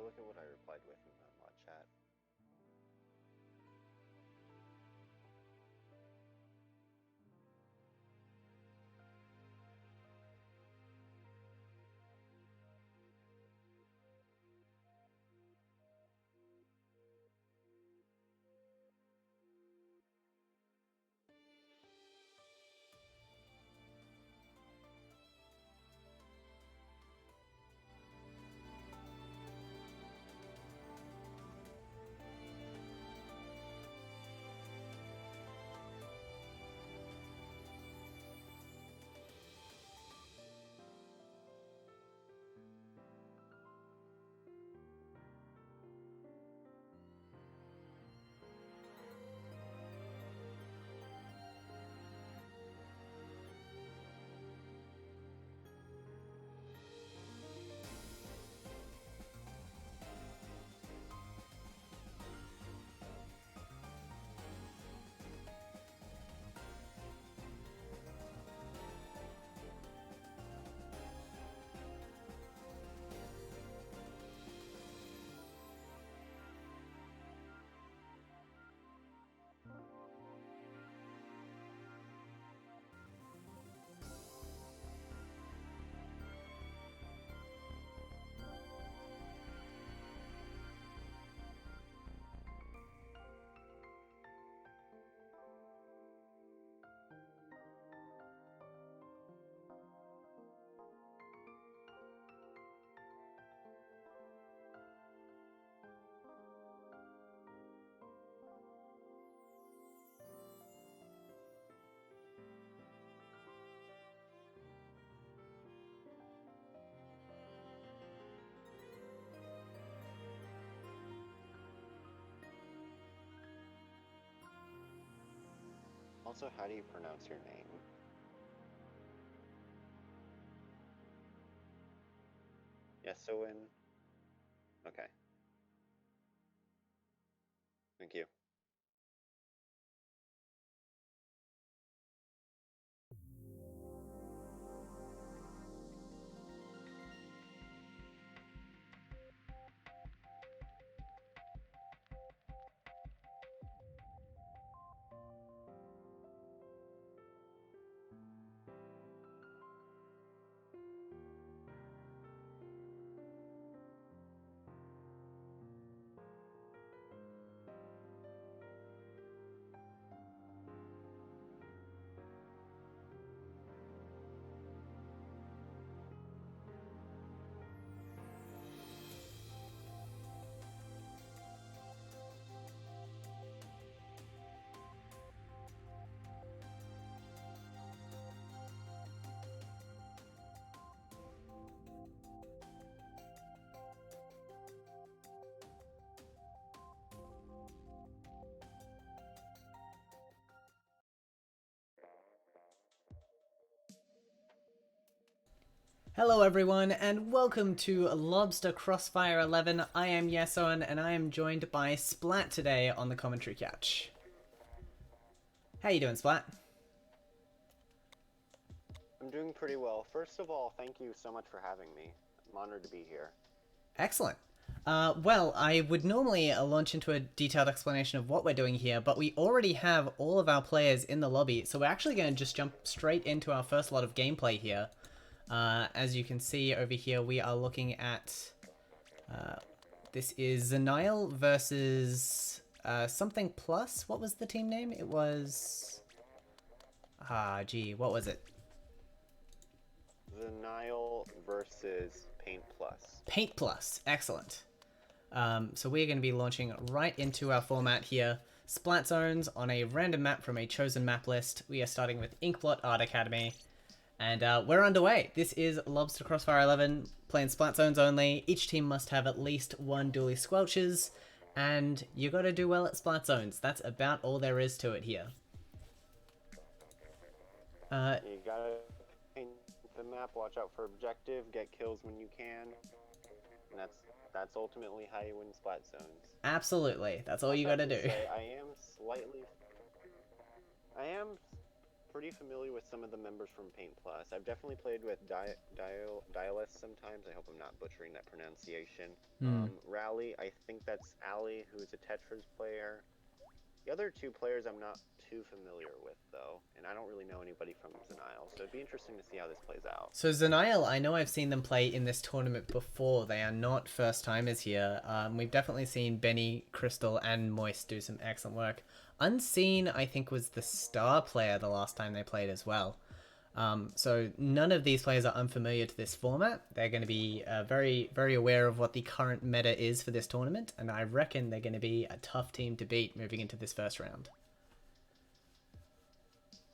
look at what I replied with in the mod chat. Also, how do you pronounce your name? Yes, so in. Okay. Thank you. Hello everyone, and welcome to Lobster Crossfire 11. I am Yeson, and I am joined by Splat today on the commentary couch. How you doing, Splat? I'm doing pretty well. First of all, thank you so much for having me. I'm honored to be here. Excellent. Well, I would normally launch into a detailed explanation of what we're doing here, but we already have all of our players in the lobby, so we're actually going to just jump straight into our first lot of gameplay here. As you can see over here, we are looking at... this is Zenile versus something plus. What was the team name? It was... what was it? The Nile versus Paint Plus. Paint Plus. Excellent. So we're going to be launching right into our format here. Splat zones on a random map from a chosen map list. We are starting with Inkblot Art Academy. And we're underway. This is Lobster Crossfire 11, playing Splat zones only. Each team must have at least one dually squelches. And you got to do well at Splat zones. That's about all there is to it here. You gotta paint the map, watch out for objective, get kills when you can. And that's ultimately how you win Splat zones. Absolutely. That's all you got to do. I am pretty familiar with some of the members from Paint Plus. I've definitely played with Dialis sometimes. I hope I'm not butchering that pronunciation. Rally, I think that's Ali, who's a Tetris player. The other two players I'm not too familiar with, though, and I don't really know anybody from Zenile, so it'd be interesting to see how this plays out. So Zenile, I know I've seen them play in this tournament before. They are not first-timers here. We've definitely seen Benny, Crystal, and Moist do some excellent work. Unseen, I think, was the star player the last time they played as well. So none of these players are unfamiliar to this format. They're going to be very, very aware of what the current meta is for this tournament, and I reckon they're going to be a tough team to beat moving into this first round.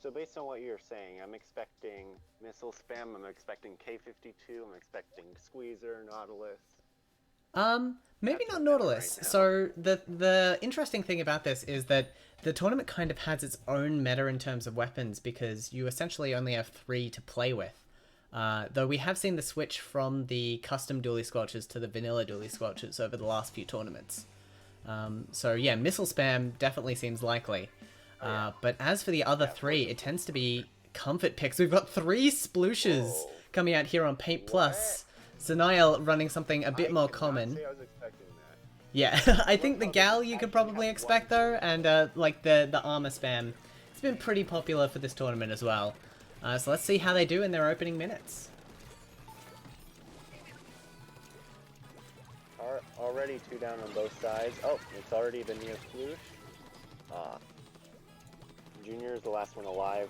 So based on what you're saying, I'm expecting Missile Spam, I'm expecting K52, I'm expecting Squeezer, Nautilus. Maybe not Nautilus. Right, so the interesting thing about this is that the tournament kind of has its own meta in terms of weapons because you essentially only have 3 to play with. Though we have seen the switch from the custom dually squelches to the vanilla dually squelches over the last few tournaments. So yeah, Missile Spam definitely seems likely. But as for the other 3, it tends to be comfort picks. We've got 3 splooshes coming out here on Paint Plus. Zenile running something a bit more common. I was expecting that. Yeah, I think the Gal you could probably expect though, and like the armor spam. It's been pretty popular for this tournament as well. So let's see how they do in their opening minutes. Already 2 down on both sides. Oh, it's already the Neo Sploosh. Junior is the last one alive.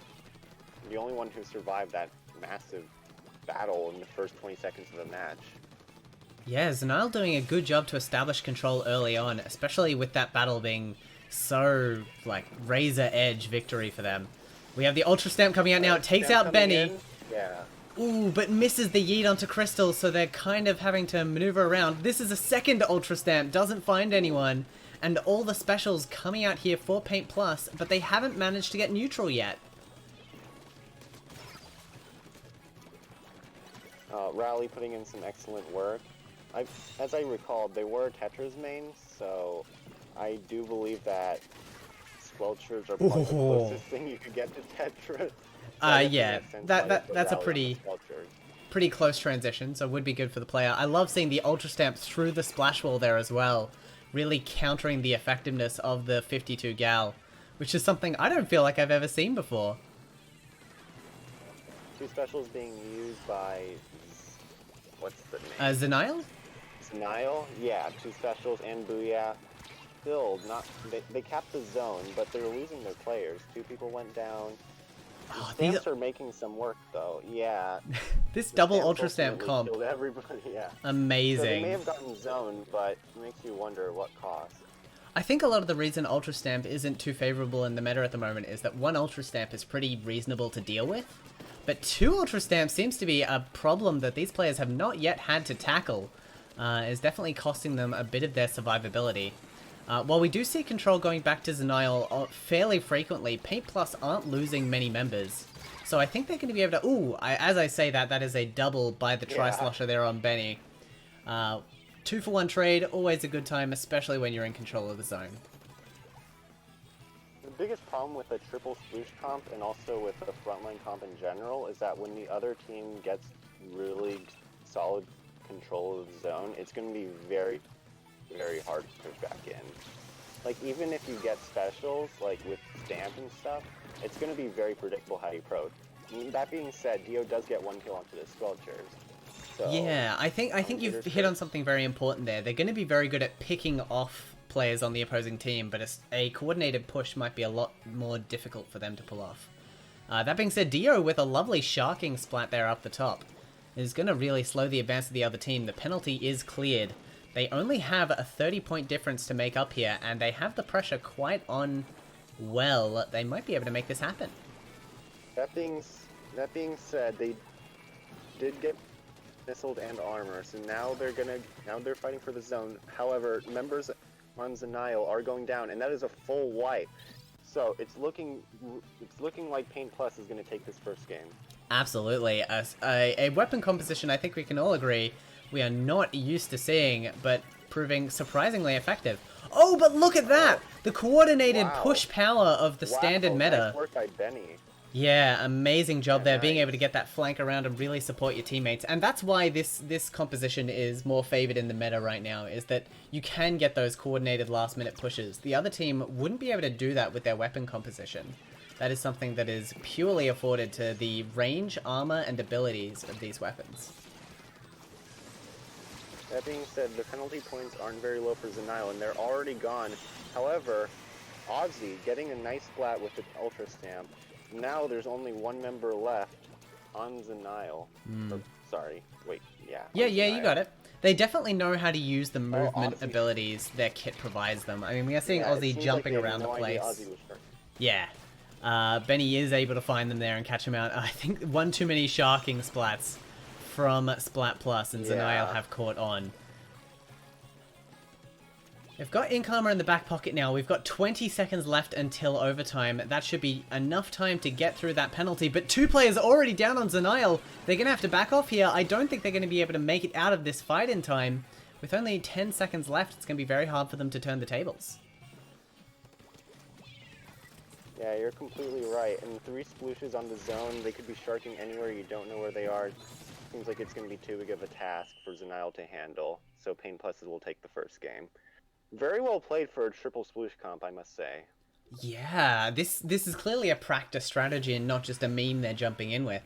The only one who survived that massive battle in the first 20 seconds of the match. Yeah, Zenile doing a good job to establish control early on, especially with that battle being so, like, razor edge victory for them. We have the Ultra Stamp coming out now. It takes out Benny. Yeah. Ooh, but misses the yeet onto Crystal, so they're kind of having to maneuver around. This is a second Ultra Stamp, doesn't find anyone, and all the specials coming out here for Paint Plus, but they haven't managed to get neutral yet. Rally putting in some excellent work. As I recall, they were Tetris mains, so I do believe that Squelchers are probably the closest thing you could get to Tetris. Yeah, that's a pretty close transition, so it would be good for the player. I love seeing the Ultra Stamp through the splash wall there as well, really countering the effectiveness of the 52 Gal, which is something I don't feel like I've ever seen before. 2 specials being used by... what's the name? Zenile? Zenile? Yeah, 2 specials and Booyah. Still, they capped the zone, but they're losing their players. 2 people went down. Oh, Stamps are making some work, though. Yeah. This double Ultra Stamp comp. Killed everybody, yeah. Amazing. So they may have gotten zoned, but it makes you wonder what cost. I think a lot of the reason Ultra Stamp isn't too favorable in the meta at the moment is that 1 Ultra Stamp is pretty reasonable to deal with. But 2 Ultra Stamps seems to be a problem that these players have not yet had to tackle. Is definitely costing them a bit of their survivability. While we do see control going back to Zenile fairly frequently, Paint Plus aren't losing many members. So I think they're going to be able to... Ooh, as I say that is a double by the Tri-Slosher there on Benny. 2-for-1 trade, always a good time, especially when you're in control of the zone. The biggest problem with a triple sploosh comp and also with the frontline comp in general is that when the other team gets really solid control of the zone, it's going to be very, very hard to push back in. Like, even if you get specials, like with Stamp and stuff, it's going to be very predictable how you approach. That being said, Dio does get 1 kill onto the Squelchers. So, yeah, I think you've hit on something very important there. They're going to be very good at picking off players on the opposing team, but a coordinated push might be a lot more difficult for them to pull off. That being said, Dio with a lovely sharking splat there up the top is going to really slow the advance of the other team. The penalty is cleared. They only have a 30-point difference to make up here, and they have the pressure quite on well. They might be able to make this happen. That being said, they did get missiled and armor, so now they're fighting for the zone. However, members on Zenile are going down, and that is a full wipe. So it's looking like Paint Plus is going to take this first game. Absolutely. A weapon composition I think we can all agree we are not used to seeing, but proving surprisingly effective. Oh, but look at that! The coordinated push power of the standard meta. Nice work by Benny. Yeah, amazing job there, being nice. able to get that flank around and really support your teammates. And that's why this composition is more favored in the meta right now, is that you can get those coordinated last minute pushes. The other team wouldn't be able to do that with their weapon composition. That is something that is purely afforded to the range, armor, and abilities of these weapons. That being said, the penalty points aren't very low for Zenile, and they're already gone. However, Ozzy getting a nice splat with the Ultra Stamp. Now there's only one member left on Zenile. Or, sorry, wait, yeah. Yeah, you Zenile. got it. They definitely know how to use the movement Ozzy. abilities their kit provides them. I mean, we are seeing Yeah, it Ozzy seems jumping like they around had the no idea place. Ozzy was hurt. Yeah. Benny is able to find them there and catch him out. I think one too many sharking splats from Splat Plus, and Zenile have caught on. They've got Ink Armor in the back pocket now. We've got 20 seconds left until overtime. That should be enough time to get through that penalty. But two players already down on Zenile. They're going to have to back off here. I don't think they're going to be able to make it out of this fight in time. With only 10 seconds left, it's going to be very hard for them to turn the tables. Yeah, you're completely right. And 3 splooshes on the zone, they could be sharking anywhere. You don't know where they are. Seems like it's going to be too big of a task for Zenile to handle. So Pain Pluses will take the first game. Very well played for a triple sploosh comp, I must say. Yeah, this is clearly a practice strategy and not just a meme they're jumping in with.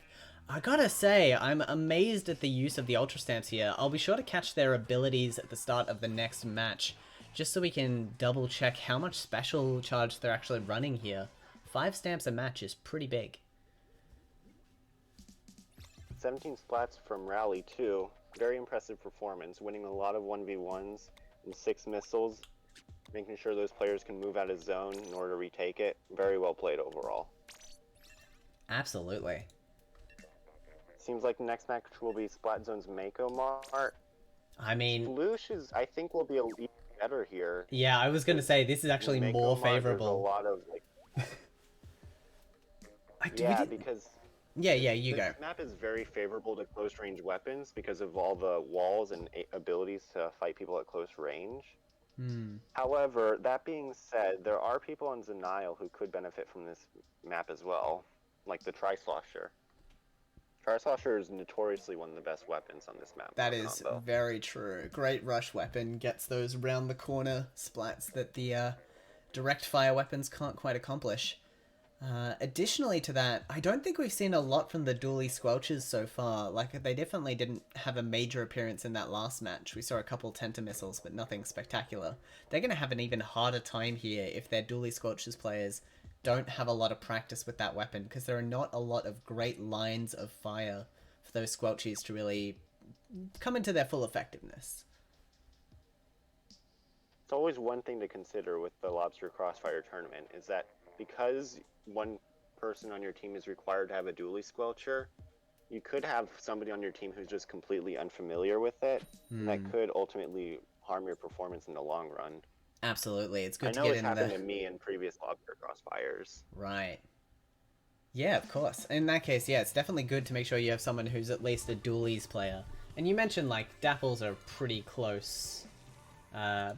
I gotta say, I'm amazed at the use of the Ultra Stamps here. I'll be sure to catch their abilities at the start of the next match, just so we can double check how much special charge they're actually running here. 5 stamps a match is pretty big. 17 splats from Rally, too. Very impressive performance, winning a lot of 1v1s and 6 missiles, making sure those players can move out of zone in order to retake it. Very well played overall. Absolutely. Seems like the next match will be Splat Zone's Mako Mart. I mean, Sploosh is, I think, will be a little better here. yeah, I was gonna say this is actually Mako more Mart, there's favorable. a lot of like, because yeah, you go. this map is very favorable to close range weapons because of all the walls and abilities to fight people at close range. However, that being said, there are people on Zenile who could benefit from this map as well, like the Tri-Slosher. Tri-Slosher is notoriously one of the best weapons on this map. That is very true. Great rush weapon, gets those round the corner splats that the direct fire weapons can't quite accomplish. Additionally to that, I don't think we've seen a lot from the Dually Squelches so far. Like, they definitely didn't have a major appearance in that last match. We saw a couple Tenta missiles, but nothing spectacular. They're going to have an even harder time here if their Dually Squelches players don't have a lot of practice with that weapon, because there are not a lot of great lines of fire for those Squelches to really come into their full effectiveness. It's always one thing to consider with the Lobster Crossfire tournament, is that because one person on your team is required to have a dually squelcher, you could have somebody on your team who's just completely unfamiliar with it, and that could ultimately harm your performance in the long run. Absolutely, it's good I to know get it's in happened the... to me in previous Lobster Crossfires. Right. Yeah, of course. In that case, yeah, it's definitely good to make sure you have someone who's at least a dualies player. And you mentioned, like, Dapples are pretty close.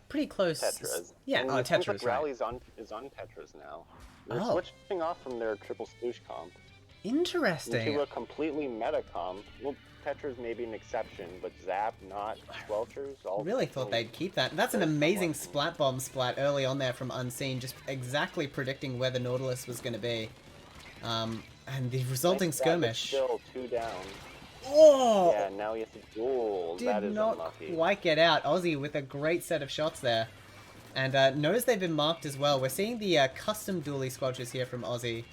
Pretty close. Tetras. Yeah, and Tetras, like right. Rally's on Tetras now. They're Oh. switching off from their triple sploosh comp Interesting. into a completely meta comp. Well, Tetras may be an exception, but Zap, not Squelchers. All Really thought they'd keep that. That's an amazing splat bomb splat early on there from Unseen, just exactly predicting where the Nautilus was going to be. And the resulting skirmish. Still 2 down. Oh! Yeah, now he has to duel. That Did is not unlucky. quite get out. Aussie with a great set of shots there. And knows they've been marked as well. We're seeing the custom dually squelches here from Aussie.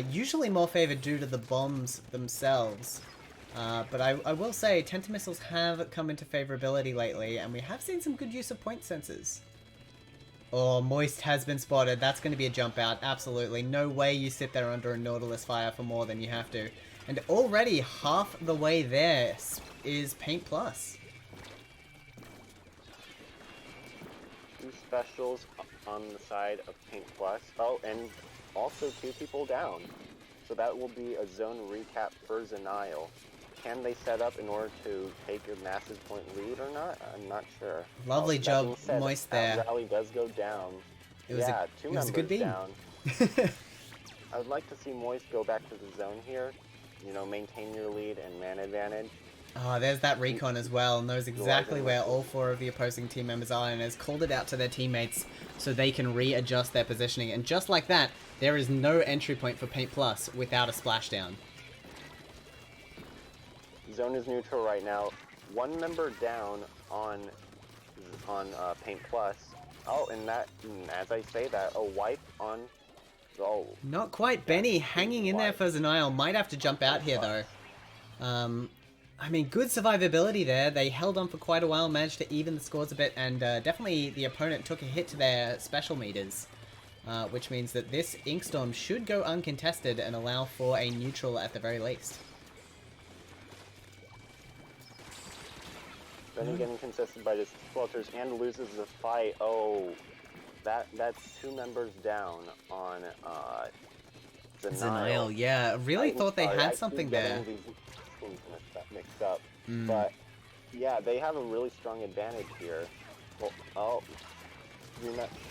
Usually more favored due to the bombs themselves. But I will say, Tenta missiles have come into favorability lately, and we have seen some good use of point sensors. Oh, Moist has been spotted. That's going to be a jump out. Absolutely. No way you sit there under a Nautilus fire for more than you have to. And already half the way there is Paint Plus. 2 specials on the side of Paint Plus. Oh, and also 2 people down. So that will be a zone recap for Zenile. Can they set up in order to take a massive point lead or not? I'm not sure. Lovely That job, being said, Moist there. Rally does go down. It was yeah, it was a good beam. down. I would like to see Moist go back to the zone here. You know, maintain your lead and man advantage. Oh, there's that recon as well. Knows exactly where all 4 of the opposing team members are and has called it out to their teammates so they can readjust their positioning. And just like that, there is no entry point for Paint Plus without a splashdown. Zone is neutral right now. 1 member down on Paint Plus. Oh, and as I say that, a wipe on. Oh. Not quite. Benny hanging in there for Zenial. Might have to jump out here though. I mean, good survivability there. They held on for quite a while, managed to even the scores a bit, and definitely the opponent took a hit to their special meters, which means that this Inkstorm should go uncontested and allow for a neutral at the very least. Benny getting contested by the Squelchers and loses the fight. Oh, that's 2 members down on Zenial. Yeah, really thought they had something there. Mixed up, but yeah, they have a really strong advantage here. Well, oh,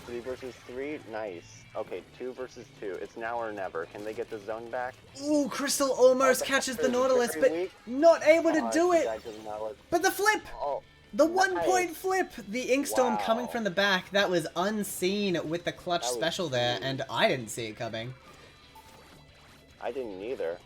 3 versus 3, nice. Okay, 2 versus 2. It's now or never. Can they get the zone back? Ooh, Crystal almost catches the Nautilus, but not able to do it. But the flip! The 1-point flip! The Inkstorm coming from the back. That was unseen with the clutch special there, and I didn't see it coming. I didn't either.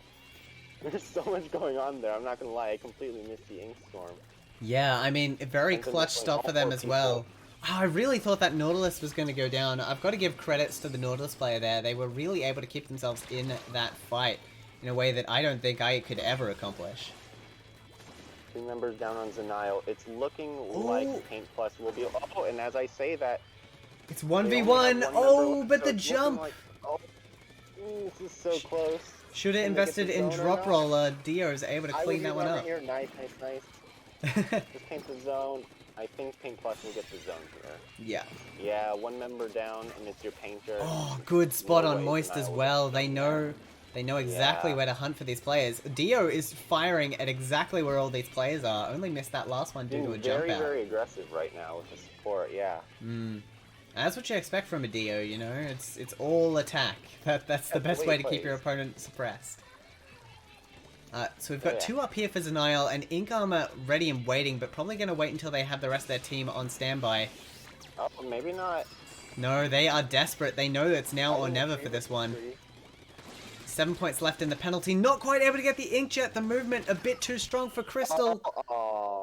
There's so much going on there. I'm not gonna lie, I completely missed the Inkstorm. Yeah, I mean, a very clutch stop for them as well. Oh, I really thought that Nautilus was going to go down. I've got to give credits to the Nautilus player there. They were really able to keep themselves in that fight in a way that I don't think I could ever accomplish. 2 members down on Zenial. It's looking like Paint Plus will be... Oh, and as I say that... It's 1v1. Oh, but the jump! Like, oh, this is so close. Should have invested in drop roller. Dio is able to clean that one up. Here. Nice. Just paint the zone. I think Paint Plus will get the zone here. Yeah. Yeah, 1 member down, and it's your painter. Oh, good spot on Moist as well. They know exactly where to hunt for these players. Dio is firing at exactly where all these players are. Only missed that last one due to a jump out. Very aggressive right now with the support. Yeah. That's what you expect from a Dio, you know? It's all attack. That's the best way to keep your opponent suppressed. So we've got 2 up here for Zenial, and Ink Armor ready and waiting, but probably going to wait until they have the rest of their team on standby. Oh, maybe not. No, they are desperate. They know it's now or never for this one. 7 points left in the penalty. Not quite able to get the Inkjet. The movement a bit too strong for Crystal.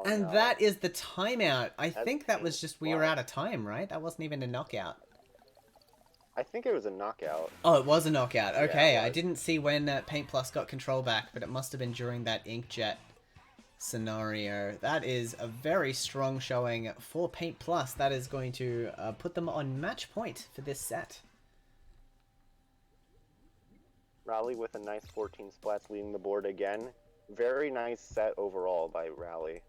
And that is the timeout. I think that was just we were out of time, right? That wasn't even a knockout. I think it was a knockout. Oh, it was a knockout. Okay, Yeah, I didn't see when Paint Plus got control back, but it must have been during that Inkjet scenario. That is a very strong showing for Paint Plus. That is going to put them on match point for this set. Rally with a nice 14 splats leading the board again. Very nice set overall by Rally.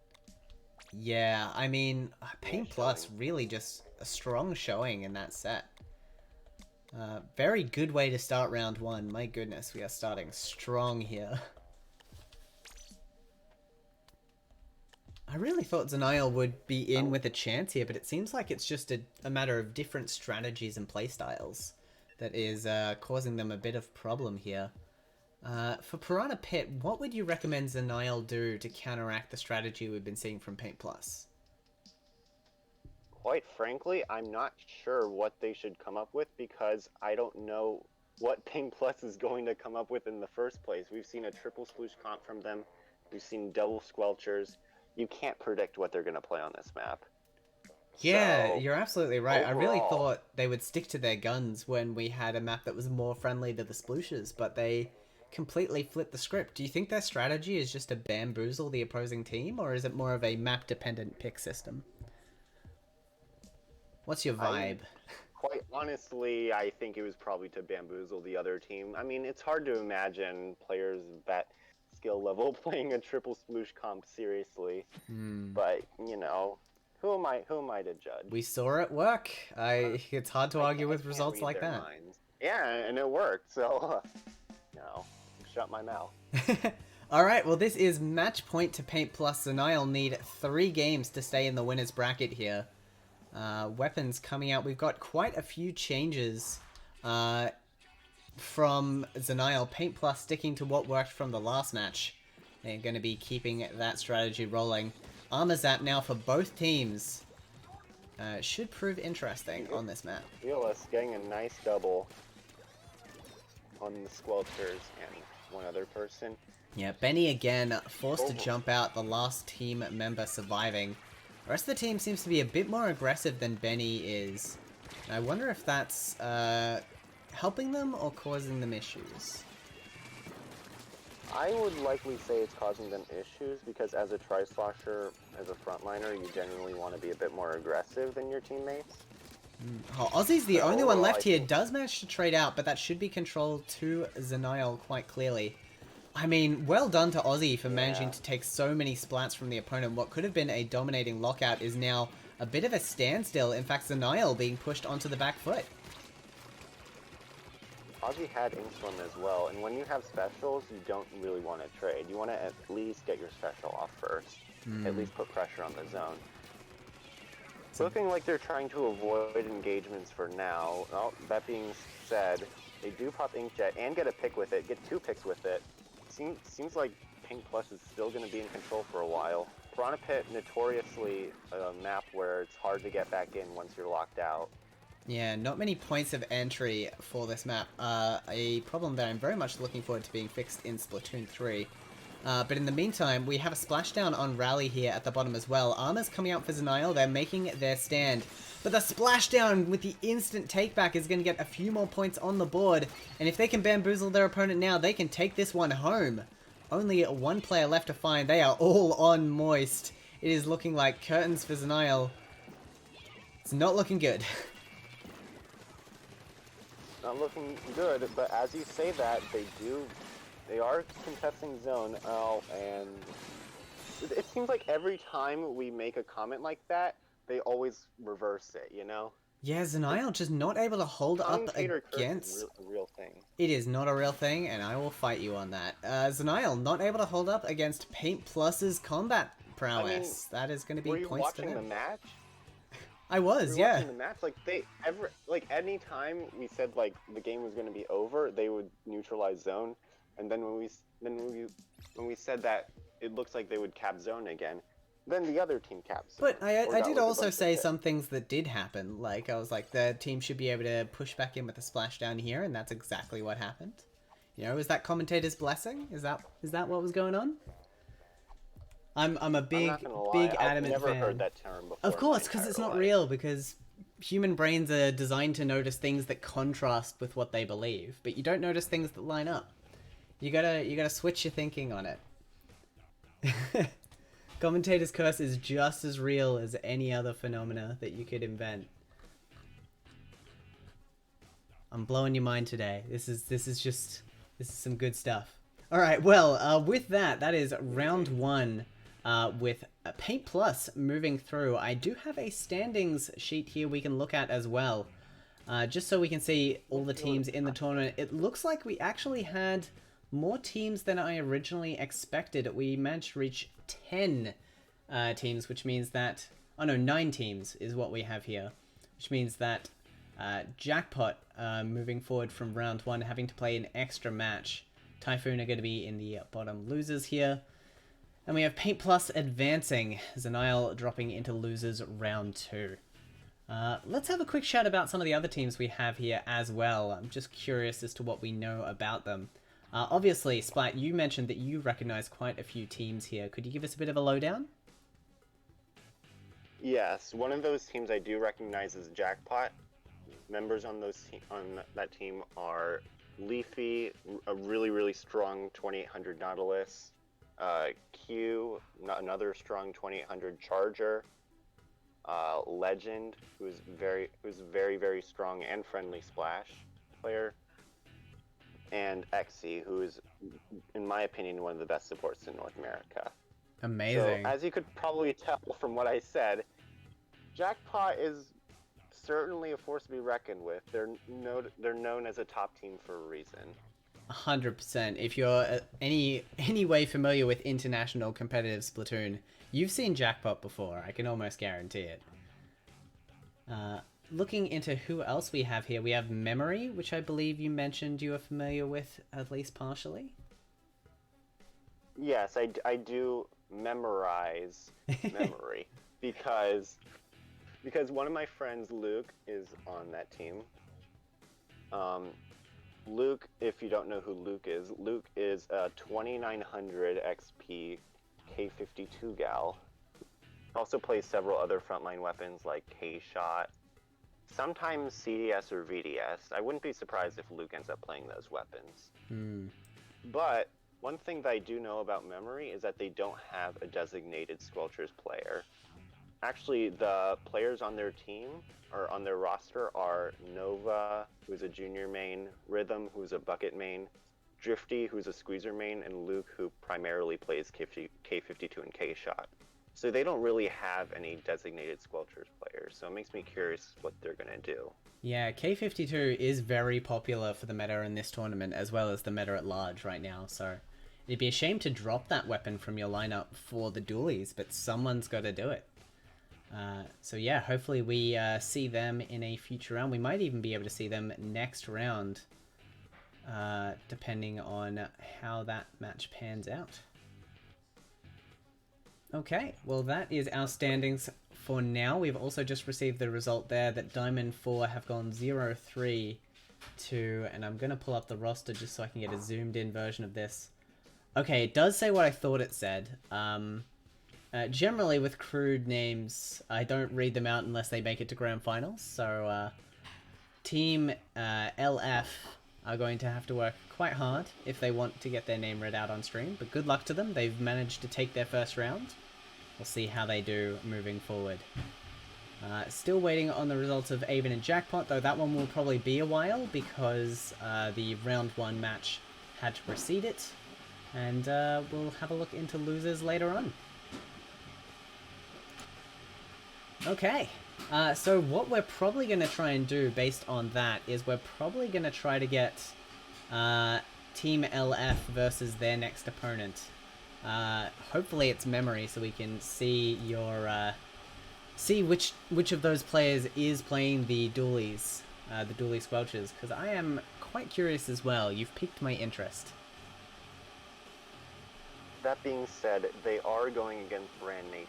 Yeah, I mean, Paint Plus really just a strong showing in that set. Very good way to start round 1. My goodness, we are starting strong here. I really thought Zenial would be in with a chance here, but it seems like it's just a matter of different strategies and playstyles that is causing them a bit of problem here. For Piranha Pit, what would you recommend Zenial do to counteract the strategy we've been seeing from Paint Plus? Quite frankly, I'm not sure what they should come up with because I don't know what Paint Plus is going to come up with in the first place. We've seen a triple sploosh comp from them. We've seen double squelchers. You can't predict what they're going to play on this map. Yeah, So, you're absolutely right. overall, I really thought they would stick to their guns when we had a map that was more friendly to the splooshes, but they completely flipped the script. Do you think their strategy is just to bamboozle the opposing team, or is it more of a map-dependent pick system? What's your vibe? Quite honestly, I think it was probably to bamboozle the other team. I mean, it's hard to imagine players that skill level playing a triple sploosh comp seriously. But, you know, who am I to judge? We saw it work. It's hard to argue with results like that. Minds. Yeah, and it worked, so, no, shut my mouth. Alright, well this is match point to Paint Plus. Zenial need 3 games to stay in the winner's bracket here. Weapons coming out. We've got quite a few changes from Zenial. Paint Plus sticking to what worked from the last match. They're going to be keeping that strategy rolling. Armor Zap now for both teams. Should prove interesting on this map. ELS getting a nice double on the Squelchers and one other person. Yeah, Benny again forced to jump out, the last team member surviving. The rest of the team seems to be a bit more aggressive than Benny is. I wonder if that's helping them or causing them issues. I would likely say it's causing them issues because as a Tri-Slosher, as a frontliner, you generally want to be a bit more aggressive than your teammates. Oh, Ozzy's the only one left here, does manage to trade out, but that should be controlled to Zenial quite clearly. I mean, well done to Ozzy for managing to take so many splats from the opponent. What could have been a dominating lockout is now a bit of a standstill. In fact, Zenial being pushed onto the back foot. Ozzy had Inkstorm as well, and when you have specials, you don't really want to trade. You want to at least get your special off first. At least put pressure on the zone. It's looking like they're trying to avoid engagements for now. Well, that being said, they do pop Inkjet and get a pick with it, get 2 picks with it. Seems like Pink Plus is still going to be in control for a while. Piranha Pit, notoriously a map where it's hard to get back in once you're locked out. Yeah, not many points of entry for this map. A problem that I'm very much looking forward to being fixed in Splatoon 3. But in the meantime, we have a splashdown on Rally here at the bottom as well. Armor's coming out for Zenial, they're making their stand. But the splashdown with the instant takeback is going to get a few more points on the board. And if they can bamboozle their opponent now, they can take this one home. Only one player left to find. They are all on Moist. It is looking like curtains for Zenial. It's not looking good. Not looking good, but as you say that, they are contesting zone, and it seems like every time we make a comment like that, they always reverse it, you know? Yeah, Zenial just not able to hold up against... A real thing. It is not a real thing, and I will fight you on that. Zenial not able to hold up against Paint Plus's combat prowess. I mean, that is going to be points to them. Were you watching the match? I was, yeah. Watching the match, like any time we said like the game was going to be over, they would neutralize zone, and then when we said that it looks like they would cap zone again, then the other team caps. But I did also say some things that did happen. Like I was like the team should be able to push back in with a splashdown here, and that's exactly what happened. You know, is that commentator's blessing? Is that what was going on? I'm a big adamant fan. I've never heard that term before. Of course, because it's not real, because human brains are designed to notice things that contrast with what they believe, but you don't notice things that line up. You gotta switch your thinking on it. Commentator's curse is just as real as any other phenomena that you could invent. I'm blowing your mind today. This is some good stuff. All right, well, with that is round 1. With Paint Plus moving through. I do have a standings sheet here we can look at as well. Just so we can see all the teams in the tournament. It looks like we actually had more teams than I originally expected. We managed to reach 10 teams, which means that... Oh no, 9 teams is what we have here. Which means that Jackpot, moving forward from round 1, having to play an extra match. Typhoon are going to be in the bottom losers here. And we have Paint Plus advancing, Zenial dropping into losers round 2. Let's have a quick chat about some of the other teams we have here as well. I'm just curious as to what we know about them. Obviously, Splat, you mentioned that you recognize quite a few teams here. Could you give us a bit of a lowdown? Yes, one of those teams I do recognize is Jackpot. Members on that team are Leafy, a really strong 2800 Nautilus. Q, another strong 2800 Charger, Legend, who's very strong and friendly Splash player, and Xe, who is, in my opinion, one of the best supports in North America. Amazing. So, as you could probably tell from what I said, Jackpot is certainly a force to be reckoned with. They're known as a top team for a reason. 100%. If you're any way familiar with international competitive Splatoon, you've seen Jackpot before. I can almost guarantee it. looking into who else we have here, we have Memory, which I believe you mentioned you are familiar with, at least partially. Yes, I do memorize Memory because one of my friends, Luke, is on that team. Luke, if you don't know who Luke is a 2900 XP K52 gal. Also plays several other frontline weapons like K-Shot, sometimes CDS or VDS. I wouldn't be surprised if Luke ends up playing those weapons. But one thing that I do know about Memory is that they don't have a designated Squelchers player. Actually, the players on their team, or on their roster, are Nova, who's a junior main, Rhythm, who's a bucket main, Drifty, who's a squeezer main, and Luke, who primarily plays K52 and K-Shot. So they don't really have any designated Squelchers players, so it makes me curious what they're going to do. Yeah, K52 is very popular for the meta in this tournament, as well as the meta at large right now, so it'd be a shame to drop that weapon from your lineup for the dualies, but someone's got to do it. So yeah, hopefully we see them in a future round. We might even be able to see them next round, depending on how that match pans out. Okay, well that is our standings for now. We've also just received the result there that Diamond 4 have gone 0-3 to, and I'm going to pull up the roster just so I can get a zoomed in version of this. Okay, it does say what I thought it said. Generally with crude names, I don't read them out unless they make it to grand finals. So Team LF are going to have to work quite hard if they want to get their name read out on stream. But good luck to them. They've managed to take their first round. We'll see how they do moving forward. Still waiting on the results of Avon and Jackpot, though that one will probably be a while because the round 1 match had to precede it. And we'll have a look into losers later on. Okay, so what we're probably going to try and do based on that is we're probably going to try to get Team LF versus their next opponent. Hopefully it's Memory so we can see your see which of those players is playing the dualies, the dualie Squelchers, because I am quite curious as well. You've piqued my interest. That being said, they are going against Brand Nation.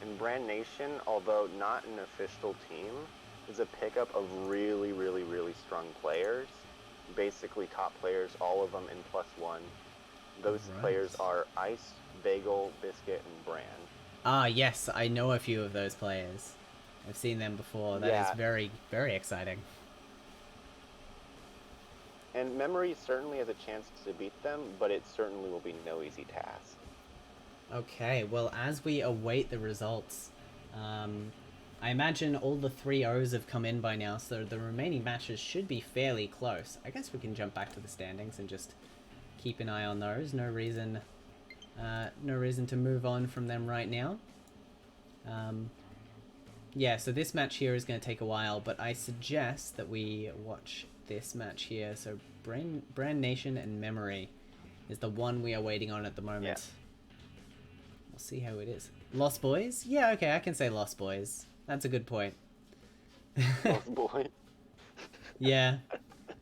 And Brand Nation, although not an official team, is a pickup of really, really, really strong players. Basically top players, all of them in +1. Those players are Ice, Bagel, Biscuit, and Bran. Ah, yes, I know a few of those players. I've seen them before. That is very, very exciting. And Memory certainly has a chance to beat them, but it certainly will be no easy task. Okay, well, as we await the results, I imagine all the 3-0s have come in by now, so the remaining matches should be fairly close. I guess we can jump back to the standings and just keep an eye on those. No reason to move on from them right now. Yeah, so this match here is going to take a while, but I suggest that we watch this match here. So Brand Nation and Memory is the one we are waiting on at the moment. Yeah. We'll see how it is. Lost Boys? Yeah, okay, I can say Lost Boys. That's a good point. Lost Boys? Yeah.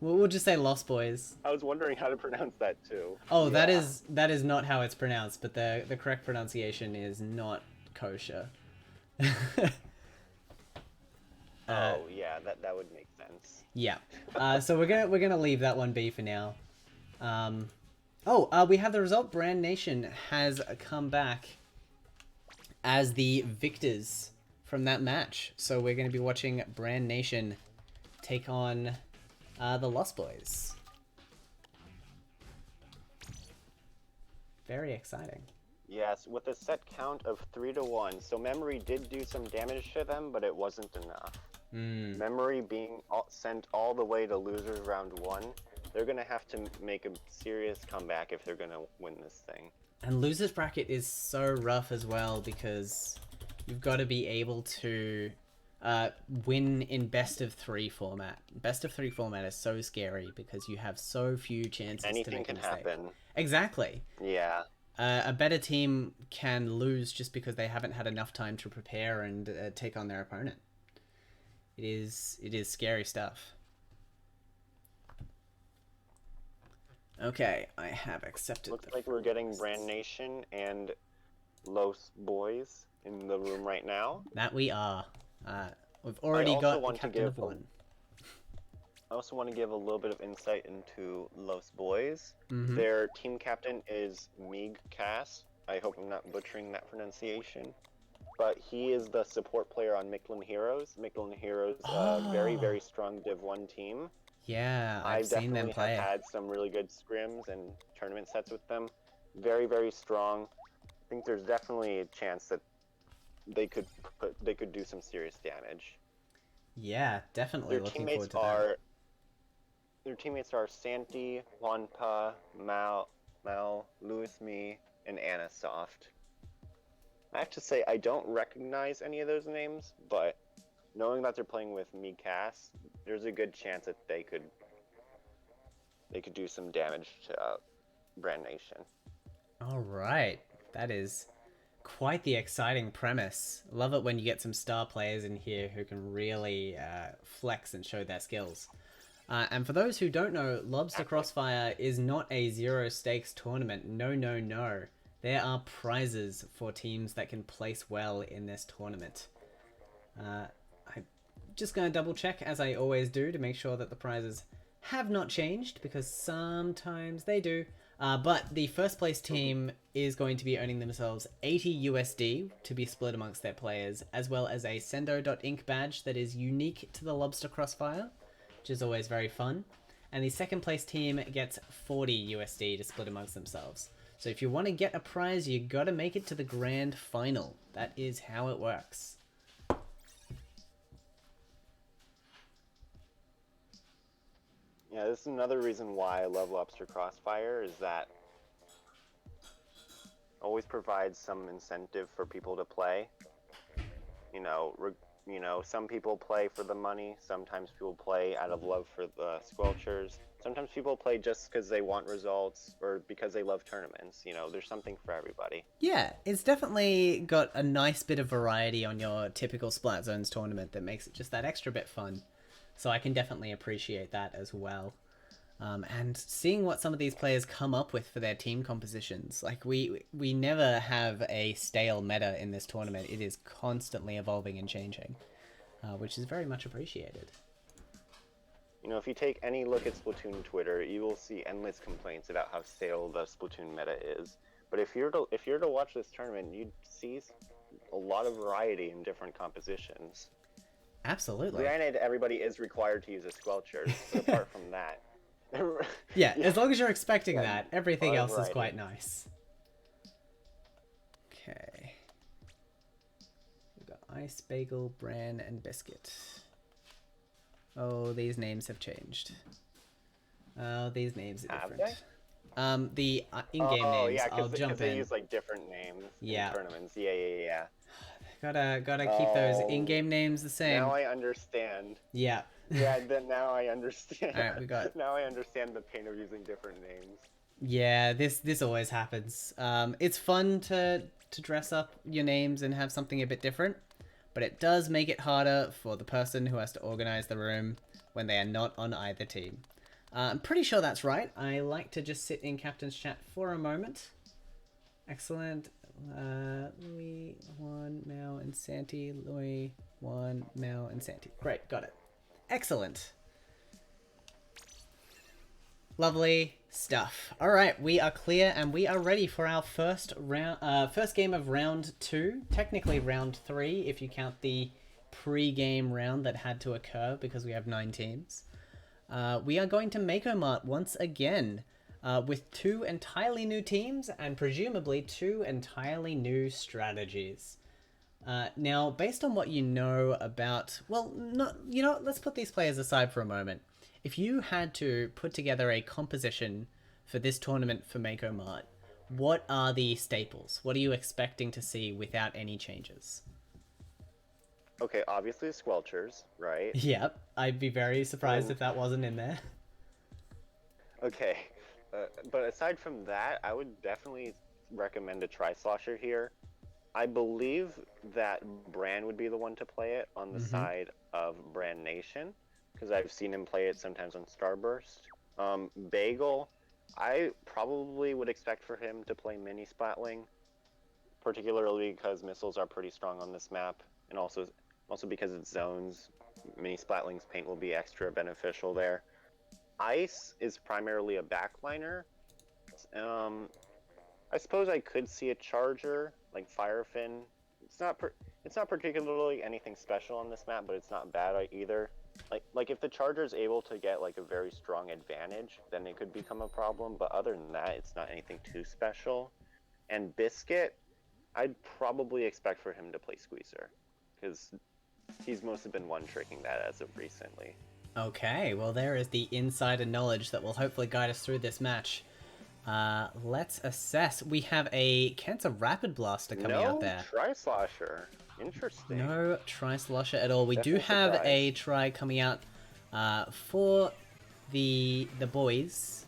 We'll just say Lost Boys. I was wondering how to pronounce that too. Oh, yeah. that is not how it's pronounced, but the correct pronunciation is not kosher. Oh yeah, that would make sense. Yeah. So we're gonna leave that one be for now. We have the result. Brand Nation has come back as the victors from that match. So we're going to be watching Brand Nation take on the Lost Boys. Very exciting. Yes, with a set count of 3-1. So Memory did do some damage to them, but it wasn't enough. Memory being sent all the way to losers round 1, they're going to have to make a serious comeback if they're going to win this thing. And losers bracket is so rough as well because you've got to be able to win in best of 3 format. Best of 3 format is so scary because you have so few chances to make a mistake. Anything can happen. Exactly. Yeah. A better team can lose just because they haven't had enough time to prepare and take on their opponent. It is scary stuff. Okay, I have accepted. Looks like we're getting Brand Nation and Los Boys in the room right now. That we are. We've already got the captain of one. I also want to give a little bit of insight into Los Boys. Mm-hmm. Their team captain is Mig Cass. I hope I'm not butchering that pronunciation. But he is the support player on Mictlan Heroes. Mictlan Heroes, very, very strong Div 1 team. Yeah, I've seen them play. I definitely have had some really good scrims and tournament sets with them. Very, very strong. I think there's definitely a chance that they could do some serious damage. Yeah, definitely looking forward to that. Their teammates are Santi, Juanpa, Mal, Louis Me, and Anna Soft. I have to say I don't recognize any of those names, but knowing that they're playing with me Cass, there's a good chance that they could do some damage to Brand Nation. All right, that is quite the exciting premise. Love it when you get some star players in here who can really flex and show their skills. And for those who don't know, Lobster Crossfire is not a zero stakes tournament. No, no, no. There are prizes for teams that can place well in this tournament. I'm just going to double check, as I always do, to make sure that the prizes have not changed, because sometimes they do. But the first place team is going to be earning themselves 80 USD to be split amongst their players, as well as a Sendo.Inc badge that is unique to the Lobster Crossfire, which is always very fun. And the second place team gets 40 USD to split amongst themselves. So if you want to get a prize, you got to make it to the grand final. That is how it works. Yeah, this is another reason why I love Lobster Crossfire, is that it always provides some incentive for people to play. Some people play for the money. Sometimes people play out of love for the Squelchers. Sometimes people play just because they want results or because they love tournaments. There's something for everybody. Yeah, it's definitely got a nice bit of variety on your typical Splat Zones tournament that makes it just that extra bit fun. So I can definitely appreciate that as well. And seeing what some of these players come up with for their team compositions. Like, we never have a stale meta in this tournament. It is constantly evolving and changing, which is very much appreciated. If you take any look at Splatoon Twitter, you will see endless complaints about how stale the Splatoon meta is. But if you're to watch this tournament, you'd see a lot of variety in different compositions. Absolutely. Granted, everybody is required to use a Squelcher, but apart from that... yeah, as long as you're expecting that, everything else is quite nice. Okay. We've got Ice, Bagel, Bran, and Biscuit. Oh, these names have changed. Oh, these names are different. The in-game names, I'll jump in. They use different names in tournaments. Yeah. Gotta keep those in-game names the same. Now I understand. Yeah. Yeah, now I understand. Alright, we got... Now I understand the pain of using different names. Yeah, this always happens. It's fun to dress up your names and have something a bit different, but it does make it harder for the person who has to organize the room when they are not on either team. I'm pretty sure that's right. I like to just sit in Captain's Chat for a moment. Excellent. Louis, Juan, Mao, and Santi. Louis, Juan, Mao, and Santi. Great, got it. Excellent. Lovely stuff. All right, we are clear and we are ready for our first game of round 2. Technically round 3 if you count the pre-game round that had to occur because we have 9 teams. We are going to Mako Mart once again with 2 entirely new teams and presumably 2 entirely new strategies. Now, based on what you know about... Well, let's put these players aside for a moment. If you had to put together a composition for this tournament for Mako Mart, what are the staples? What are you expecting to see without any changes? Okay, obviously Squelchers, right? Yep, I'd be very surprised if that wasn't in there. Okay, but aside from that, I would definitely recommend a Tri-Slosher here. I believe that Bran would be the one to play it on the Mm-hmm. side of Bran Nation, because I've seen him play it sometimes on Starburst. Bagel, I probably would expect for him to play Mini Splatling, particularly because missiles are pretty strong on this map, and also because it's zones. Mini Splatling's paint will be extra beneficial there. Ice is primarily a backliner. Um, I suppose I could see a charger like Firefin. It's not particularly anything special on this map, but it's not bad either. Like if the charger is able to get like a very strong advantage, then it could become a problem. But other than that, it's not anything too special. And Biscuit, I'd probably expect for him to play Squeezer, because he's mostly been one-tricking that as of recently. Okay, well there is the insider knowledge that will hopefully guide us through this match. Let's assess. We have a Cancer Rapid Blaster coming out No there. Tri-Slosher. Interesting. No Tri-Slosher at all. We do Definitely have surprised. a try coming out for the boys.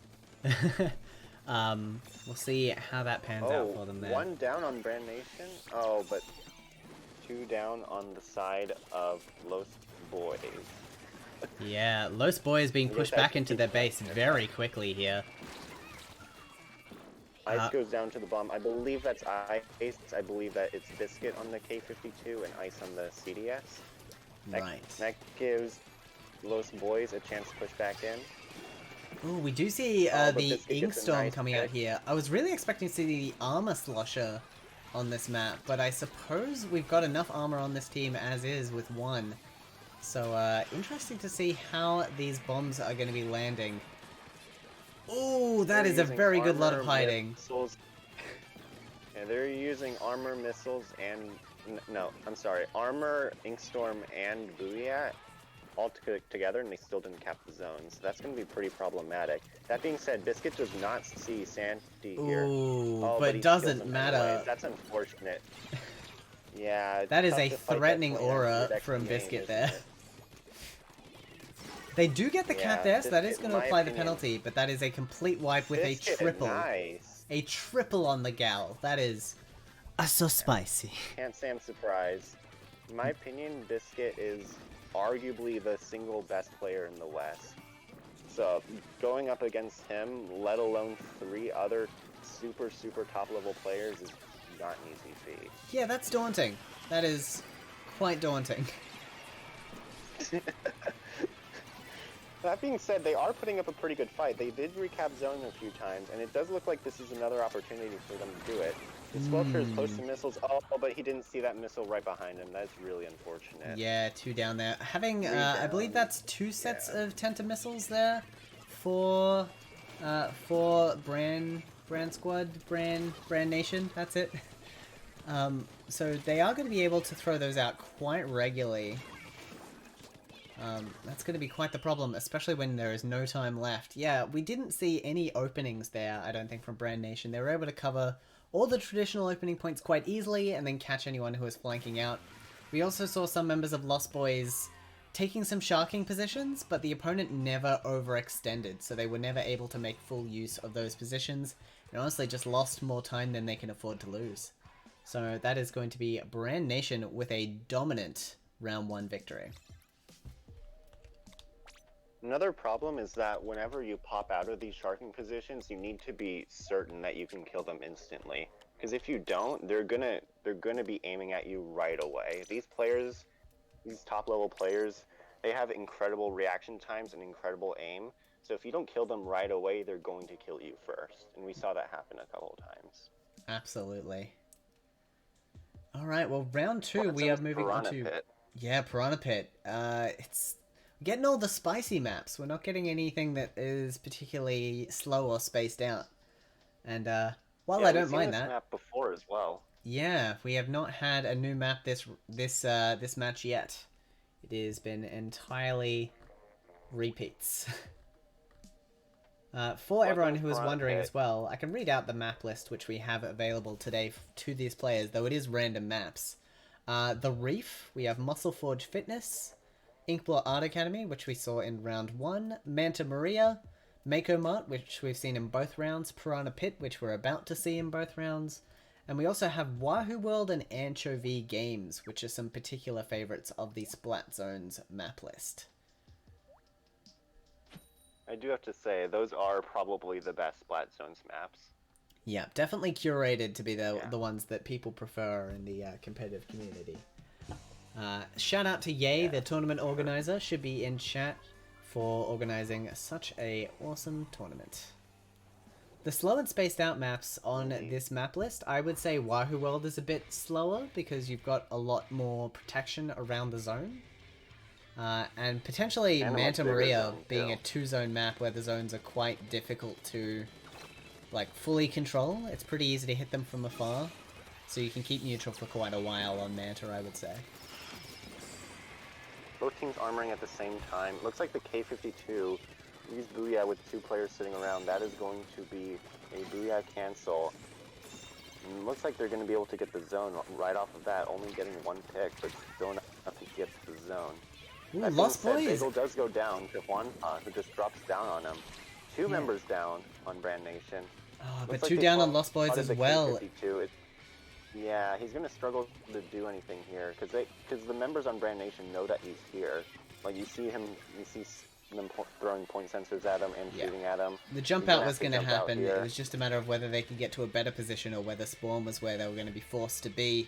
We'll see how that pans out for them there. One down on Brand Nation. Oh, but two down on the side of Los Boys. Yeah, Los Boys being pushed Yes, back into their base very quickly here. Ice goes down to the bomb. I believe that's Ice. I believe that it's Biscuit on the K52 and Ice on the CDS. Right. That gives Los Boys a chance to push back in. Oh, we do see But the Biscuit gets a Inkstorm nice coming out hit. here. I was really expecting to see the Armor Slosher on this map, but I suppose we've got enough armor on this team as is with one. So, interesting to see how these bombs are going to be landing. Oh, that They're is a using very good lot of armor, hiding. Missiles. Yeah, they're using armor, missiles, and no, I'm sorry, armor, Inkstorm, and Booyah all together, and they still didn't cap the zones. So that's going to be pretty problematic. That being said, Biscuit does not see Sandy here. Ooh, Oh, but he doesn't kills him matter. anyways. That's unfortunate. Yeah, That is tough a to fight that threatening point aura on your from next Biscuit game, there. isn't it? They do get the Yeah, cap S, that is Biscuit, going in to my apply the opinion- penalty, but that is a complete wipe with Biscuit, a triple. Nice. A triple on the gal. That is so spicy. Can't say I'm surprised. In my opinion, Biscuit is arguably the single best player in the West. So going up against him, let alone three other super top level players, is not an easy feat. Yeah, that's daunting. That is quite daunting. That being said, they are putting up a pretty good fight. They did recap zone a few times, and it does look like this is another opportunity for them to do it. The Squelcher is close to missiles. Oh, but he didn't see that missile right behind him. That's really unfortunate. Yeah, two down there. Having, Three I believe down. that's two sets Yeah. of Tenta missiles there for Brand Squad, Brand Nation. That's it. So they are going to be able to throw those out quite regularly. That's going to be quite the problem, especially when there is no time left. Yeah, we didn't see any openings there, I don't think, from Brand Nation. They were able to cover all the traditional opening points quite easily and then catch anyone who was flanking out. We also saw some members of Lost Boys taking some sharking positions, but the opponent never overextended, so they were never able to make full use of those positions, and honestly just lost more time than they can afford to lose. So that is going to be Brand Nation with a dominant round 1 victory. Another problem is that whenever you pop out of these sharking positions, you need to be certain that you can kill them instantly. Because if you don't, they're gonna be aiming at you right away. These players, these top level players, they have incredible reaction times and incredible aim. So if you don't kill them right away, they're going to kill you first. And we saw that happen a couple of times. Absolutely. Alright, well round 2 Well, we so are is moving on Piranha to... Pit. Yeah, Piranha Pit. It's getting all the spicy maps. We're not getting anything that is particularly slow or spaced out. And while I don't we've seen mind this that, map before as well. yeah, we have not had a new map this match yet. It has been entirely repeats. For Welcome everyone to who is Piranha wondering Pit. as well, I can read out the map list which we have available today to these players, though it is random maps. The Reef, we have Muscle Forge Fitness, Inkblot Art Academy, which we saw in round 1, Manta Maria, Mako Mart, which we've seen in both rounds, Piranha Pit, which we're about to see in both rounds, And we also have Wahoo World and Anchovy Games, which are some particular favorites of the Splat Zones map list. I do have to say, those are probably the best Splat Zones maps. Yeah, definitely curated to be the ones that people prefer in the competitive community. Shout out to Yay, the tournament organizer, should be in chat for organizing such a awesome tournament. The slow and spaced out maps on this map list, I would say Wahoo World is a bit slower because you've got a lot more protection around the zone. And potentially Manta Maria being a 2-zone map where the zones are quite difficult to like fully control. It's pretty easy to hit them from afar, so you can keep neutral for quite a while on Manta, I would say. Both teams armoring at the same time. Looks like the K-52 used Booyah with 2 players sitting around. That is going to be a Booyah cancel. And looks like they're going to be able to get the zone right off of that, only getting 1 pick, but still enough to get to the zone. Ooh, Lost Boys! Bagel does go down to Juan, who just drops down on him. 2 members down on Brand Nation. Oh, but 2 down on Lost Boys as well. Yeah, he's going to struggle to do anything here, because the members on Brand Nation know that he's here. Like, you see them throwing point sensors at him and shooting at him. The jump out was going to happen. It was just a matter of whether they could get to a better position or whether spawn was where they were going to be forced to be.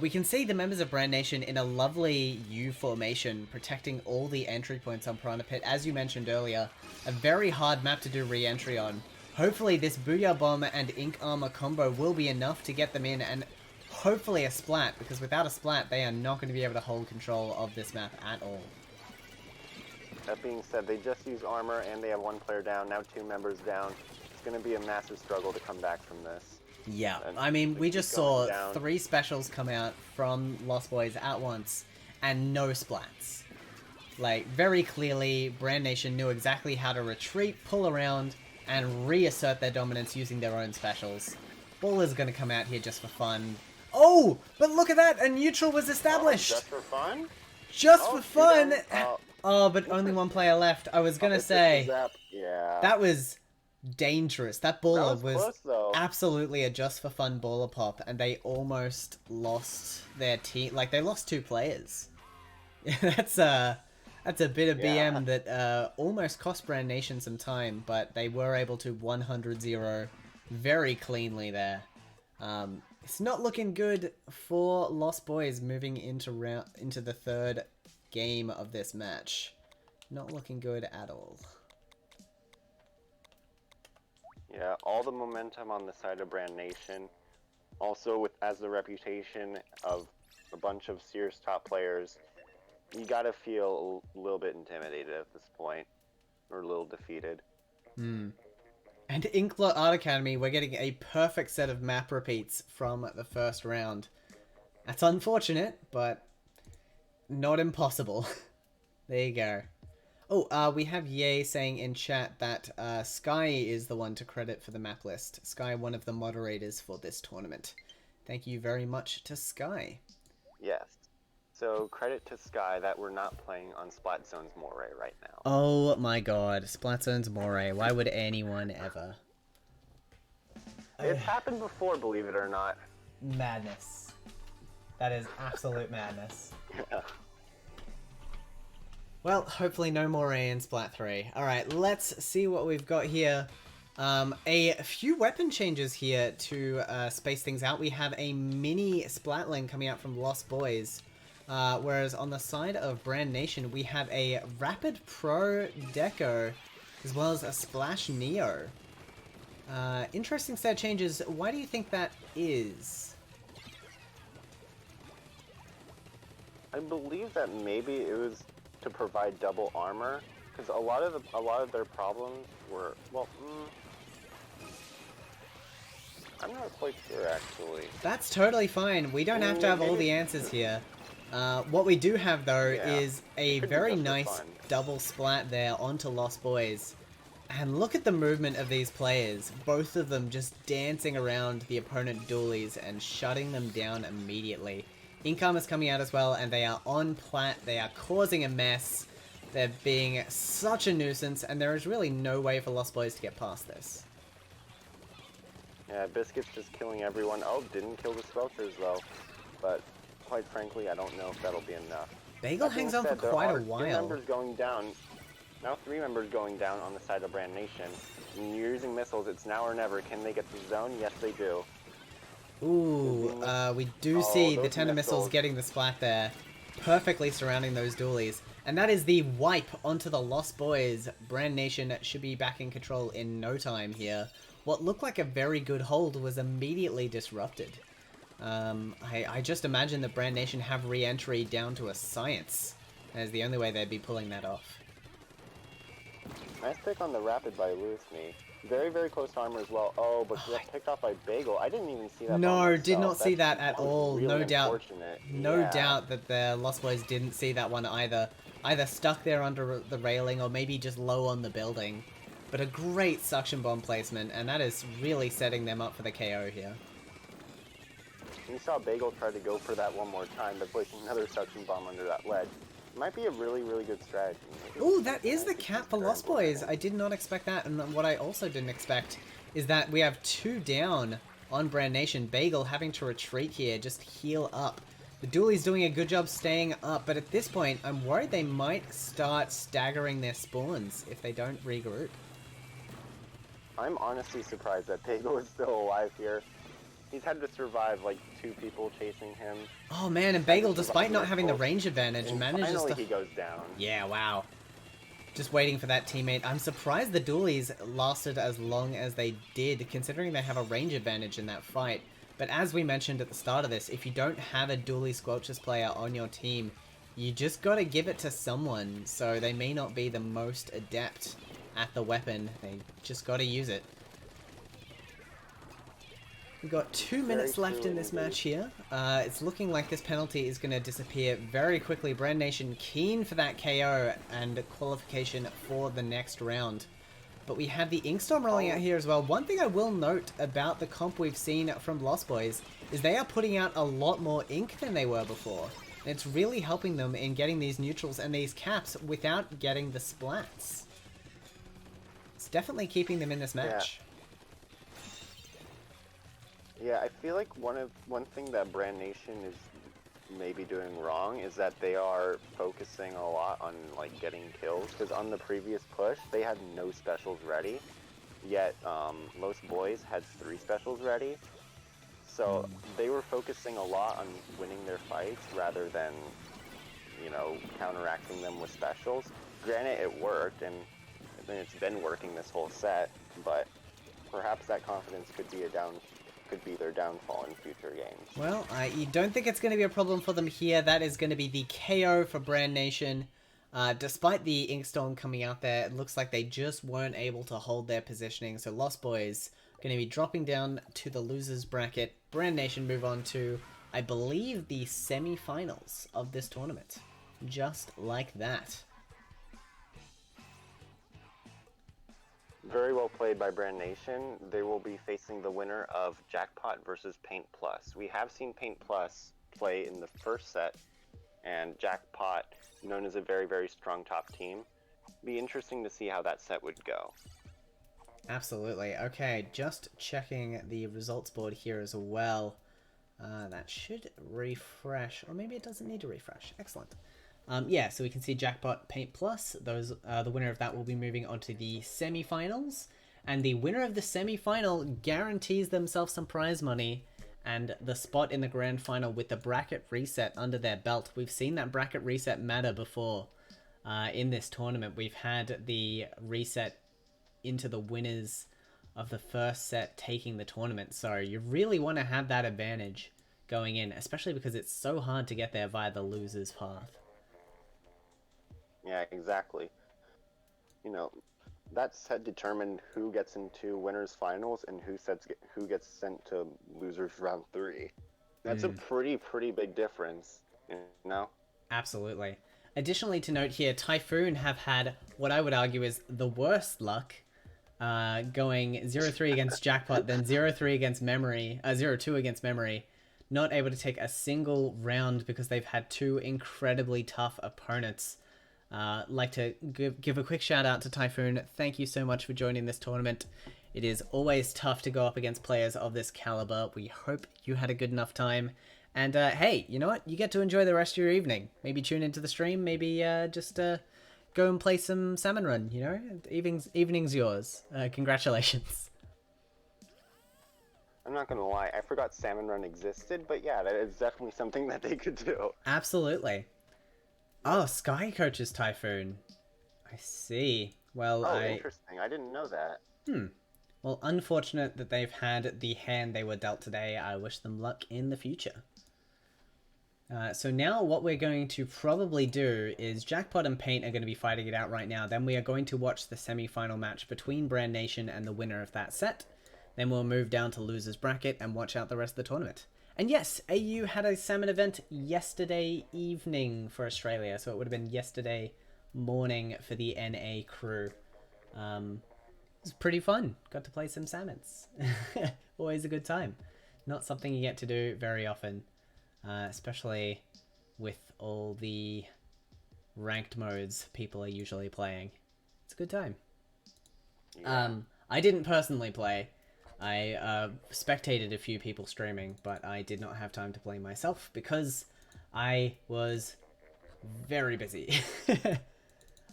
We can see the members of Brand Nation in a lovely U formation, protecting all the entry points on Piranha Pit. As you mentioned earlier, a very hard map to do re-entry on. Hopefully this Booyah Bomb and Ink Armor combo will be enough to get them in, and hopefully a splat, because without a splat, they are not going to be able to hold control of this map at all. That being said, they just used armor, and they have 1 player down, now 2 members down. It's going to be a massive struggle to come back from this. Yeah, I mean, we just saw 3 specials come out from Lost Boys at once, and no splats. Like, very clearly, Brand Nation knew exactly how to retreat, pull around, and reassert their dominance using their own specials. Baller's gonna come out here just for fun. Oh, but look at that, a neutral was established! Just for fun? Just for fun! Oh, but only 1 player left. I was gonna say, that was dangerous. That baller was absolutely a just for fun baller pop, and they almost lost their team. Like, they lost 2 players. That's a bit of BM that almost cost Brand Nation some time, but they were able to 100-0 very cleanly there. It's not looking good for Lost Boys moving into the 3rd game of this match. Not looking good at all. Yeah, all the momentum on the side of Brand Nation. Also, as the reputation of a bunch of Sears top players, you gotta feel a little bit intimidated at this point, or a little defeated. And Inkler Art Academy, we're getting a perfect set of map repeats from the first round. That's unfortunate, but not impossible. There you go. Oh, we have Ye saying in chat that Sky is the one to credit for the map list. Sky, one of the moderators for this tournament. Thank you very much to Sky. Yes. So credit to Sky that we're not playing on Splat Zone's Moray right now. Oh my god, Splat Zone's Moray. Why would anyone ever? It's happened before, believe it or not. Madness. That is absolute madness. Yeah. Well, hopefully no Moray in Splat 3. Alright, let's see what we've got here. A few weapon changes here to space things out. We have a mini Splatling coming out from Lost Boys. Whereas on the side of Brand Nation, we have a Rapid Pro Deco, as well as a Splash Neo. Interesting set of changes. Why do you think that is? I believe that maybe it was to provide double armor, because a lot of their problems were, well, I'm not quite sure actually. That's totally fine. We don't have to have all the answers here. What we do have though is a very nice double splat there onto Lost Boys. And look at the movement of these players. Both of them just dancing around the opponent dualies and shutting them down immediately. Income is coming out as well, and they are on plat. They are causing a mess. They're being such a nuisance, and there is really no way for Lost Boys to get past this. Yeah, Biscuit's just killing everyone. Oh, didn't kill the Squelchers though. But quite frankly, I don't know if that'll be enough. Bagel That being hangs on for said, there quite a are 2 while. members going down. Now 3 members going down on the side of Brand Nation. When you're using missiles, it's now or never. Can they get to the zone? Yes, they do. Ooh, we do see the those tender missiles missiles. getting the splat there, perfectly surrounding those dualies. And that is the wipe onto the Lost Boys. Brand Nation should be back in control in no time here. What looked like a very good hold was immediately disrupted. I just imagine that Brand Nation have re-entry down to a science. That is the only way they'd be pulling that off. Nice pick on the Rapid by Lusme. Very, very close to armor as well. Oh, but that's picked off by Bagel. I didn't even see that. No, did not see that at all. Really no doubt. No Yeah. doubt that the Lost Boys didn't see that one either. Either stuck there under the railing or maybe just low on the building. But a great suction bomb placement, and that is really setting them up for the KO here. You saw Bagel try to go for that one more time by placing another suction bomb under that ledge. Might be a really, really good strategy. Ooh, that is the cap for Lost Boys. I did not expect that, and what I also didn't expect is that we have 2 down on Brand Nation. Bagel having to retreat here, just heal up. The dualie's doing a good job staying up, but at this point, I'm worried they might start staggering their spawns if they don't regroup. I'm honestly surprised that Bagel is still alive here. He's had to survive like 2 people chasing him. Oh man, and Bagel, despite not having the range advantage, And manages finally to... he goes down. Yeah, wow. Just waiting for that teammate. I'm surprised the dualies lasted as long as they did, considering they have a range advantage in that fight. But as we mentioned at the start of this, if you don't have a dualie Squelchers player on your team, you just gotta give it to someone. So they may not be the most adept at the weapon. They just gotta use it. We've got 2 minutes left in this match here. It's looking like this penalty is going to disappear very quickly. Brand Nation keen for that KO and qualification for the next round. But we have the Inkstorm rolling out here as well. One thing I will note about the comp we've seen from Lost Boys is they are putting out a lot more ink than they were before. And it's really helping them in getting these neutrals and these caps without getting the splats. It's definitely keeping them in this match. Yeah, I feel like one thing that Brand Nation is maybe doing wrong is that they are focusing a lot on like getting kills, because on the previous push they had no specials ready, yet Lost Boys had 3 specials ready. So they were focusing a lot on winning their fights rather than, you know, counteracting them with specials. Granted, it worked, and it's been working this whole set, but perhaps that confidence could be their downfall in future games. Well, you don't think it's going to be a problem for them here. That is going to be the KO for Brand Nation. Despite the Inkstorm coming out there, it looks like they just weren't able to hold their positioning. So Lost Boys going to be dropping down to the losers bracket. Brand Nation move on to, I believe, the semi-finals of this tournament. Just like that. Very well played by Brand Nation. They will be facing the winner of Jackpot versus Paint Plus. We have seen Paint Plus play in the first set, and Jackpot, known as a very, very strong top team. Be interesting to see how that set would go. Absolutely. Okay, just checking the results board here as well. That should refresh, or maybe it doesn't need to refresh. Excellent. Yeah, so we can see Jackpot Paint Plus. Those the winner of that will be moving on to the semi-finals, and the winner of the semi-final guarantees themselves some prize money and the spot in the grand final with the bracket reset under their belt. We've seen that bracket reset matter before in this tournament. We've had the reset into the winners of the first set taking the tournament, so you really want to have that advantage going in, especially because it's so hard to get there via the losers path. Yeah, exactly. You know, that set determined who gets into winners finals and who gets sent to losers round 3. That's a pretty big difference, you know? Absolutely. Additionally to note here, Typhoon have had what I would argue is the worst luck, going 0-3 against Jackpot, then 0-3 against Memory, 0-2 against Memory, not able to take a single round because they've had 2 incredibly tough opponents. Like to give a quick shout out to Typhoon. Thank you so much for joining this tournament. It is always tough to go up against players of this caliber. We hope you had a good enough time. And hey, you know what? You get to enjoy the rest of your evening. Maybe tune into the stream. Maybe just go and play some Salmon Run. You know, evening's yours. Congratulations. I'm not gonna lie, I forgot Salmon Run existed, but yeah, that is definitely something that they could do. Absolutely. Oh, Sky Coach's Typhoon. I see. Well, Interesting. I didn't know that. Well, unfortunate that they've had the hand they were dealt today. I wish them luck in the future. So now what we're going to probably do is Jackpot and Paint are going to be fighting it out right now. Then we are going to watch the semi-final match between Brand Nation and the winner of that set. Then we'll move down to Loser's Bracket and watch out the rest of the tournament. And yes, AU had a Salmon event yesterday evening for Australia, so it would have been yesterday morning for the NA crew. It was pretty fun. Got to play some salmons. Always a good time. Not something you get to do very often, especially with all the ranked modes people are usually playing. It's a good time. Yeah. I didn't personally play. I spectated a few people streaming, but I did not have time to play myself because I was very busy.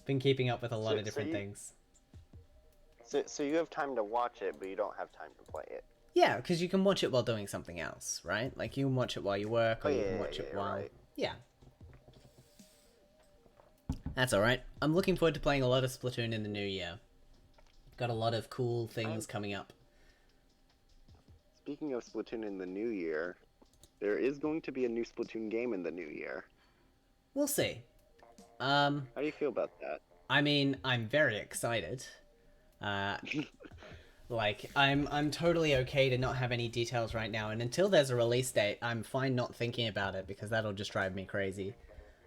Been keeping up with a lot of different things. So you have time to watch it, but you don't have time to play it. Yeah, because you can watch it while doing something else, right? Like you can watch it while you work, or you can watch it while... Right. Yeah. That's alright. I'm looking forward to playing a lot of Splatoon in the new year. Got a lot of cool things coming up. Speaking of Splatoon in the new year, there is going to be a new Splatoon game in the new year. We'll see. How do you feel about that? I mean, I'm very excited. Like, I'm totally okay to not have any details right now, and until there's a release date, I'm fine not thinking about it, because that'll just drive me crazy.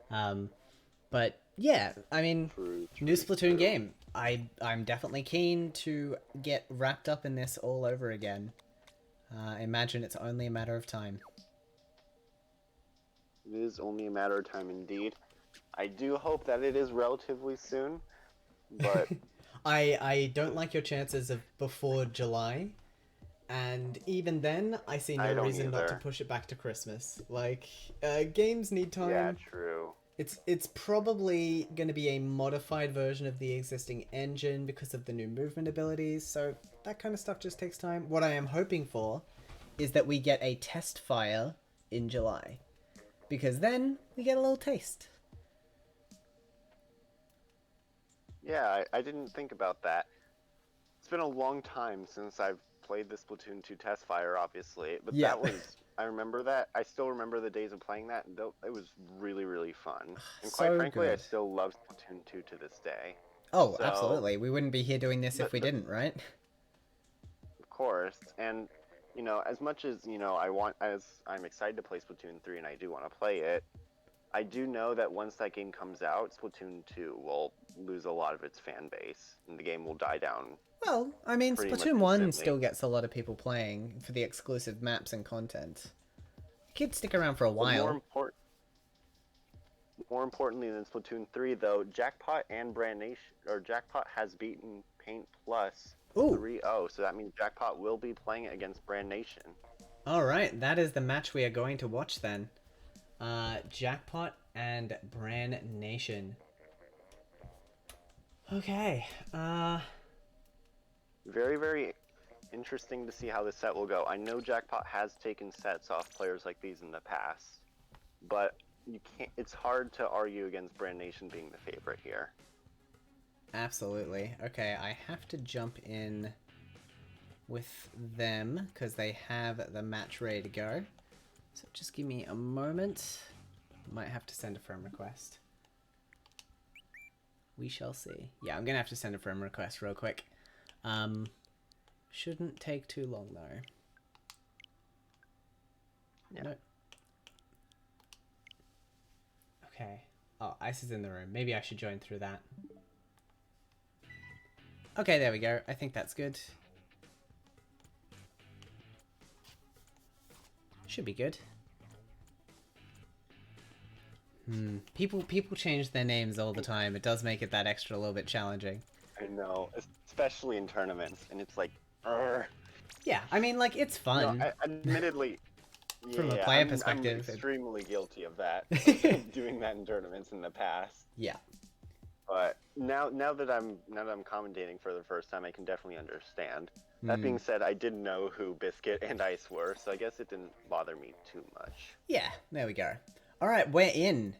But, yeah, I mean, new Splatoon game. I'm definitely keen to get wrapped up in this all over again. I imagine it's only a matter of time. It is only a matter of time indeed. I do hope that it is relatively soon, but... I don't like your chances of before July, and even then, I see no reason not to push it back to Christmas. Like, games need time. Yeah, true. It's probably going to be a modified version of the existing engine because of the new movement abilities, so that kind of stuff just takes time. What I am hoping for is that we get a test fire in July, because then we get a little taste. Yeah, I didn't think about that. It's been a long time since I've played the Splatoon 2 test fire, obviously, but yeah. That was... I remember that. I still remember the days of playing that, and it was really, really fun. And quite frankly, I still love Splatoon 2 to this day. Oh, so, absolutely. We wouldn't be here doing this if we didn't, right? Of course. And, you know, as much as, you know, I'm excited to play Splatoon 3 and I do want to play it, I do know that once that game comes out, Splatoon 2 will lose a lot of its fan base, and the game will die down. Well, I mean, Splatoon 1 still gets a lot of people playing for the exclusive maps and content. It could stick around for a while. More importantly than Splatoon 3, though, Jackpot and Brand Nation, or Jackpot has beaten Paint Plus 3-0, so that means Jackpot will be playing it against Brand Nation. Alright, that is the match we are going to watch then. Jackpot and Brand Nation. Okay, Very, very interesting to see how this set will go. I know Jackpot has taken sets off players like these in the past, but you can't. It's hard to argue against Brand Nation being the favorite here. Absolutely. Okay, I have to jump in with them because they have the match ready to go. So just give me a moment. Might have to send a friend request. We shall see. Yeah, I'm gonna have to send a friend request real quick. Shouldn't take too long though. Yeah. No. Okay. Oh, Ice is in the room. Maybe I should join through that. Okay, there we go. I think that's good. Should be good. People change their names all the time. It does make it that extra little bit challenging. I know, especially in tournaments, and it's like, Urgh. Yeah, I mean, like, it's No, fun. admittedly, From a yeah, player I'm perspective. extremely guilty of that, doing that in tournaments in the past. Yeah. But now that I'm commentating for the first time, I can definitely understand. That being said, I did know who Biscuit and Ice were, so I guess it didn't bother me too much. Yeah, there we go. All right, we're in.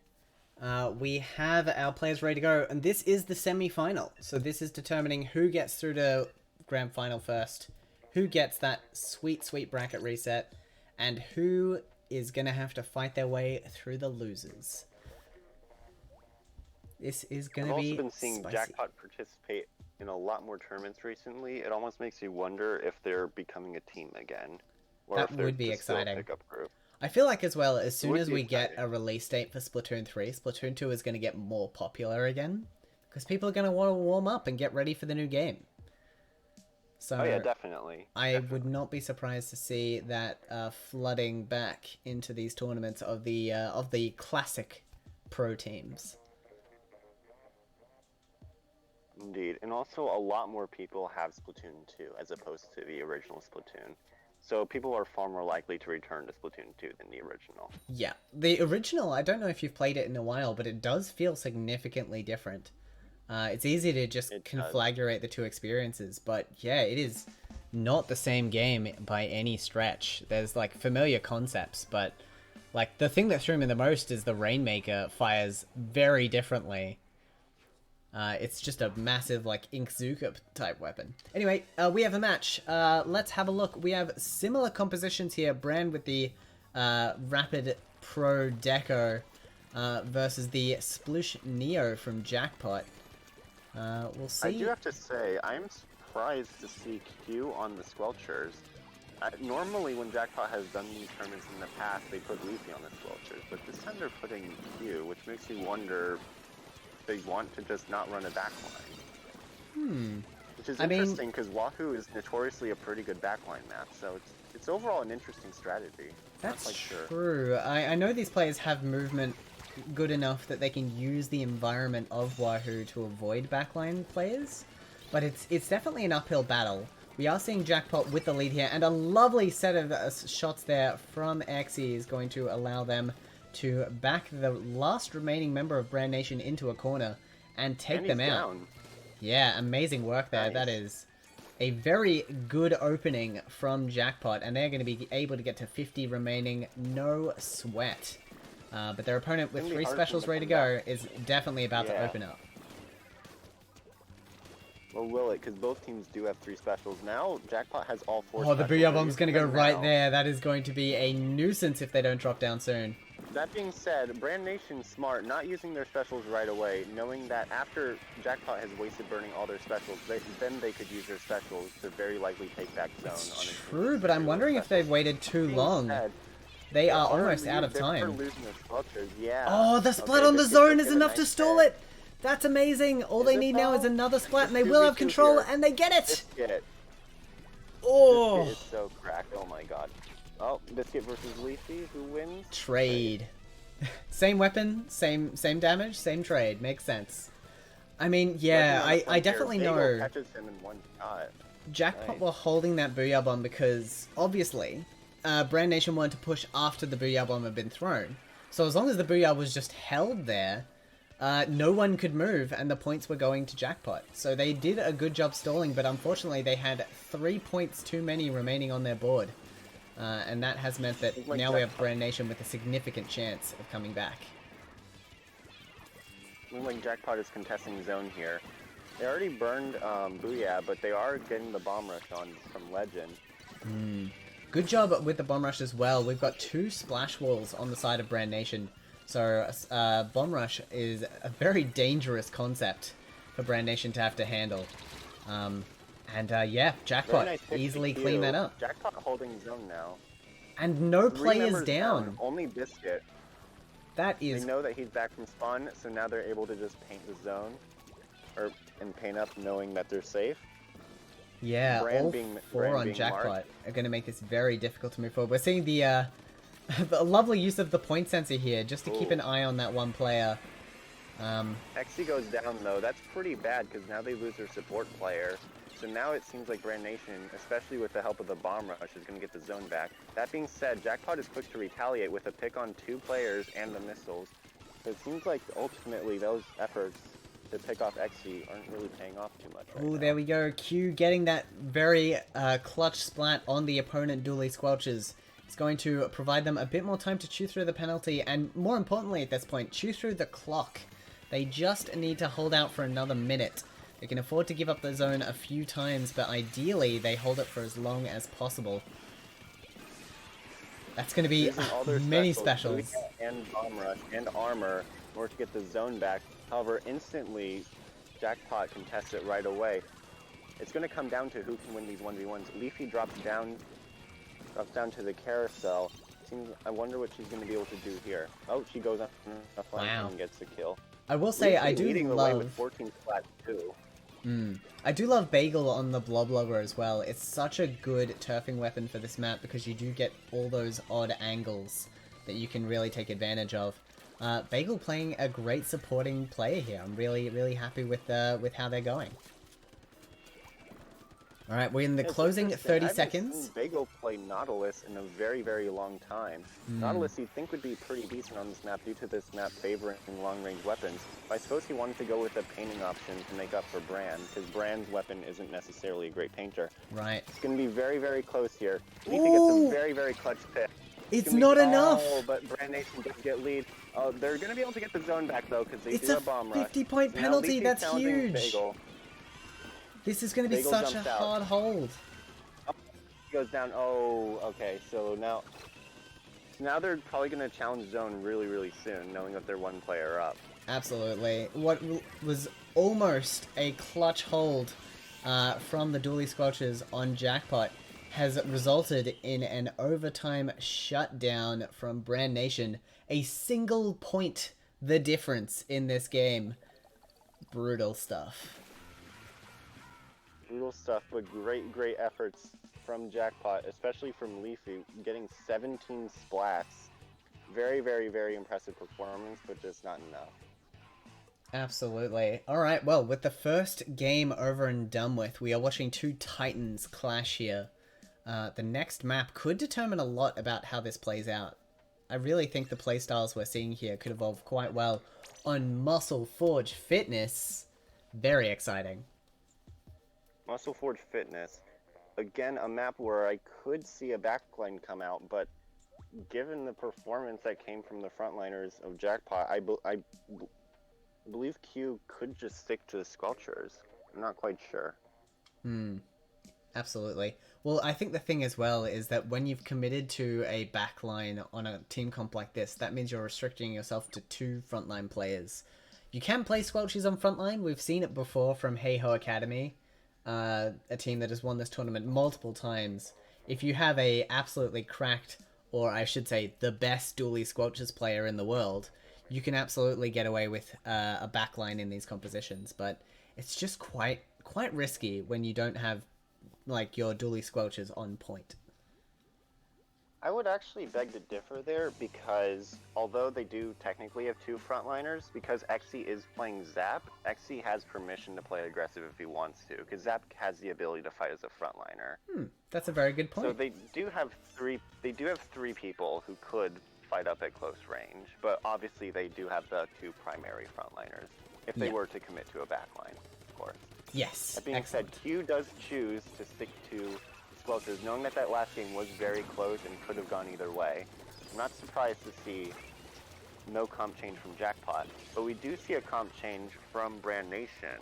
We have our players ready to go, and this is the semi-final. So this is determining who gets through to grand final first, who gets that sweet, sweet bracket reset, and who is going to have to fight their way through the losers. This is going to be I've also been seeing spicy. Jackpot participate in a lot more tournaments recently. It almost makes you wonder if they're becoming a team again. Or That if they're would be just still a exciting. pickup group. I feel like as well, as soon would as be we get exciting. a release date for Splatoon 3, Splatoon 2 is going to get more popular again. Because people are going to want to warm up and get ready for the new game. So Oh yeah, definitely. I would not be surprised to see that flooding back into these tournaments of the classic pro teams. Indeed, and also a lot more people have Splatoon 2 as opposed to the original Splatoon. So people are far more likely to return to Splatoon 2 than the original. Yeah, the original, I don't know if you've played it in a while, but it does feel significantly different. It's easy to just conflagrate the two experiences, but yeah, it is not the same game by any stretch. There's like familiar concepts, but like the thing that threw me the most is the Rainmaker fires very differently. It's just a massive, like, Inkzuka type weapon. Anyway, we have a match. Let's have a look. We have similar compositions here. Brand with the Rapid Pro Deco versus the Sploosh Neo from Jackpot. We'll see. I do have to say, I'm surprised to see Q on the Squelchers. Normally, when Jackpot has done these tournaments in the past, they put Leafy on the Squelchers, but this time they're putting Q, which makes me wonder if they want to just not run a backline. Which is interesting, because Wahoo is notoriously a pretty good backline map, so it's overall an interesting strategy. That's not quite true. I know these players have movement good enough that they can use the environment of Wahoo to avoid backline players, but it's definitely an uphill battle. We are seeing Jackpot with the lead here, and a lovely set of shots there from Xe is going to allow them to back the last remaining member of Brand Nation into a corner and take them out. Down. Yeah, amazing work there. Nice. That is a very good opening from Jackpot, and they're going to be able to get to 50 remaining, no sweat. But their opponent with 3 specials ready to go is definitely about to open up. Or will it? Because both teams do have 3 specials. Now, Jackpot has all 4 Oh, the specials. Booyah Bomb's going to go right now. there. That is going to be a nuisance if they don't drop down soon. That being said, Brand Nation's smart, not using their specials right away, knowing that after Jackpot has wasted burning all their specials, then they could use their specials to very likely take back zone. It's true, but I'm wondering if they've waited too long. They are almost out of time. Yeah. Oh, the splat on the zone is enough to stall it! That's amazing! All they need now is another splat, and they will have control, and they get it! Biscuit. Oh! Biscuit is so cracked, oh my god. Oh, Biscuit versus Leafy, who wins? Trade. Same weapon, same damage, same trade. Makes sense. I mean, yeah, I definitely know Catches him in one shot. Jackpot were holding that Booyah Bomb because, obviously, Brand Nation wanted to push after the Booyah Bomb had been thrown. So as long as the Booyah was just held there, no one could move, and the points were going to Jackpot. So they did a good job stalling, but unfortunately they had 3 points too many remaining on their board. And that has meant that now we have Brand Nation with a significant chance of coming back. Looks like Jackpot is contesting zone here. They already burned Booyah, but they are getting the bomb rush on from Legend. Good job with the bomb rush as well. We've got 2 splash walls on the side of Brand Nation. So bomb rush is a very dangerous concept for Brand Nation to have to handle. Yeah, Jackpot Nice easily cleaned that up. Jackpot holding zone now. And no 3 players members down. Only Biscuit. That They is... know that he's back from spawn, so now they're able to just paint the zone. And paint up knowing that they're safe. Yeah, Brand all being- 4 Brand on being Jackpot marked. are going to make this very difficult to move forward. We're seeing the A lovely use of the point sensor here, just to keep Ooh. an eye on that one player. Xe goes down though. That's pretty bad because now they lose their support player. So now it seems like Brand Nation, especially with the help of the Bomb Rush, is going to get the zone back. That being said, Jackpot is quick to retaliate with a pick on 2 players and the missiles. So it seems like ultimately those efforts to pick off Xe aren't really paying off too much right Oh, now. there we go. Q getting that very clutch splat on the opponent Dually Squelches. It's going to provide them a bit more time to chew through the penalty, and more importantly at this point, chew through the clock. They just need to hold out for another minute. They can afford to give up the zone a few times, but ideally they hold it for as long as possible. That's going to be All their many specials. And Bomb Rush and Armor in order to get the zone back. However, instantly, Jackpot contests it right away. It's going to come down to who can win these 1v1s. Leafy drops down to the carousel. I wonder what she's going to be able to do here. Oh, she goes on a flank and gets the kill. I will say, Leafy I do leading the love... way with 14 flats too. I do love Bagel on the Blob Lover as well. It's such a good turfing weapon for this map because you do get all those odd angles that you can really take advantage of. Bagel playing a great supporting player here. I'm really, really happy with how they're going. Alright, we're in the closing 30 seconds. I haven't seen Bagel play Nautilus in a very, very long time. Nautilus you'd think would be pretty decent on this map due to this map favoring long-range weapons. But I suppose he wanted to go with a painting option to make up for Brand, because Brand's weapon isn't necessarily a great painter. Right. It's going to be very, very close here. Leafy gets a very, very clutch pick. It's not enough! Oh, but Brand Nation does get lead. They're going to be able to get the zone back, though, because they do a Bomb Rush. It's a 50-point penalty, that's huge! Bagel. This is going to be such a hard hold. Oh, he goes down. Oh, okay. So now they're probably going to challenge zone really, really soon, knowing that they're 1 player up. Absolutely. What was almost a clutch hold from the Dually Squelches on Jackpot has resulted in an overtime shutdown from Brand Nation. A single point the difference in this game. Brutal stuff. Brutal stuff, but great, great efforts from Jackpot, especially from Leafy, getting 17 splats. Very, very, very impressive performance, but just not enough. Absolutely. Alright, well, with the first game over and done with, we are watching 2 Titans clash here. The next map could determine a lot about how this plays out. I really think the playstyles we're seeing here could evolve quite well on Muscle Forge Fitness. Very exciting. Muscle Forge Fitness. Again, a map where I could see a backline come out, but given the performance that came from the frontliners of Jackpot, I believe Q could just stick to the Squelchers. I'm not quite sure. Absolutely. Well, I think the thing as well is that when you've committed to a backline on a team comp like this, that means you're restricting yourself to 2 frontline players. You can play Squelches on frontline. We've seen it before from Hey Ho Academy, a team that has won this tournament multiple times. If you have a absolutely cracked, or I should say the best Dually Squelches player in the world, you can absolutely get away with a backline in these compositions, but it's just quite risky when you don't have like your Dually Squelches on point. I would actually beg to differ there because although they do technically have 2 frontliners, because Xe is playing Zap, Xe has permission to play aggressive if he wants to, because Zap has the ability to fight as a frontliner. That's a very good point. So they do have 3 people who could fight up at close range, but obviously they do have the 2 primary frontliners if they were to commit to a backline, of course. Yes. That being said, Q does choose to stick to Squelchers, knowing that last game was very close and could have gone either way. I'm not surprised to see no comp change from Jackpot, but we do see a comp change from Brand Nation.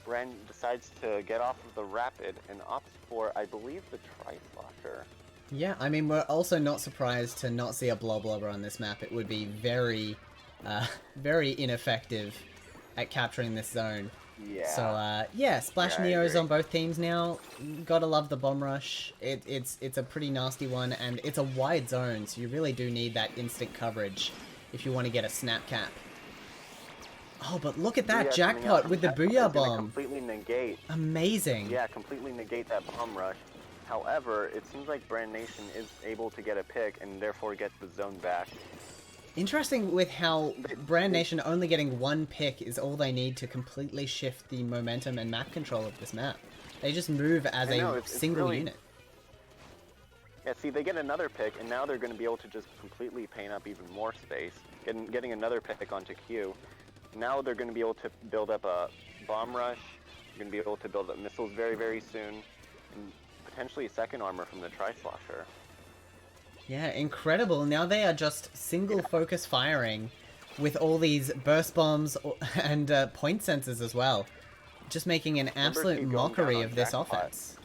Brand decides to get off of the Rapid and opts for, I believe, the Tri-Slosher. Yeah, I mean, we're also not surprised to not see a Blob Lover on this map. It would be very, very ineffective at capturing this zone. Yeah. So, yeah, Splash Neos on both teams now. Gotta love the Bomb Rush. It's a pretty nasty one, and it's a wide zone, so you really do need that instant coverage if you want to get a snap cap. Oh, but look at that Jackpot with the Booyah Bomb. Completely negate. Amazing. Yeah, completely negate that Bomb Rush. However, it seems like Brand Nation is able to get a pick and therefore get the zone back. Interesting with how Brand Nation only getting one pick is all they need to completely shift the momentum and map control of this map. They just move as a single unit. Yeah, see, they get another pick, and now they're going to be able to just completely paint up even more space. Getting another pick onto Q. Now they're going to be able to build up a bomb rush. They're going to be able to build up missiles very, very soon. And potentially second armor from the Tri-Slosher. Yeah, incredible. Now they are just single focus firing with all these burst bombs and point sensors as well. Just making an absolute mockery of this offense.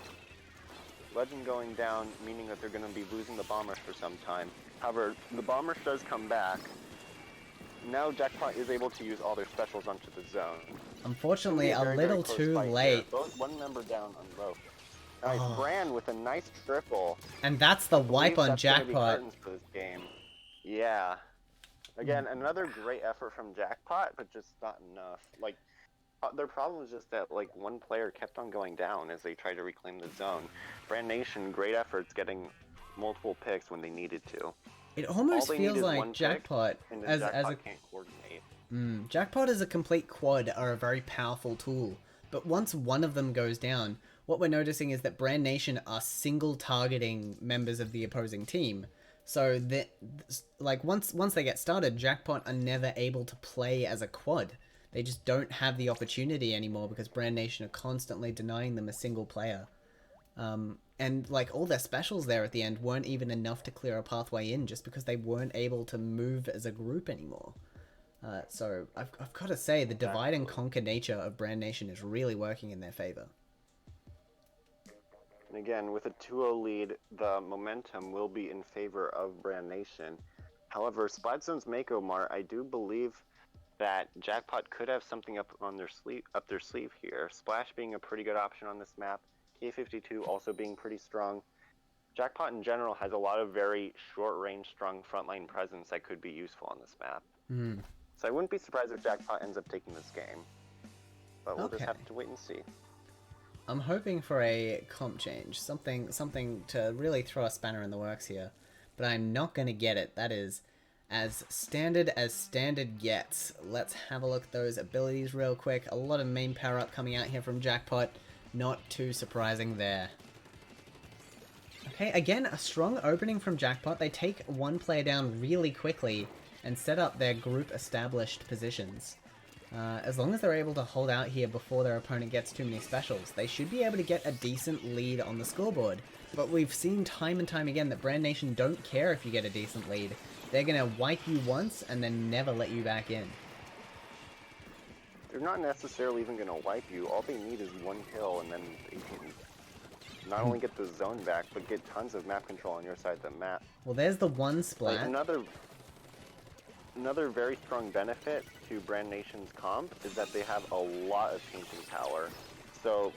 Legend going down, meaning that they're going to be losing the bomb rush for some time. However, the bomb rush does come back. Now Jackpot is able to use all their specials onto the zone. Unfortunately, a little too late. One member down on both. Nice Bran with a nice triple. And that's the wipe on Jackpot. For this game. Yeah. Again, another great effort from Jackpot, but just not enough. Like, their problem was just that, like, one player kept on going down as they tried to reclaim the zone. Brand Nation, great efforts getting multiple picks when they needed to. It almost feels like Jackpot as a can't coordinate. Jackpot as a complete quad are a very powerful tool, but once one of them goes down, what we're noticing is that Brand Nation are single targeting members of the opposing team. So that, like, once they get started, Jackpot are never able to play as a quad. They just don't have the opportunity anymore because Brand Nation are constantly denying them a single player. And like all their specials there at the end weren't even enough to clear a pathway in just because they weren't able to move as a group anymore. So I've got to say the divide and conquer nature of Brand Nation is really working in their favor. And again, with a 2-0 lead, the momentum will be in favor of Brand Nation. However, Splat Zone's Mako Mart, I do believe that Jackpot could have something up their sleeve here. Splash being a pretty good option on this map. K52 also being pretty strong. Jackpot in general has a lot of very short-range, strong frontline presence that could be useful on this map. So I wouldn't be surprised if Jackpot ends up taking this game. But we'll just have to wait and see. I'm hoping for a comp change, something to really throw a spanner in the works here, but I'm not going to get it. That is as standard gets. Let's have a look at those abilities real quick. A lot of main power up coming out here from Jackpot. Not too surprising there. Okay, again, a strong opening from Jackpot. They take one player down really quickly and set up their group established positions. As long as they're able to hold out here before their opponent gets too many specials, they should be able to get a decent lead on the scoreboard. But we've seen time and time again that Brand Nation don't care if you get a decent lead. They're going to wipe you once and then never let you back in. They're not necessarily even going to wipe you. All they need is one kill, and then they can not only get the zone back, but get tons of map control on your side of the map. Well, there's the one splat. Like another very strong benefit to Brand Nation's comp is that they have a lot of painting power. So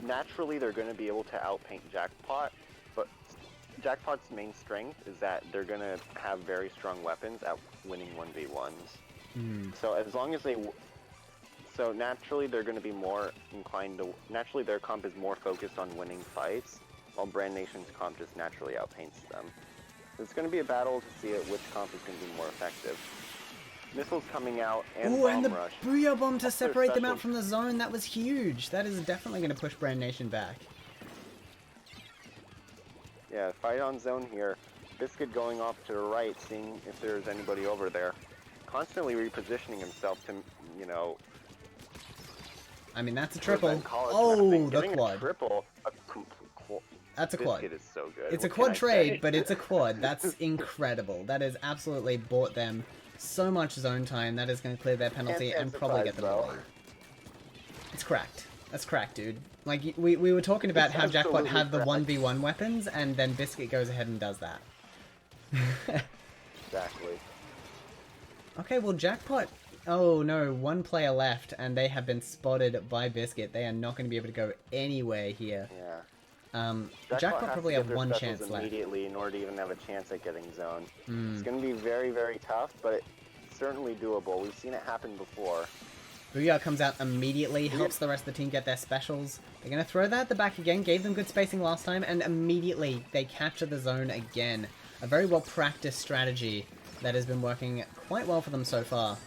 naturally, they're going to be able to outpaint Jackpot, but Jackpot's main strength is that they're going to have very strong weapons at winning 1v1s. So as long as so naturally they're going to be more inclined to, naturally their comp is more focused on winning fights, while Brand Nation's comp just naturally outpaints them. It's going to be a battle to see which comp is going to be more effective. Missiles coming out and bomb the rush. Booyah Bomb to separate them out from the zone, that was huge. That is definitely going to push Brand Nation back. Yeah, fight on zone here. Biscuit going off to the right, seeing if there's anybody over there. Constantly repositioning himself to, you know... I mean, that's a triple. Oh, the quad. Triple. That's a quad. Biscuit is so good. It's a quad trade, but it's a quad. That's incredible. That has absolutely bought them so much zone time. That is going to clear their penalty and probably get them the lead. It's cracked. That's cracked, dude. Like, we were talking about how Jackpot had the 1v1 weapons, and then Biscuit goes ahead and does that. Exactly. Okay, well, Jackpot... Oh, no, one player left, and they have been spotted by Biscuit. They are not going to be able to go anywhere here. Yeah. Jackpot probably have one chance left. Immediately in order to even have a chance at getting zone. It's going to be very, very tough, but it's certainly doable. We've seen it happen before. Booyah comes out immediately, helps the rest of the team get their specials. They're going to throw that at the back again, gave them good spacing last time, and immediately they capture the zone again. A very well-practiced strategy that has been working quite well for them so far.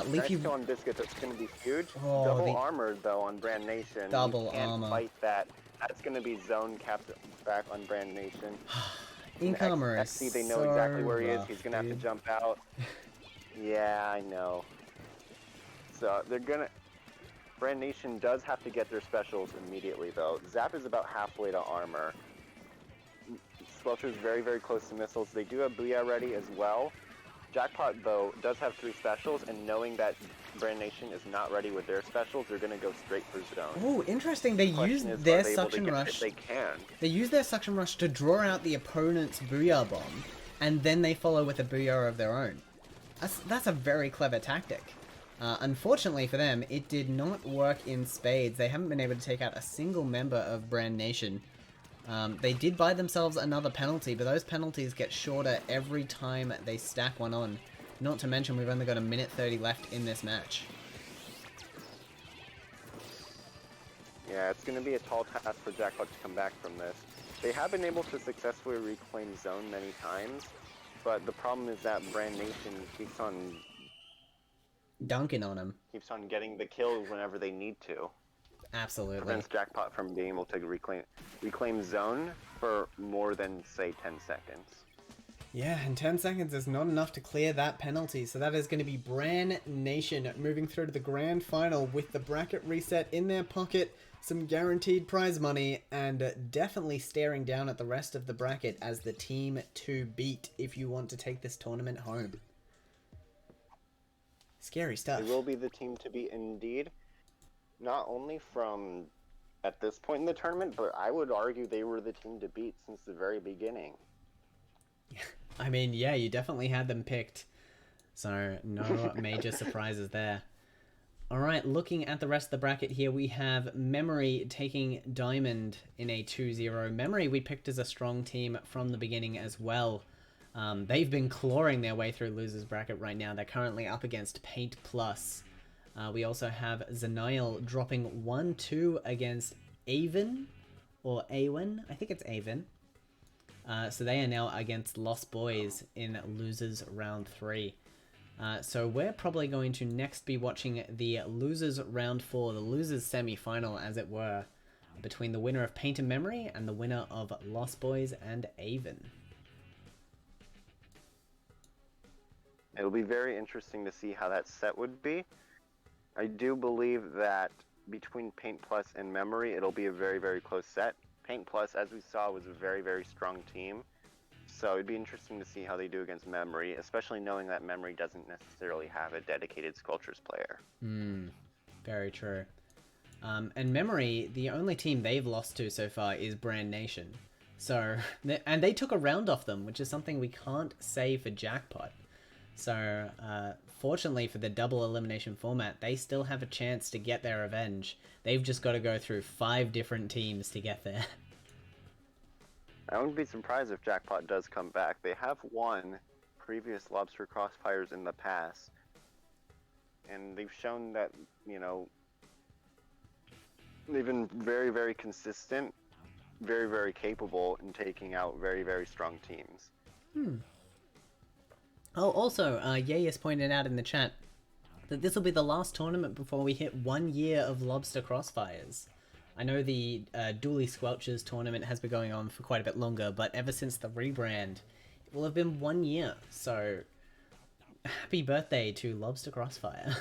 Leafy... Nice kill on Biscuit, that's going to be huge. Oh, Double armored, though, on Brand Nation. Double you can't armor. fight that. That's going to be zone capped back on Brand Nation. Incomer is XC, they know so exactly where he is. rough, He's going to have to dude. jump out. Yeah, I know. So they're going to... Brand Nation does have to get their specials immediately, though. Zap is about halfway to armor. Squelcher is very, very close to missiles. They do have Booyah ready as well. Jackpot, though, does have 3 specials, and knowing that Brand Nation is not ready with their specials, they're going to go straight for zone. Oh, interesting. They use Question is, their are they able to suction get it? rush. They can. They use their suction rush to draw out the opponent's Booyah bomb, and then they follow with a Booyah of their own. That's a very clever tactic. Unfortunately for them, it did not work in spades. They haven't been able to take out a single member of Brand Nation. They did buy themselves another penalty, but those penalties get shorter every time they stack one on. Not to mention, we've only got 1:30 left in this match. Yeah, it's going to be a tall task for Jackpot to come back from this. They have been able to successfully reclaim zone many times, but the problem is that Brand Nation keeps on Dunking on him. keeps on getting the kills whenever they need to. Absolutely. Prevents Jackpot from being able to reclaim zone for more than, say, 10 seconds. Yeah, and 10 seconds is not enough to clear that penalty, so that is going to be Brand Nation moving through to the grand final with the bracket reset in their pocket, some guaranteed prize money, and definitely staring down at the rest of the bracket as the team to beat if you want to take this tournament home. Scary stuff. They will be the team to beat indeed, not only from at this point in the tournament, but I would argue they were the team to beat since the very beginning. I mean, yeah, you definitely had them picked, so no major surprises there. Alright, looking at the rest of the bracket here, we have Memory taking Diamond in a 2-0. Memory we picked as a strong team from the beginning as well. They've been clawing their way through losers bracket right now. They're currently up against Paint Plus. We also have Zanail dropping 1-2 against Avon, or Awen, I think it's Avon. So they are now against Lost Boys in losers round 3. So we're probably going to next be watching the losers round 4, the losers semi-final as it were, between the winner of Paint and Memory and the winner of Lost Boys and Avon. It'll be very interesting to see how that set would be. I do believe that between Paint Plus and Memory, it'll be a very, very close set. Paint Plus, as we saw, was a very, very strong team. So it'd be interesting to see how they do against Memory, especially knowing that Memory doesn't necessarily have a dedicated Sculptures player. Very true. And Memory, the only team they've lost to so far is Brand Nation. So, and they took a round off them, which is something we can't say for Jackpot. So, fortunately for the double elimination format, they still have a chance to get their revenge. They've just got to go through 5 different teams to get there. I wouldn't be surprised if Jackpot does come back. They have won previous Lobster Crossfires in the past. And they've shown that, you know, they've been very, very consistent, very, very capable in taking out very, very strong teams. Oh, also, Ye has pointed out in the chat that this will be the last tournament before we hit 1 year of Lobster Crossfires. I know the Dooley Squelchers tournament has been going on for quite a bit longer, but ever since the rebrand, it will have been 1 year. So, happy birthday to Lobster Crossfire.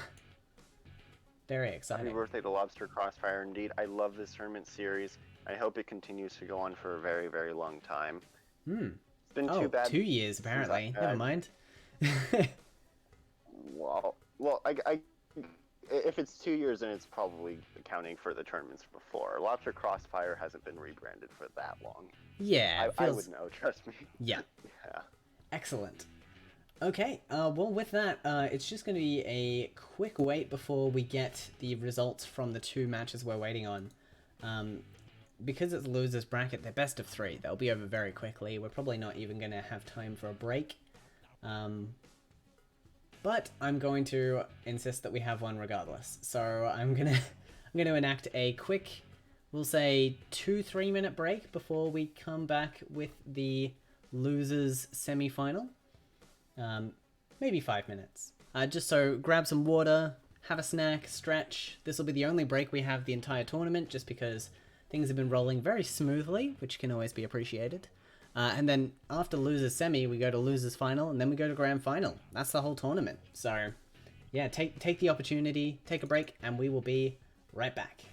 Very exciting. Happy birthday to Lobster Crossfire, indeed. I love this tournament series. I hope it continues to go on for a very, very long time. It's been too bad. 2 years, apparently. Never mind. Well, if it's 2 years, then it's probably accounting for the tournaments before. Lobster Crossfire hasn't been rebranded for that long. Yeah, I would know, trust me. Yeah. Yeah. Excellent. Okay, well with that, it's just going to be a quick wait before we get the results from the 2 matches we're waiting on. Because it's losers bracket, they're best of 3. They'll be over very quickly. We're probably not even going to have time for a break. but I'm going to insist that we have one regardless. So I'm gonna enact a quick, we'll say 2-3 minute break before we come back with the losers semi-final. Maybe 5 minutes. Just so grab some water, have a snack, stretch. This will be the only break we have the entire tournament, just because things have been rolling very smoothly, which can always be appreciated. And then after losers semi, we go to losers final, and then we go to grand final. That's the whole tournament. So yeah, take the opportunity, take a break, and we will be right back.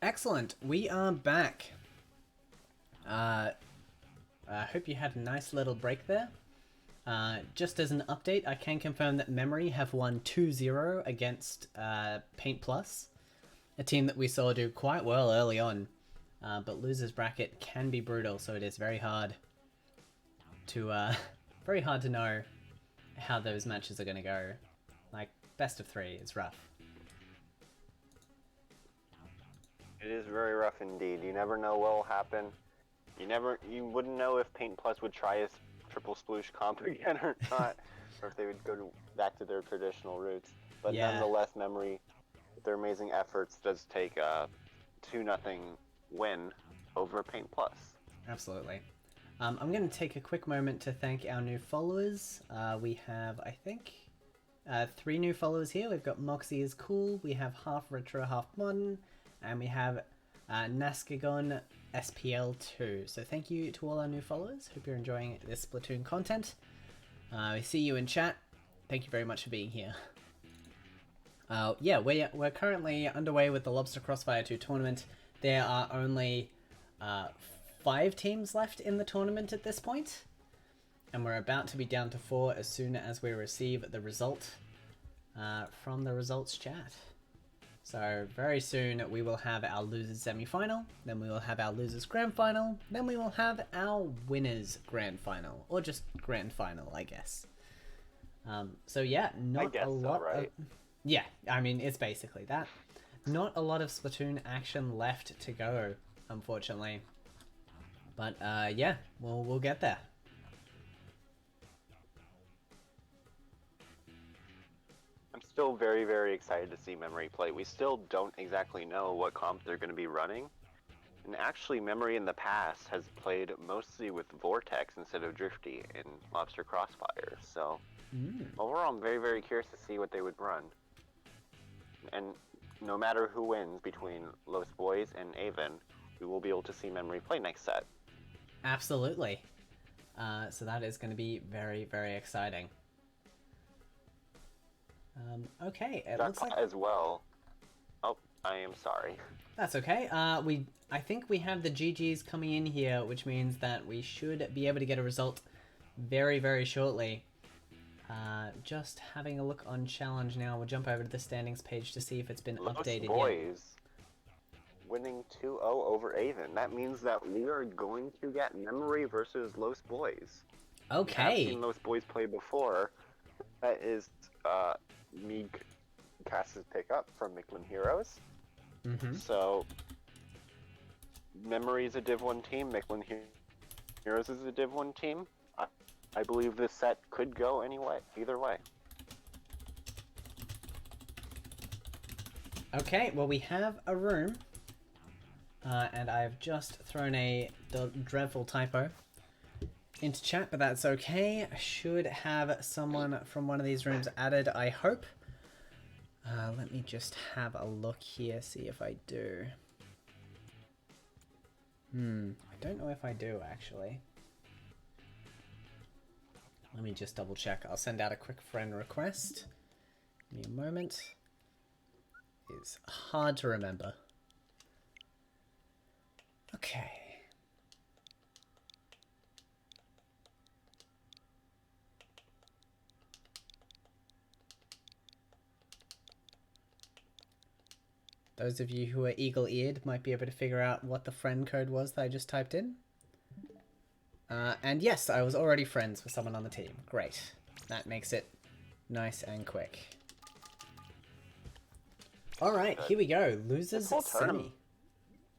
Excellent. We are back. I hope you had a nice little break there. Just as an update, I can confirm that Memory have won 2-0 against Paint Plus, a team that we saw do quite well early on. But losers bracket can be brutal, so it is very hard to know how those matches are going to go. Like, best of 3 is rough. It is very rough indeed. You never know what will happen. You wouldn't know if Paint Plus would try his triple sploosh comp again or not, or if they would go back to their traditional roots. But nonetheless, Memory, with their amazing efforts, does take a 2-0 win over Paint Plus. Absolutely. I'm going to take a quick moment to thank our new followers. We have, I think, 3 new followers here. We've got Moxie is cool, we have Half Retro, Half Modern, and we have Naskagon SPL2. So thank you to all our new followers. Hope you're enjoying this Splatoon content. We see you in chat. Thank you very much for being here. Yeah, we're currently underway with the Lobster Crossfire 2 tournament. There are only 5 teams left in the tournament at this point, and we're about to be down to 4 as soon as we receive the result from the results chat. So very soon we will have our losers semi-final, then we will have our losers grand final, then we will have our winners grand final, or just grand final, I guess. So yeah, not a lot. Right? Yeah, I mean it's basically that. Not a lot of Splatoon action left to go, unfortunately. But yeah, we'll get there. I'm still very, very excited to see Memory play. We still don't exactly know what comp they're going to be running. And actually, Memory in the past has played mostly with Vortex instead of Drifty in Lobster Crossfire. So overall, I'm very, very curious to see what they would run. And no matter who wins between Los Boys and Avon, we will be able to see Memory play next set. Absolutely. So that is going to be very, very exciting. Okay, it looks like... As well. Oh, I am sorry. That's okay. I think we have the GGs coming in here, which means that we should be able to get a result very, very shortly. Just having a look on challenge now. We'll jump over to the standings page to see if it's been updated yet. Boys winning 2-0 over Avon. That means that we are going to get Memory versus Los Boys. Okay. I've seen Los Boys play before. That is Meek Cass's pickup from Micklin Heroes. So Memory is a Div 1 team, Micklin Heroes is a Div 1 team. I believe this set could go either way. Okay, well we have a room, and I've just thrown a dreadful typo into chat, but that's okay. I should have someone from one of these rooms added, I hope. Let me just have a look here, see if I do. I don't know if I do, actually. Let me just double check. I'll send out a quick friend request. Give me a moment. It's hard to remember. Okay. Those of you who are eagle-eared might be able to figure out what the friend code was that I just typed in. And yes, I was already friends with someone on the team. Great. That makes it nice and quick. Alright, here we go. Losers semi.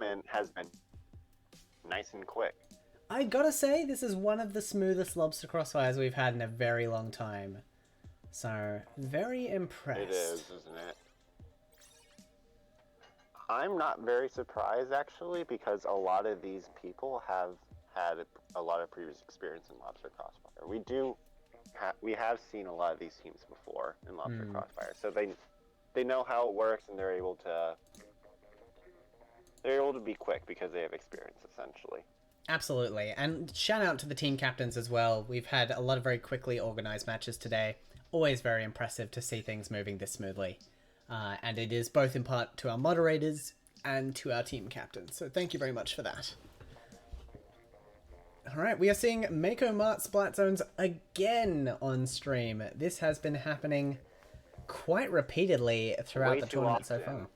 Man has been nice and quick. I gotta say, this is one of the smoothest Lobster Crossfires we've had in a very long time. So, very impressed. It is, isn't it? I'm not very surprised, actually, because a lot of these people have had a lot of previous experience in Lobster Crossfire. We have seen a lot of these teams before in Lobster Crossfire, so they know how it works, and they're able to be quick because they have experience, essentially. Absolutely, and shout out to the team captains as well. We've had a lot of very quickly organized matches today. Always very impressive to see things moving this smoothly. And it is both in part to our moderators and to our team captain. So thank you very much for that. Alright, we are seeing Mako Mart Splat Zones again on stream. This has been happening quite repeatedly throughout Way the too tournament so often. far.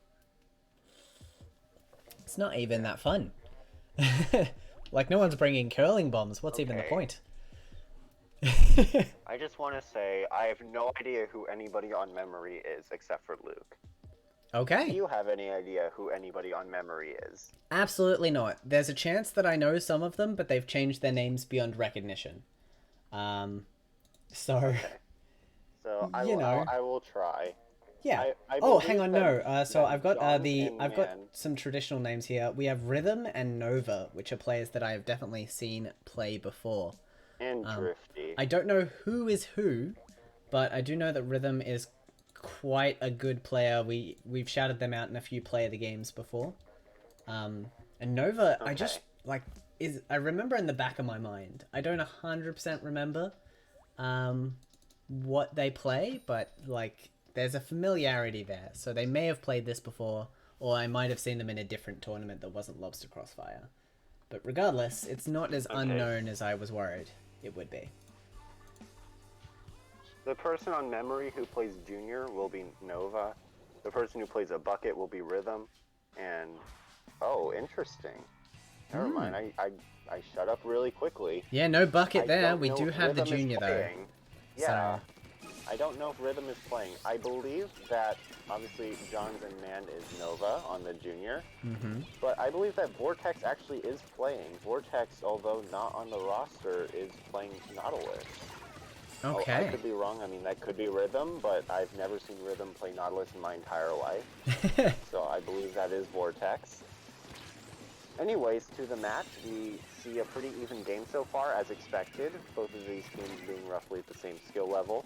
It's not even that fun. Like, no one's bringing curling bombs. What's even the Okay. point? I just want to say I have no idea who anybody on memory is except for Luke. Do Okay. you have any idea who anybody on memory is? Absolutely not. There's a chance that I know some of them, but they've changed their names beyond recognition. So, Okay. So You know. I will try. yeah. I Oh, believe hang on, that- no. So that I've got John I've got Man some traditional names here. We have Rhythm and Nova, which are players that I have definitely seen play before. and Drifty. I don't know who is who, but I do know that Rhythm is quite a good player. We've shouted them out in a few Play of the Games before. And Nova, I just like I remember in the back of my mind. I don't 100% remember what they play, but like there's a familiarity there. So they may have played this before, or I might have seen them in a different tournament that wasn't Lobster Crossfire. But regardless, it's not as unknown as I was worried it would be. The person on memory who plays Junior will be Nova. The person who plays a bucket will be Rhythm. And oh, interesting. Never mind. I shut up really quickly. Yeah, no bucket I there. don't We know do if have the Rhythm is junior though. playing. Yeah. I don't know if Rhythm is playing. I believe that obviously John's and Man is Nova on the junior. But I believe that Vortex actually is playing. Vortex, although not on the roster, is playing Nautilus. Okay. Oh, I could be wrong. I mean, that could be Rhythm, but I've never seen Rhythm play Nautilus in my entire life. So I believe that is Vortex. Anyways, to the match, we see a pretty even game so far, as expected. Both of these teams being roughly at the same skill level.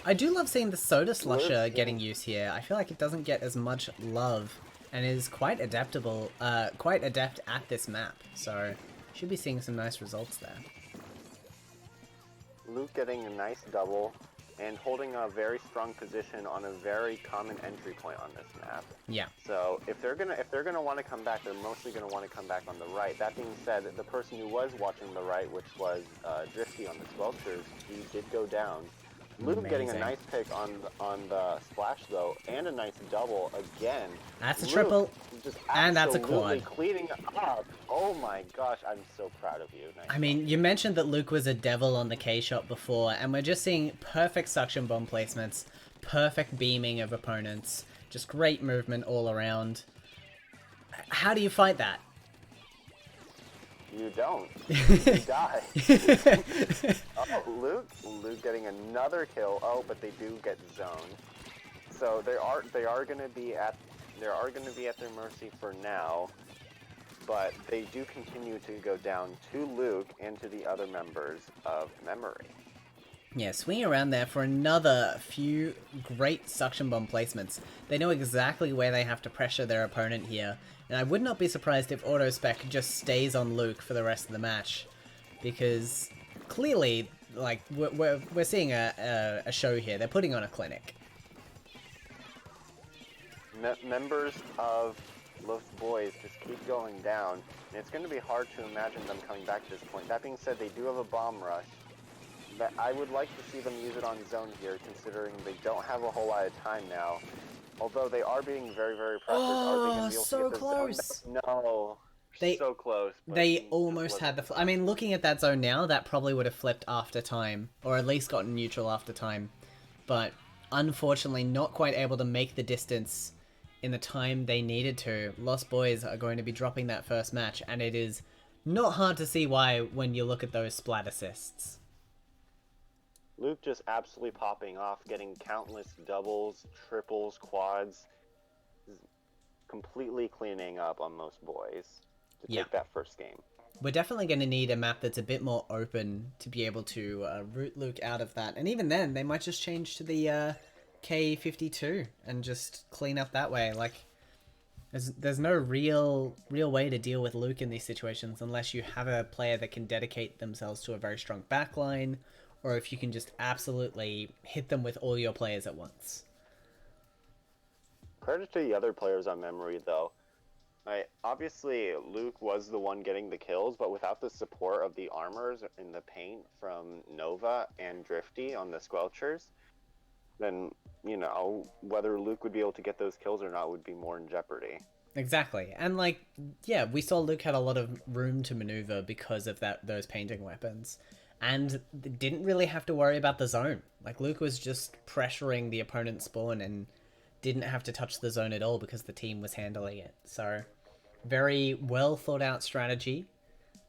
I do love seeing the Soda Slusher Lives, getting use here. I feel like it doesn't get as much love and is quite adaptable, quite adept at this map. So should be seeing some nice results there. Luke getting a nice double and holding a very strong position on a very common entry point on this map. Yeah. So if they're gonna want to come back, they're mostly gonna want to come back on the right. That being said, the person who was watching the right, which was Drifty on the Squelchers, he did go down. Luke getting a Amazing. nice pick on the splash though, and a nice double again. That's a Luke triple. just And that's a absolutely quad. cleaning up. Oh my gosh, I'm so proud of you. Nice I mean, you mentioned that Luke was a devil on the K-Shot before, and we're just seeing perfect suction bomb placements, perfect beaming of opponents, just great movement all around. How do you fight that? You don't. You die. Oh, Luke getting another kill. Oh, but they do get zoned. So they are going to be at their mercy for now. But they do continue to go down to Luke and to the other members of Memory. Yeah, swinging around there for another few great suction bomb placements. They know exactly where they have to pressure their opponent here, and I would not be surprised if Autospec just stays on Luke for the rest of the match, because clearly, like, we're seeing a show here. They're putting on a clinic. Members of Los Boys just keep going down, and it's going to be hard to imagine them coming back to this point. That being said, they do have a bomb rush. That I would like to see them use it on zone here, considering they don't have a whole lot of time now. Although they are being very, very pressured. Are they gonna be able to so get the close. zone? No, so close. But They just almost had the... I mean, looking at that zone now, that probably would have flipped after time, or at least gotten neutral after time. But unfortunately, not quite able to make the distance in the time they needed to. Lost Boys are going to be dropping that first match, and it is not hard to see why when you look at those splat assists. Luke just absolutely popping off, getting countless doubles, triples, quads, completely cleaning up on most boys to take that first game. We're definitely going to need a map that's a bit more open to be able to root Luke out of that. And even then, they might just change to the K52 and just clean up that way. Like, there's no real way to deal with Luke in these situations unless you have a player that can dedicate themselves to a very strong backline, or if you can just absolutely hit them with all your players at once. Credit to the other players on Memory, though. obviously Luke was the one getting the kills, but without the support of the armors in the paint from Nova and Drifty on the Squelchers, then, you know, whether Luke would be able to get those kills or not would be more in jeopardy. Exactly. And like, yeah, we saw Luke had a lot of room to maneuver because of those painting weapons. And didn't really have to worry about the zone. Like, Luke was just pressuring the opponent's spawn and didn't have to touch the zone at all because the team was handling it. So, very well thought out strategy.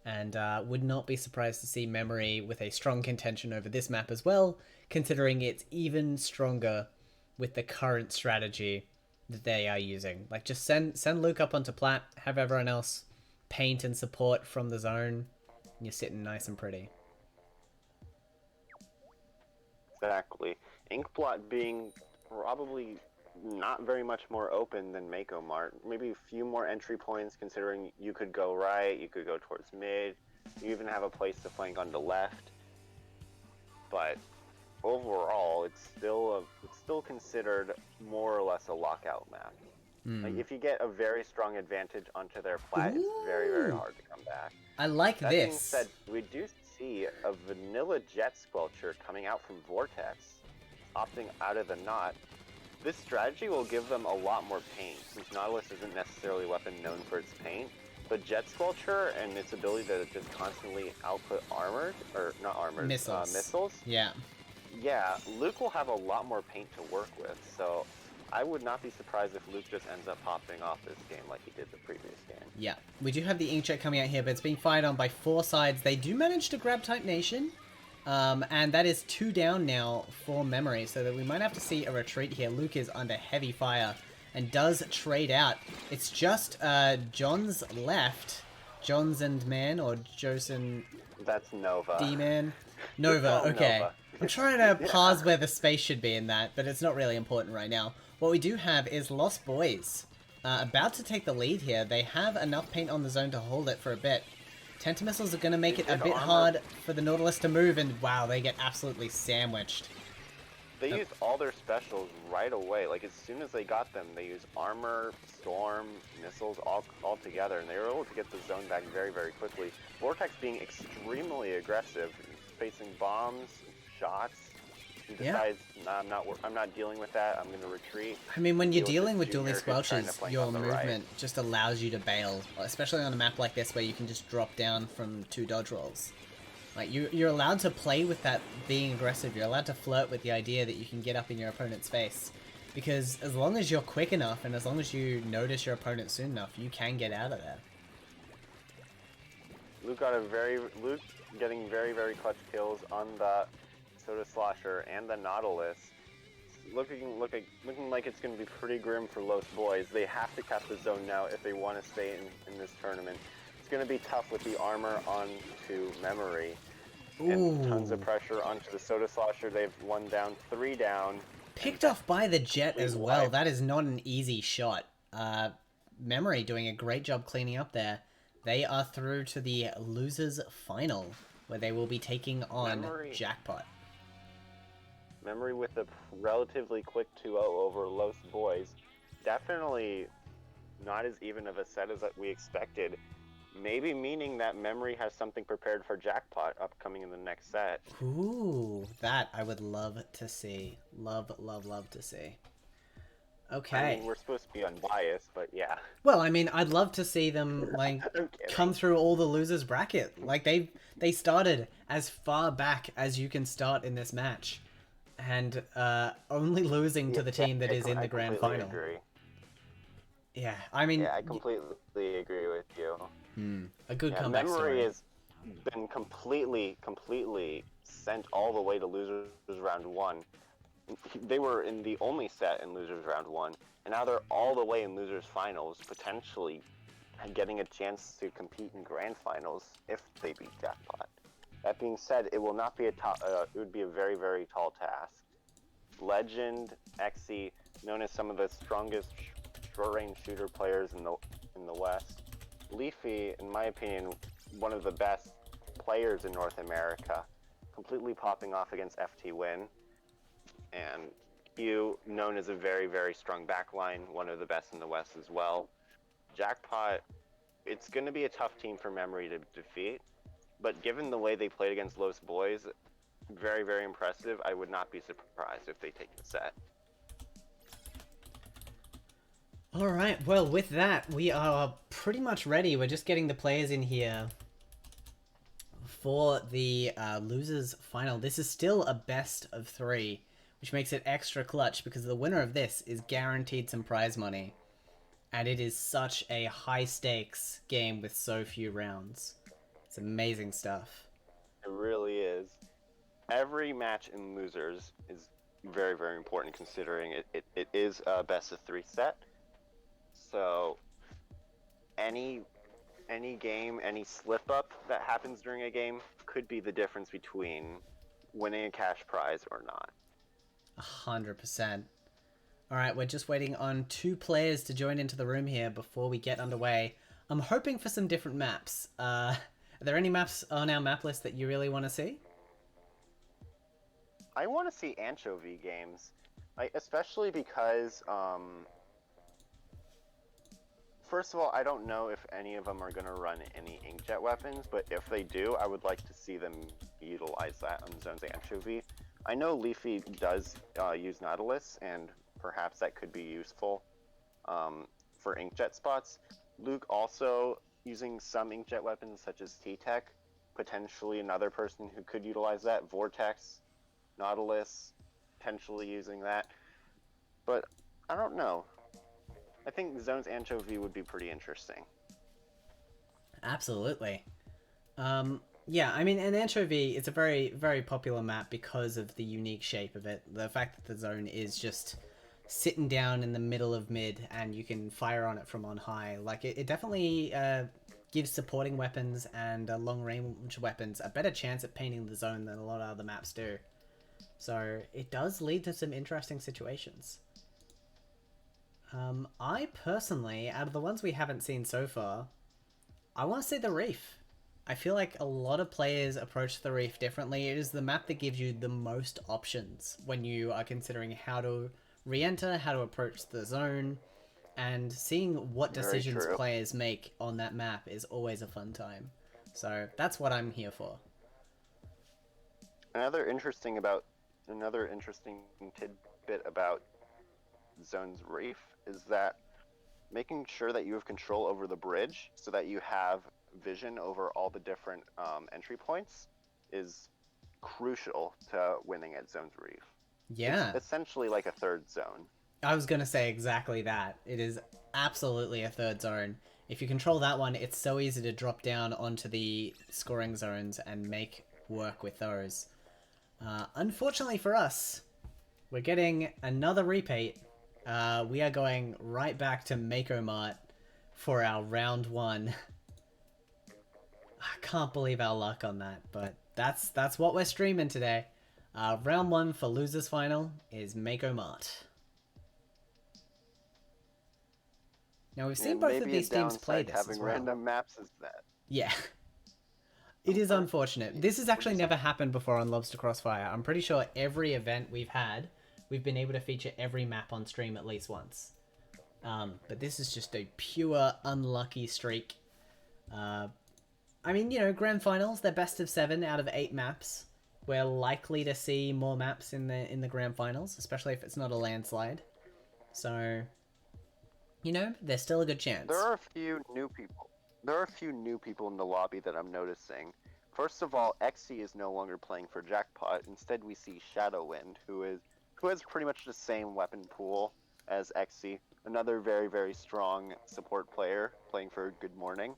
And would not be surprised to see Memory with a strong contention over this map as well, considering it's even stronger with the current strategy that they are using. Like, just send Luke up onto plat, have everyone else paint and support from the zone, and you're sitting nice and pretty. Exactly. Inkblot being probably not very much more open than Mako Mart. Maybe a few more entry points, considering you could go right, you could go towards mid, you even have a place to flank on the left. But overall, it's still considered more or less a lockout map. Like, if you get a very strong advantage onto their plat, it's very, very hard to come back. I like That this. being said, we do see a vanilla Jet Squelcher coming out from Vortex, opting out of the knot. This strategy will give them a lot more paint, since Nautilus isn't necessarily a weapon known for its paint. But Jet Squelcher and its ability to just constantly output armored, or not armored, missiles. Yeah. Yeah, Luke will have a lot more paint to work with, so I would not be surprised if Luke just ends up popping off this game like he did the previous game. Yeah. We do have the Inkjet coming out here, but it's being fired on by 4 sides. They do manage to grab Type Nation. And that is 2 down now for Memory, so that we might have to see a retreat here. Luke is under heavy fire and does trade out. It's just John's left. John's and Man, or Josen... That's Nova. D-Man. Nova, okay. Nova. I'm trying to parse where the space should be in that, but it's not really important right now. What we do have is Lost Boys. About to take the lead here. They have enough paint on the zone to hold it for a bit. Tentamissiles are going to make it a bit hard for the Nautilus to move, and wow, they get absolutely sandwiched. They used all their specials right away. Like, as soon as they got them, they used armor, storm, missiles all together, and they were able to get the zone back very, very quickly. Vortex being extremely aggressive, facing bombs, shots. He decides, nah, I'm not dealing with that. I'm going to retreat. I mean, when you're dealing with dueling squelches, your movement just allows you to bail, especially on a map like this where you can just drop down from 2 dodge rolls. Like, you're allowed to play with that being aggressive. You're allowed to flirt with the idea that you can get up in your opponent's face. Because as long as you're quick enough and as long as you notice your opponent soon enough, you can get out of there. Luke getting very, very clutch kills on the Soda Slosher and the Nautilus. Looking like it's going to be pretty grim for Lost Boys. They have to cap the zone now if they want to stay in this tournament. It's going to be tough with the armor onto Memory. Ooh. And tons of pressure onto the Soda Slosher. They've 1 down, 3 down. Picked off by the Jet as well. That is not an easy shot. Memory doing a great job cleaning up there. They are through to the losers final, where they will be taking on Jackpot. Memory with a relatively quick 2-0 over Lost Boys. Definitely not as even of a set as we expected. Maybe meaning that Memory has something prepared for Jackpot upcoming in the next set. Ooh, that I would love to see. Love, love, love to see. Okay. I mean, we're supposed to be unbiased, but yeah. Well, I mean, I'd love to see them, like, come through all the losers bracket. Like, they started as far back as you can start in this match. And only losing to the team that is in the grand final. Agree. Yeah, I mean... Yeah, I completely agree with you. A good comeback Memory story. has been completely sent all the way to losers round 1. They were in the only set in losers round 1, and now they're all the way in losers finals, potentially getting a chance to compete in grand finals if they beat Jackpot. That being said, it will not be it would be a very, very tall task. Legend, Xe, known as some of the strongest short-range shooter players in the West. Leafy, in my opinion, one of the best players in North America, completely popping off against FT Win. And Q, known as a very, very strong backline, one of the best in the West as well. Jackpot it's going to be a tough team for Memory to defeat. But given the way they played against Los Boys, very, very impressive. I would not be surprised if they take the set. Alright, well, with that, we are pretty much ready. We're just getting the players in here for the losers final. This is still a best of 3, which makes it extra clutch because the winner of this is guaranteed some prize money. And it is such a high stakes game with so few rounds. It's amazing stuff. It really is. Every match in losers is very, very important considering it is a best of 3 set. So any game, any slip up that happens during a game could be the difference between winning a cash prize or not. 100%. Alright, we're just waiting on 2 players to join into the room here before we get underway. I'm hoping for some different maps. Are there any maps on our map list that you really want to see? I want to see anchovy games, especially because, first of all, I don't know if any of them are going to run any inkjet weapons, but if they do, I would like to see them utilize that on Zone's anchovy. I know Leafy does use Nautilus, and perhaps that could be useful for inkjet spots. Luke also using some inkjet weapons such as T-Tech, potentially another person who could utilize that. Vortex, Nautilus, potentially using that. But I don't know. I think Zone's anchovy would be pretty interesting. Absolutely. Yeah, I mean, an anchovy, it's a very, very popular map because of the unique shape of it. The fact that the zone is just sitting down in the middle of mid and you can fire on it from on high. Like, it definitely gives supporting weapons and long-range weapons a better chance at painting the zone than a lot of other maps do. So it does lead to some interesting situations. I personally, out of the ones we haven't seen so far, I want to see the Reef. I feel like a lot of players approach the Reef differently. It is the map that gives you the most options when you are considering how to re-enter, how to approach the zone, and seeing what decisions players make on that map is always a fun time. So that's what I'm here for. Another interesting tidbit about Zone's Reef is that making sure that you have control over the bridge so that you have vision over all the different entry points is crucial to winning at Zone's Reef. Yeah. It's essentially like a third zone. I was going to say exactly that. It is absolutely a third zone. If you control that one, it's so easy to drop down onto the scoring zones and make work with those. Unfortunately for us, we're getting another repeat. We are going right back to Mako Mart for our round 1. I can't believe our luck on that, but that's what we're streaming today. Round 1 for Losers Final is Mako Mart. Now we've seen both of these teams play this having as well. Random maps is that. Yeah. It is unfortunate. This has actually never happened before on Lobster Crossfire. I'm pretty sure every event we've had, we've been able to feature every map on stream at least once. But this is just a pure unlucky streak. I mean, you know, grand finals, they're best of 7 out of 8 maps. We're likely to see more maps in the grand finals, especially if it's not a landslide. So, you know, there's still a good chance. There are a few new people. There are a few new people in the lobby that I'm noticing. First of all, XC is no longer playing for Jackpot. Instead, we see Shadowwind, who has pretty much the same weapon pool as XC. Another very, very strong support player playing for Good Morning.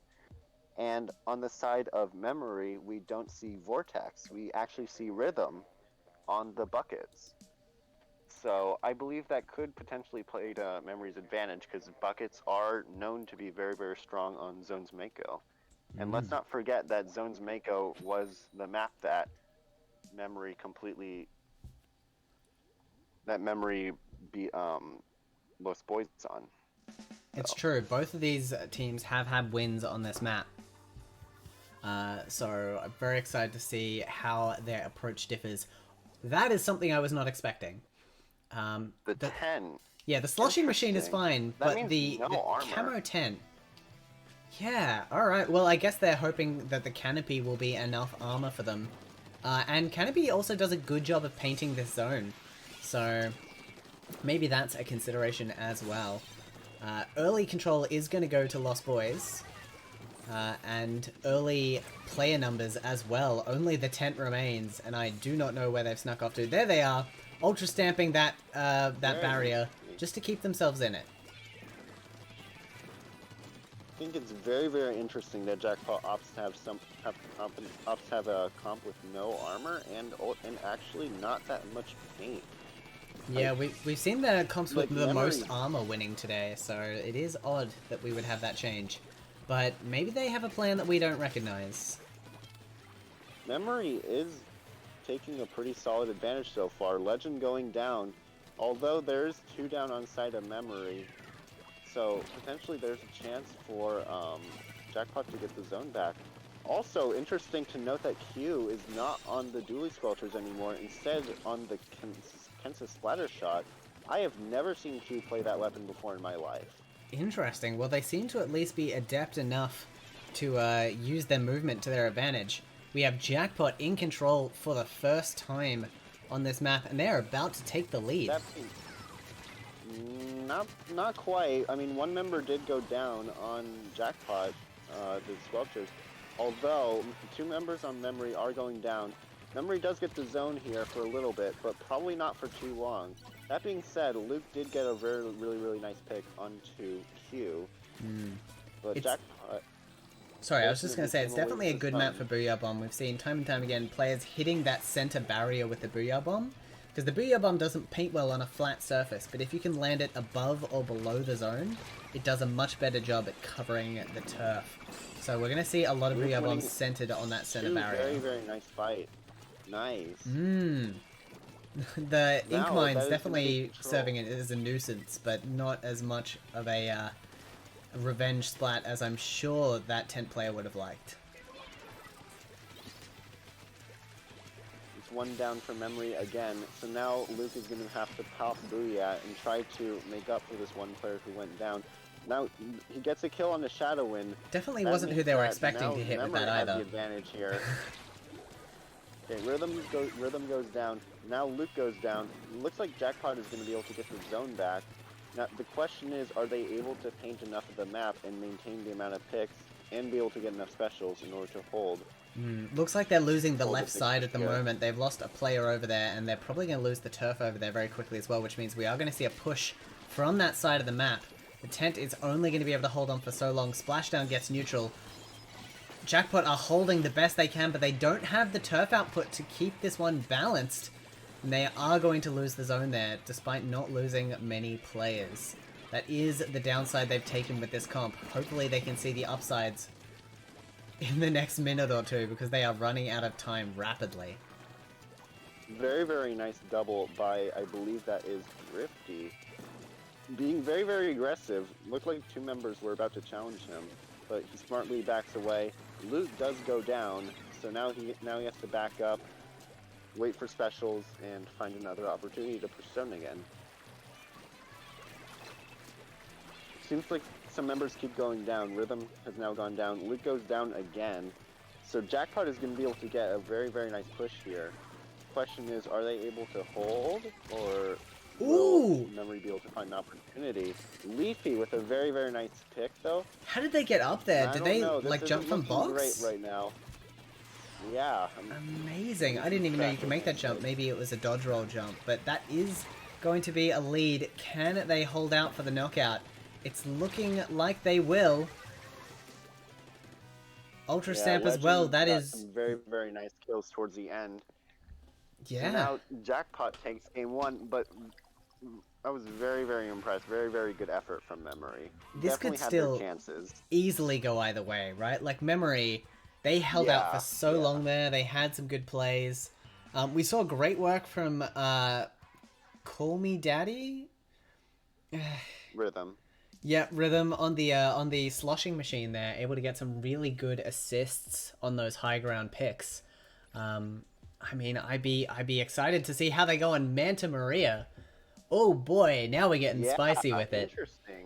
And on the side of Memory, we don't see Vortex. We actually see Rhythm on the buckets. So I believe that could potentially play to Memory's advantage because buckets are known to be very, very strong on Zone's Mako. And let's not forget that Zone's Mako was the map that Memory beat Los Boys on. It's true. Both of these teams have had wins on this map. So I'm very excited to see how their approach differs. That is something I was not expecting. The 10. Yeah, the sloshing machine is fine, but the no camo 10. Yeah, alright. Well, I guess they're hoping that the canopy will be enough armor for them. And canopy also does a good job of painting this zone. So maybe that's a consideration as well. Early control is going to go to Lost Boys. And early player numbers as well. Only the tent remains, and I do not know where they've snuck off to. There they are, ultra stamping that barrier just to keep themselves in it. I think it's very, very interesting that Jackpot opts to have a comp with no armor and actually not that much paint. Yeah, we've seen the comps with the Memory. most armor winning today, so it is odd that we would have that change. But maybe they have a plan that we don't recognize. Memory is taking a pretty solid advantage so far. Legend going down, although there's 2 down on side of Memory, so potentially there's a chance for Jackpot to get the zone back. Also, interesting to note that Q is not on the Dually Squelchers anymore, instead on the Kensa Splatter Shot. I have never seen Q play that weapon before in my life. Interesting. Well, they seem to at least be adept enough to use their movement to their advantage. We have Jackpot in control for the first time on this map, and they're about to take the lead. Not quite. I mean, one member did go down on Jackpot, the Squelchers. Although, 2 members on Memory are going down. Memory does get the zone here for a little bit, but probably not for too long. That being said, Luke did get a really nice pick onto Q. But Jackpot... Sorry, I was just going to say, it's definitely a good map for Booyah Bomb. We've seen time and time again players hitting that center barrier with the Booyah Bomb. Because the Booyah Bomb doesn't paint well on a flat surface, but if you can land it above or below the zone, it does a much better job at covering the turf. So we're going to see a lot of Booyah Bombs centered on that center barrier. Very nice fight. Nice. The Ink Mine's definitely serving it as a nuisance, but not as much of a revenge splat as I'm sure that tent player would have liked. It's 1 down for Memory again, so now Luke is going to have to pop Booyah and try to make up for this one player who went down. Now, he gets a kill on the Shadow Wind. Definitely wasn't who they were expecting to hit with that either. Has the advantage here. Okay, Rhythm goes down. Now Luke goes down. Looks like Jackpot is going to be able to get the zone back. Now, the question is, are they able to paint enough of the map and maintain the amount of picks and be able to get enough specials in order to hold? Looks like they're losing the left side at the moment. They've lost a player over there, and they're probably going to lose the turf over there very quickly as well, which means we are going to see a push from that side of the map. The tent is only going to be able to hold on for so long. Splashdown gets neutral. Jackpot are holding the best they can, but they don't have the turf output to keep this one balanced. And they are going to lose the zone there, despite not losing many players. That is the downside they've taken with this comp. Hopefully they can see the upsides in the next minute or two, because they are running out of time rapidly. Very nice double by, I believe that is Thrifty. Being very aggressive. Looked like 2 members were about to challenge him, but he smartly backs away. Luke does go down, so now he has to back up, wait for specials, and find another opportunity to push zone again. Seems like some members keep going down. Rhythm has now gone down. Luke goes down again. So Jackpot is going to be able to get a very nice push here. Question is, are they able to hold, or will Memory be able to find an opportunity? Leafy with a very nice pick, though. How did they get up there? Did they like jump from box? Great right now. Yeah. Amazing. I didn't even know you could make that jump. Maybe it was a dodge roll jump, but that is going to be a lead. Can they hold out for the knockout? It's looking like they will. Ultra Stamp as well. That is some very nice kills towards the end. Yeah. So now Jackpot takes game 1, but I was very impressed. Very good effort from Memory. This Definitely could still chances. easily go either way, right? Like Memory, they held out for so long there. They had some good plays. We saw great work from Call Me Daddy. Rhythm. Yeah, Rhythm on the sloshing machine there, able to get some really good assists on those high ground picks. I mean, I'd be excited to see how they go on Manta Maria. Oh boy, now we're getting spicy with it. Interesting.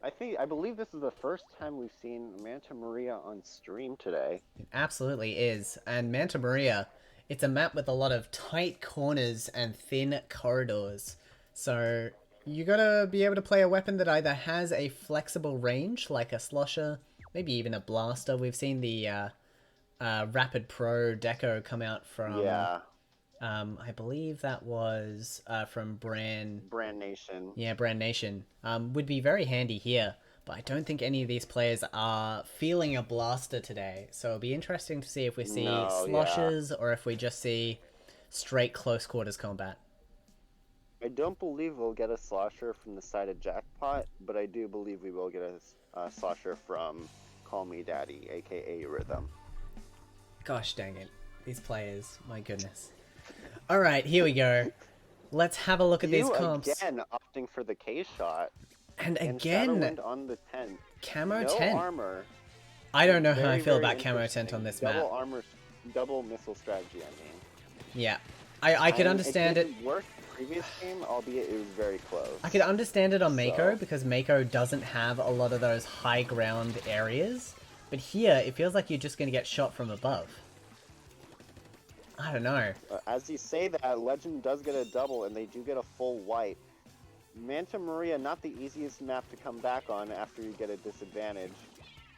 I believe this is the first time we've seen Manta Maria on stream today. It absolutely is. And Manta Maria, it's a map with a lot of tight corners and thin corridors. So you gotta be able to play a weapon that either has a flexible range, like a slosher, maybe even a blaster. We've seen the Rapid Pro Deco come out from... Yeah. I believe that was from Brand Nation. Yeah, Brand Nation. Would be very handy here, but I don't think any of these players are feeling a blaster today. So it'll be interesting to see if we see sloshes or if we just see straight close quarters combat. I don't believe we'll get a slosher from the side of Jackpot, but I do believe we will get a slosher from Call Me Daddy, aka Rhythm. Gosh dang it. These players, my goodness. Alright, here we go. Let's have a look at these comps. Again opting for the K shot. And again, on the tent. Camo no tent. Armor. I don't know how I feel about camo tent on this map. Double armor, double missile strategy, I mean. Yeah. I could understand it. It worked previous game, albeit it was very close. I could understand it on Mako because Mako doesn't have a lot of those high ground areas. But here, it feels like you're just going to get shot from above. I don't know. As you say that, Legend does get a double, and they do get a full wipe. Manta Maria, not the easiest map to come back on after you get a disadvantage.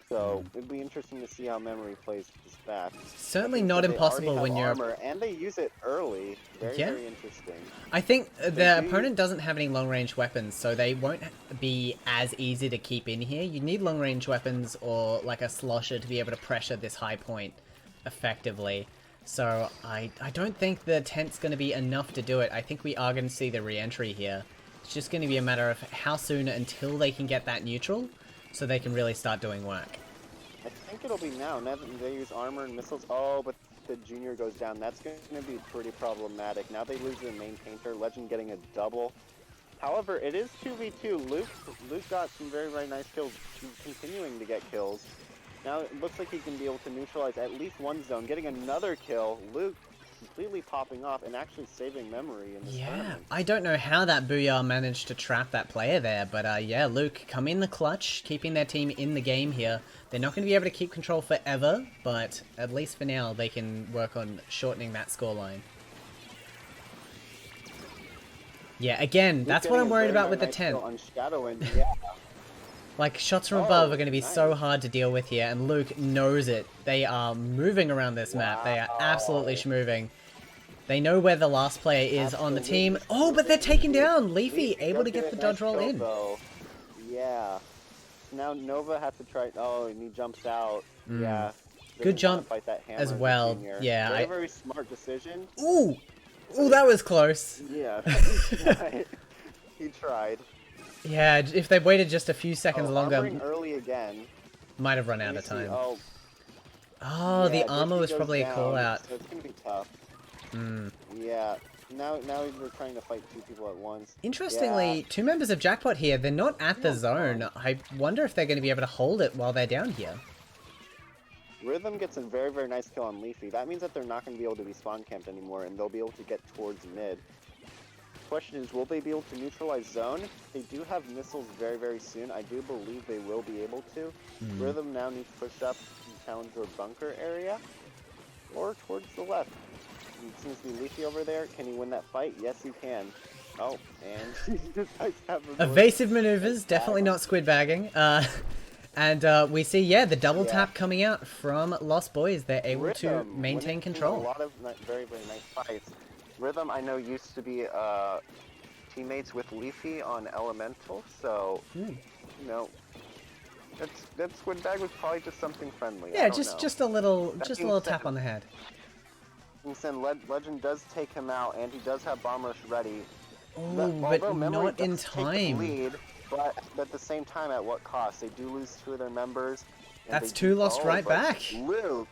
So it'd be interesting to see how Memory plays this back. Certainly not impossible when you're... armor, and they use it early. Very interesting. I think the opponent doesn't have any long-range weapons, so they won't be as easy to keep in here. You need long-range weapons or like a slosher to be able to pressure this high point effectively. So I don't think the tent's going to be enough to do it. I think we are going to see the re-entry here. It's just going to be a matter of how soon until they can get that neutral, so they can really start doing work. I think it'll be now. Now that they use armor and missiles. Oh, but the junior goes down. That's going to be pretty problematic. Now they lose their main painter. Legend getting a double. However, it is 2v2. Luke got some very, very nice kills. He's continuing to get kills. Now it looks like he can be able to neutralize at least one zone. Getting another kill. Luke completely popping off and actually saving Memory in this tournament. I don't know how that Booyah managed to trap that player there, but yeah, Luke come in the clutch, keeping their team in the game here. They're not going to be able to keep control forever, but at least for now they can work on shortening that scoreline. Yeah, again, Luke that's what I'm worried about with the tent. Like, shots from above are going to be so hard to deal with here, and Luke knows it. They are moving around this map. They are absolutely schmoving. They know where the last player is on the team. Oh, but they're taken down! Leafy able to get the dodge roll in. Yeah. Now Nova has to try... Oh, and he jumps out. Yeah. Good jump as well. Yeah. Very, very smart decision. Ooh! Ooh, that was close. Yeah. He tried. Yeah, if they waited just a few seconds longer, early again. Might have run out of time. Oh, yeah, the armor was probably a call out. So it's gonna be tough. Yeah. Now we're trying to fight two people at once. Interestingly, two members of Jackpot here. They're not at the zone. I wonder if they're going to be able to hold it while they're down here. Rhythm gets a very, very nice kill on Leafy. That means that they're not going to be able to be spawn camped anymore, and they'll be able to get towards mid. Question is, will they be able to neutralize zone? They do have missiles very, very soon. I do believe they will be able to. Rhythm now needs to push up and challenge their bunker area, or towards the left. It seems to be Leafy over there. Can he win that fight? Yes, he can. Oh, and he decides to have evasive maneuvers, definitely not squid bagging. And we see, the double tap coming out from Lost Boys. They're able to maintain control. A lot of very, very nice fights. Rhythm, I know, used to be teammates with Leafy on Elemental, so, you know, that squid bag was probably just something friendly. Yeah, just a little tap on the head. Legend does take him out, and he does have Bomb Rush ready. Oh, but not in time. Lead, but at the same time, at what cost? They do lose two of their members. That's two lost right back. Luke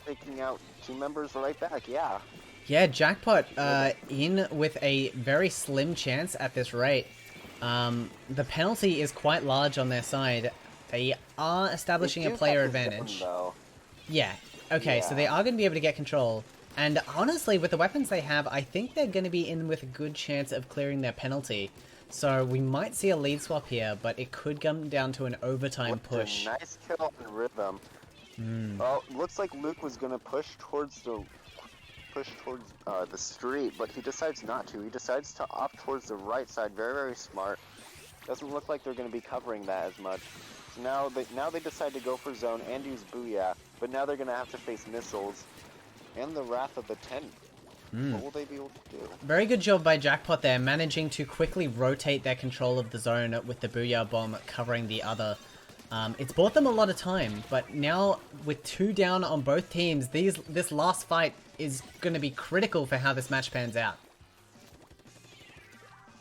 taking out two members right back, yeah. Yeah, Jackpot in with a very slim chance at this rate. The penalty is quite large on their side. They are establishing a player advantage. Yeah, okay, so they are going to be able to get control. And honestly, with the weapons they have, I think they're going to be in with a good chance of clearing their penalty. So we might see a lead swap here, but it could come down to an overtime Looked push. a nice kill on Rhythm. Well, looks like Luke was gonna push towards the street, but he decides not to. He decides to opt towards the right side. Very, very smart. Doesn't look like they're going to be covering that as much. So now they decide to go for zone and use Booyah, but now they're going to have to face missiles and the Wrath of the Tent. What will they be able to do? Very good job by Jackpot there, managing to quickly rotate their control of the zone with the Booyah Bomb covering the other. It's bought them a lot of time, but now with 2 down on both teams, this last fight is going to be critical for how this match pans out.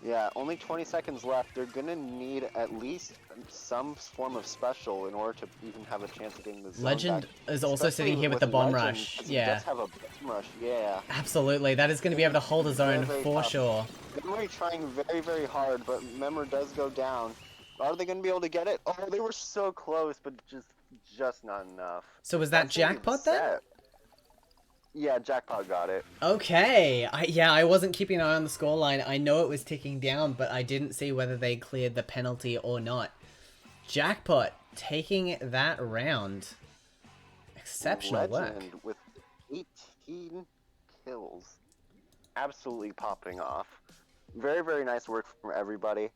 Yeah, only 20 seconds left. They're going to need at least some form of special in order to even have a chance of getting the zone Legend back. is also Especially sitting here with the bomb Legend, rush. 'cause he Yeah, does have a bomb rush, yeah. absolutely. That is going to be able to hold the zone Very, very for tough. sure. Memory trying very, very hard, but Memor does go down. Are they going to be able to get it? Oh, they were so close, but just not enough. So was that That's gonna be the Jackpot then? set. Yeah, Jackpot got it. Okay, I wasn't keeping an eye on the scoreline. I know it was ticking down, but I didn't see whether they cleared the penalty or not. Jackpot taking that round. Exceptional work. Legend with 18 kills. Absolutely popping off. Very, very nice work from everybody.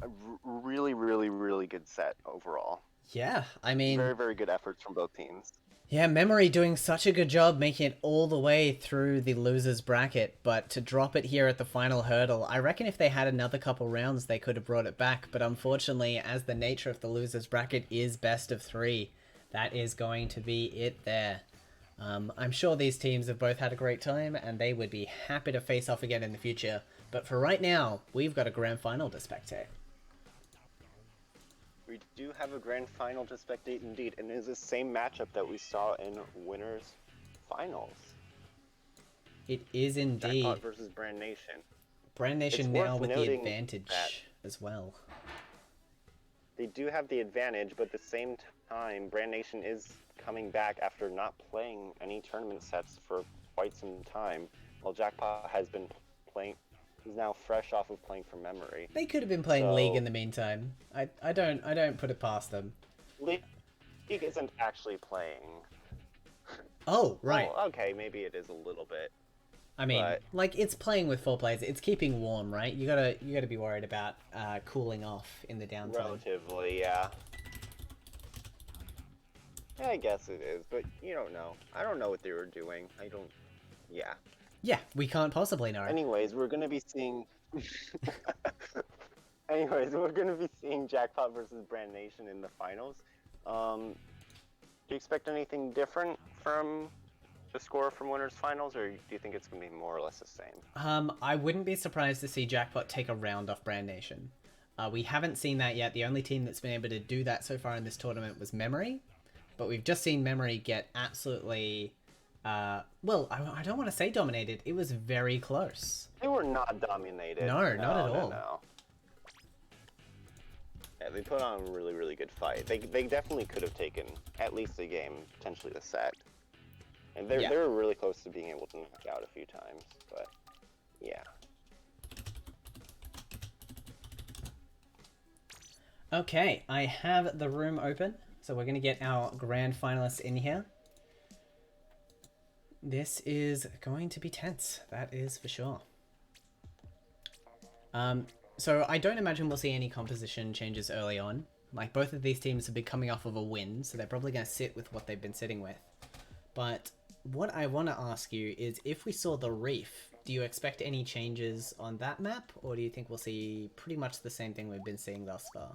A really, really, really good set overall. Yeah, I mean, Very, very good efforts from both teams. yeah, Memory doing such a good job making it all the way through the losers bracket, but to drop it here at the final hurdle, I reckon if they had another couple rounds, they could have brought it back. But unfortunately, as the nature of the losers bracket is best of 3, that is going to be it there. I'm sure these teams have both had a great time, and they would be happy to face off again in the future. But for right now, we've got a grand final to spectate. We do have a grand final to spectate indeed, and it is the same matchup that we saw in winners finals. It is indeed. Jackpot versus Brand Nation. Brand Nation It's now worth with the noting advantage that as well. They do have the advantage, but at the same time, Brand Nation is coming back after not playing any tournament sets for quite some time, while Jackpot has been playing. He's now fresh off of playing from memory. They could have been playing League in the meantime. I don't put it past them. League isn't actually playing. Oh, right. Well, okay, maybe it is a little bit. I mean, but like, it's playing with 4 players. It's keeping warm, right? You gotta be worried about cooling off in the downtime. relatively, yeah. Yeah, I guess it is, but you don't know. I don't know what they were doing. Yeah. Yeah, we can't possibly know. Anyways, we're gonna be seeing. Anyways, we're gonna be seeing Jackpot versus Brand Nation in the finals. Do you expect anything different from the score from winners finals, or do you think it's gonna be more or less the same? I wouldn't be surprised to see Jackpot take a round off Brand Nation. We haven't seen that yet. The only team that's been able to do that so far in this tournament was Memory, but we've just seen Memory get absolutely. Well, I don't want to say dominated. It was very close. They were not dominated. No, not at all. No. Yeah, they put on a really, really good fight. They definitely could have taken at least a game, potentially the set. And they were really close to being able to knock out a few times, but yeah. Okay, I have the room open, so we're going to get our grand finalists in here. This is going to be tense, that is for sure. So I don't imagine we'll see any composition changes early on. Like, both of these teams have been coming off of a win, so they're probably going to sit with what they've been sitting with. But what I want to ask you is, if we saw the Reef, do you expect any changes on that map, or do you think we'll see pretty much the same thing we've been seeing thus far?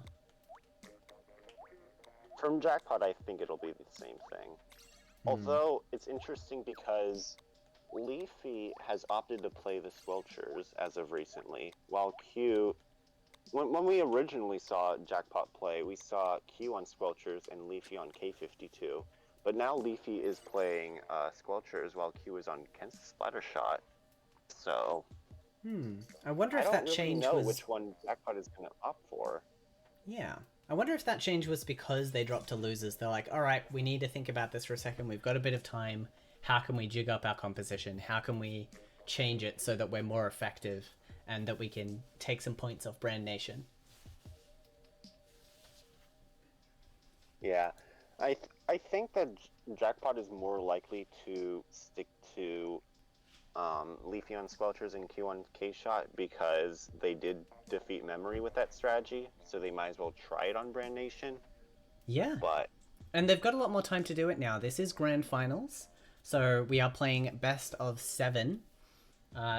From Jackpot, I think it'll be the same thing. Although, it's interesting because Leafy has opted to play the Squelchers as of recently, while Q... When we originally saw Jackpot play, we saw Q on Squelchers and Leafy on K52. But now Leafy is playing Squelchers while Q is on Kent's Splattershot. So... I wonder if that change I don't really know was... which one Jackpot is going to opt for. Yeah. I wonder if that change was because they dropped to losers. They're like, alright, we need to think about this for a second. We've got a bit of time. How can we jig up our composition? How can we change it so that we're more effective? and that we can take some points off Brand Nation. Yeah, I think that Jackpot is more likely to stick to Leafeon Squelchers and Q1 K-Shot because they did defeat Memory with that strategy, so they might as well try it on Brand Nation. Yeah. But And they've got a lot more time to do it now. This is Grand Finals, so we are playing best of 7.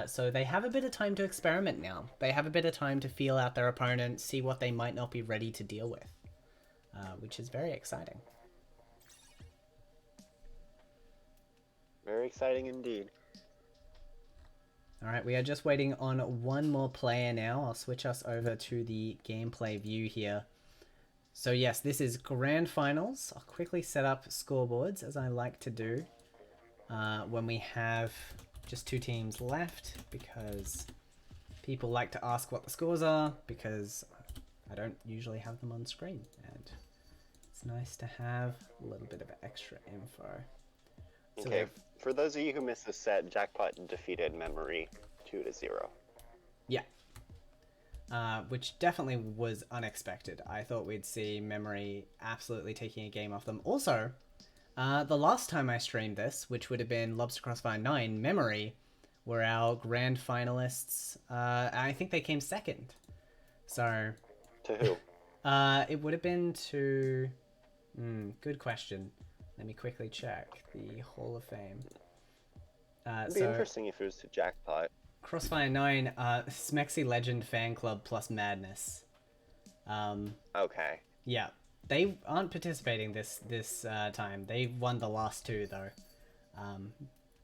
So they have a bit of time to experiment now. They have a bit of time to feel out their opponent, see what they might not be ready to deal with, which is very exciting. very exciting indeed. All right, we are just waiting on one more player now. I'll switch us over to the gameplay view here. So yes, this is Grand Finals. I'll quickly set up scoreboards, as I like to do, when we have just 2 teams left, because people like to ask what the scores are, because I don't usually have them on screen, and it's nice to have a little bit of extra info. So Okay, for those of you who missed the set, Jackpot defeated Memory 2-0. Yeah. Which definitely was unexpected. I thought we'd see Memory absolutely taking a game off them. Also, the last time I streamed this, which would have been Lobster Crossfire 9, Memory were our grand finalists. I think they came second. So... To who? It would have been to... good question. Let me quickly check the Hall of Fame. It'd be interesting if it was to Jackpot. Crossfire 9, Smexy Legend Fan Club plus Madness. Okay. Yeah. They aren't participating this time. They won the last 2, though.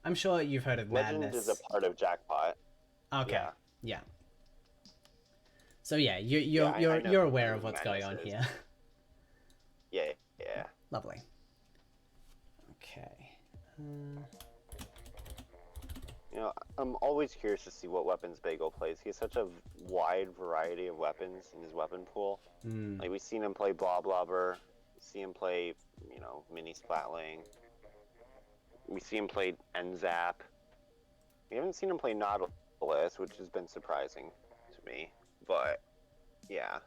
I'm sure you've heard of Madness. Legend is a part of Jackpot. Okay. Yeah. So yeah, you're aware of what's going on here. Yeah. Lovely. Okay. You know, I'm always curious to see what weapons Bagel plays. He has such a wide variety of weapons in his weapon pool. Like, we've seen him play Bloblobber, we see him play, Mini Splatling. We see him play N-Zap. We haven't seen him play Nautilus, which has been surprising to me. But, yeah.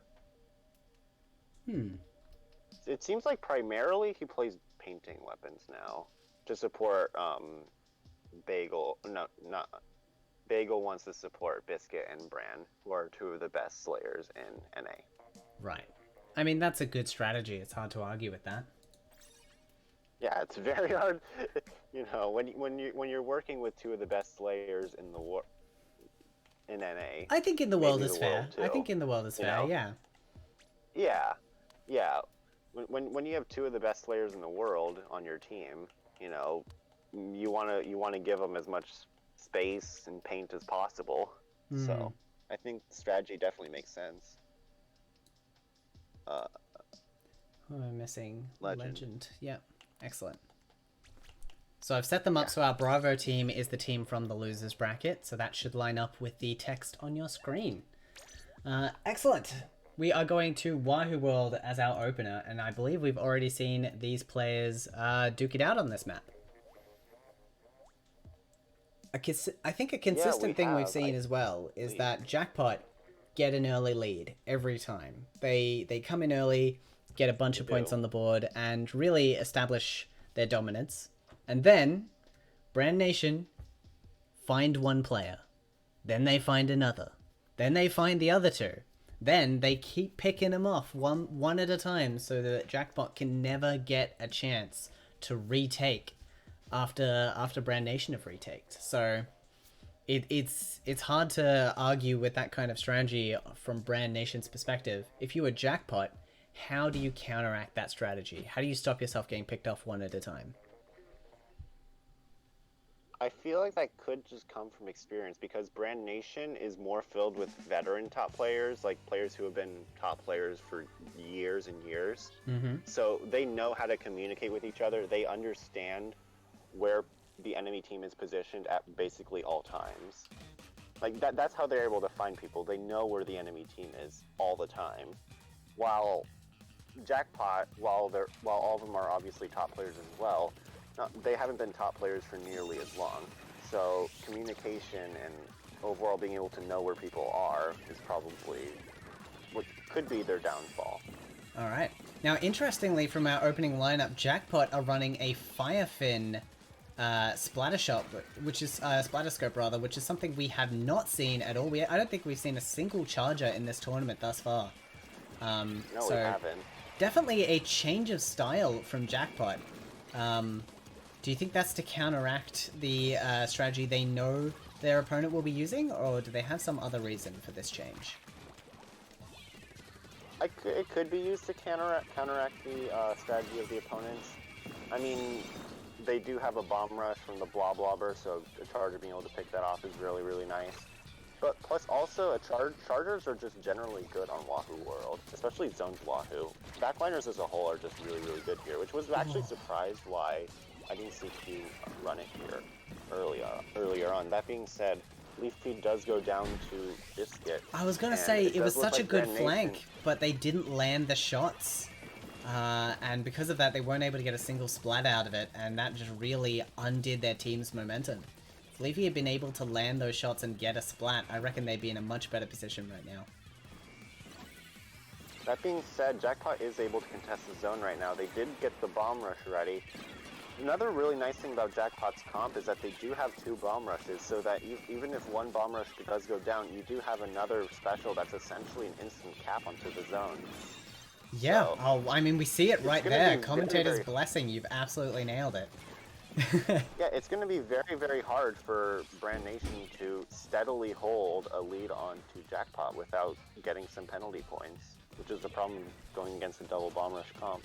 It seems like primarily he plays painting weapons now to support Bagel. No, not Bagel wants to support Biscuit and Bran, who are 2 of the best slayers in NA. Right. I mean, that's a good strategy. It's hard to argue with that. Yeah, it's very hard. When you're working with 2 of the best slayers in the war in NA. I think in the world is fair. I think in the world is fair. Yeah. Yeah. When you have 2 of the best slayers in the world on your team, you want to give them as much space and paint as possible. So I think the strategy definitely makes sense. Who am I missing? Legend. Yep. Excellent. So I've set them up so our Bravo team is the team from the losers bracket, so that should line up with the text on your screen. Excellent. We are going to Wahoo World as our opener, and I believe we've already seen these players duke it out on this map. I think a consistent thing we've seen as well is that Jackpot get an early lead every time. They come in early, get a bunch of points on the board, and really establish their dominance. And then, Brand Nation find one player. Then they find another. Then they find the other 2. Then they keep picking them off one at a time so that Jackpot can never get a chance to retake after Brand Nation have retaked. So it's hard to argue with that kind of strategy from Brand Nation's perspective. If you were Jackpot, how do you counteract that strategy? How do you stop yourself getting picked off one at a time? I feel like that could just come from experience because Brand Nation is more filled with veteran top players, like players who have been top players for years and years. So they know how to communicate with each other. They understand where the enemy team is positioned at basically all times. Like that's how they're able to find people. They know where the enemy team is all the time. While Jackpot, while all of them are obviously top players as well, they haven't been top players for nearly as long. So communication and overall being able to know where people are is probably what could be their downfall. All right. Now, interestingly, from our opening lineup, Jackpot are running a Firefin splatter shot, which is splatter scope rather, which is something we have not seen at all. I don't think we've seen a single charger in this tournament thus far. No, so we haven't. Definitely a change of style from Jackpot. Do you think that's to counteract the strategy they know their opponent will be using, or do they have some other reason for this change? It could be used to counteract the strategy of the opponents. I mean, they do have a bomb rush from the Bloblobber, so a charger being able to pick that off is really, really nice. But plus also, chargers are just generally good on Wahoo World, especially Zone's Wahoo. Backliners as a whole are just really, really good here, which was actually surprised why I didn't see Q run it here earlier on. That being said, Leaf Feed does go down to Biscuit. I was going to say, it was such a good flank, but they didn't land the shots. And because of that, they weren't able to get a single splat out of it, and that just really undid their team's momentum. If Leafy had been able to land those shots and get a splat, I reckon they'd be in a much better position right now. That being said, Jackpot is able to contest the zone right now. They did get the bomb rush ready. Another really nice thing about Jackpot's comp is that they do have 2 bomb rushes, so that even if one bomb rush does go down, you do have another special that's essentially an instant cap onto the zone. Yeah, So, I mean, we see it right there. Commentator's very... blessing, you've absolutely nailed it. Yeah, it's going to be very, very hard for Brand Nation to steadily hold a lead on to Jackpot without getting some penalty points, which is the problem going against a double bomb rush comp.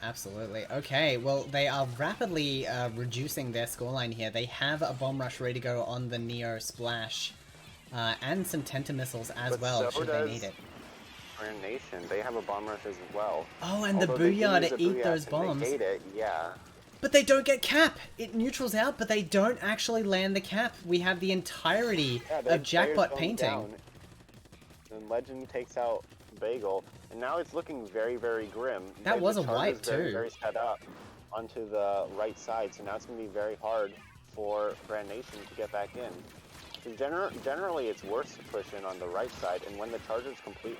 Absolutely. Okay, well, they are rapidly reducing their scoreline here. They have a bomb rush ready to go on the Neo Splash, and some Tenta missiles as well, should they need it. Brand Nation, they have a bomb rush as well. Oh, and the Booyah to eat those bombs. Negate it, yeah. But they don't get cap! It neutrals out, but they don't actually land the cap. We have the entirety of Jackpot painting. And Legend takes out Bagel, and now it's looking very, very grim. That was a wipe, too. Very set up onto the right side, so now it's going to be very hard for Brand Nation to get back in. Generally, it's worse to push in on the right side, and when the charger's complete,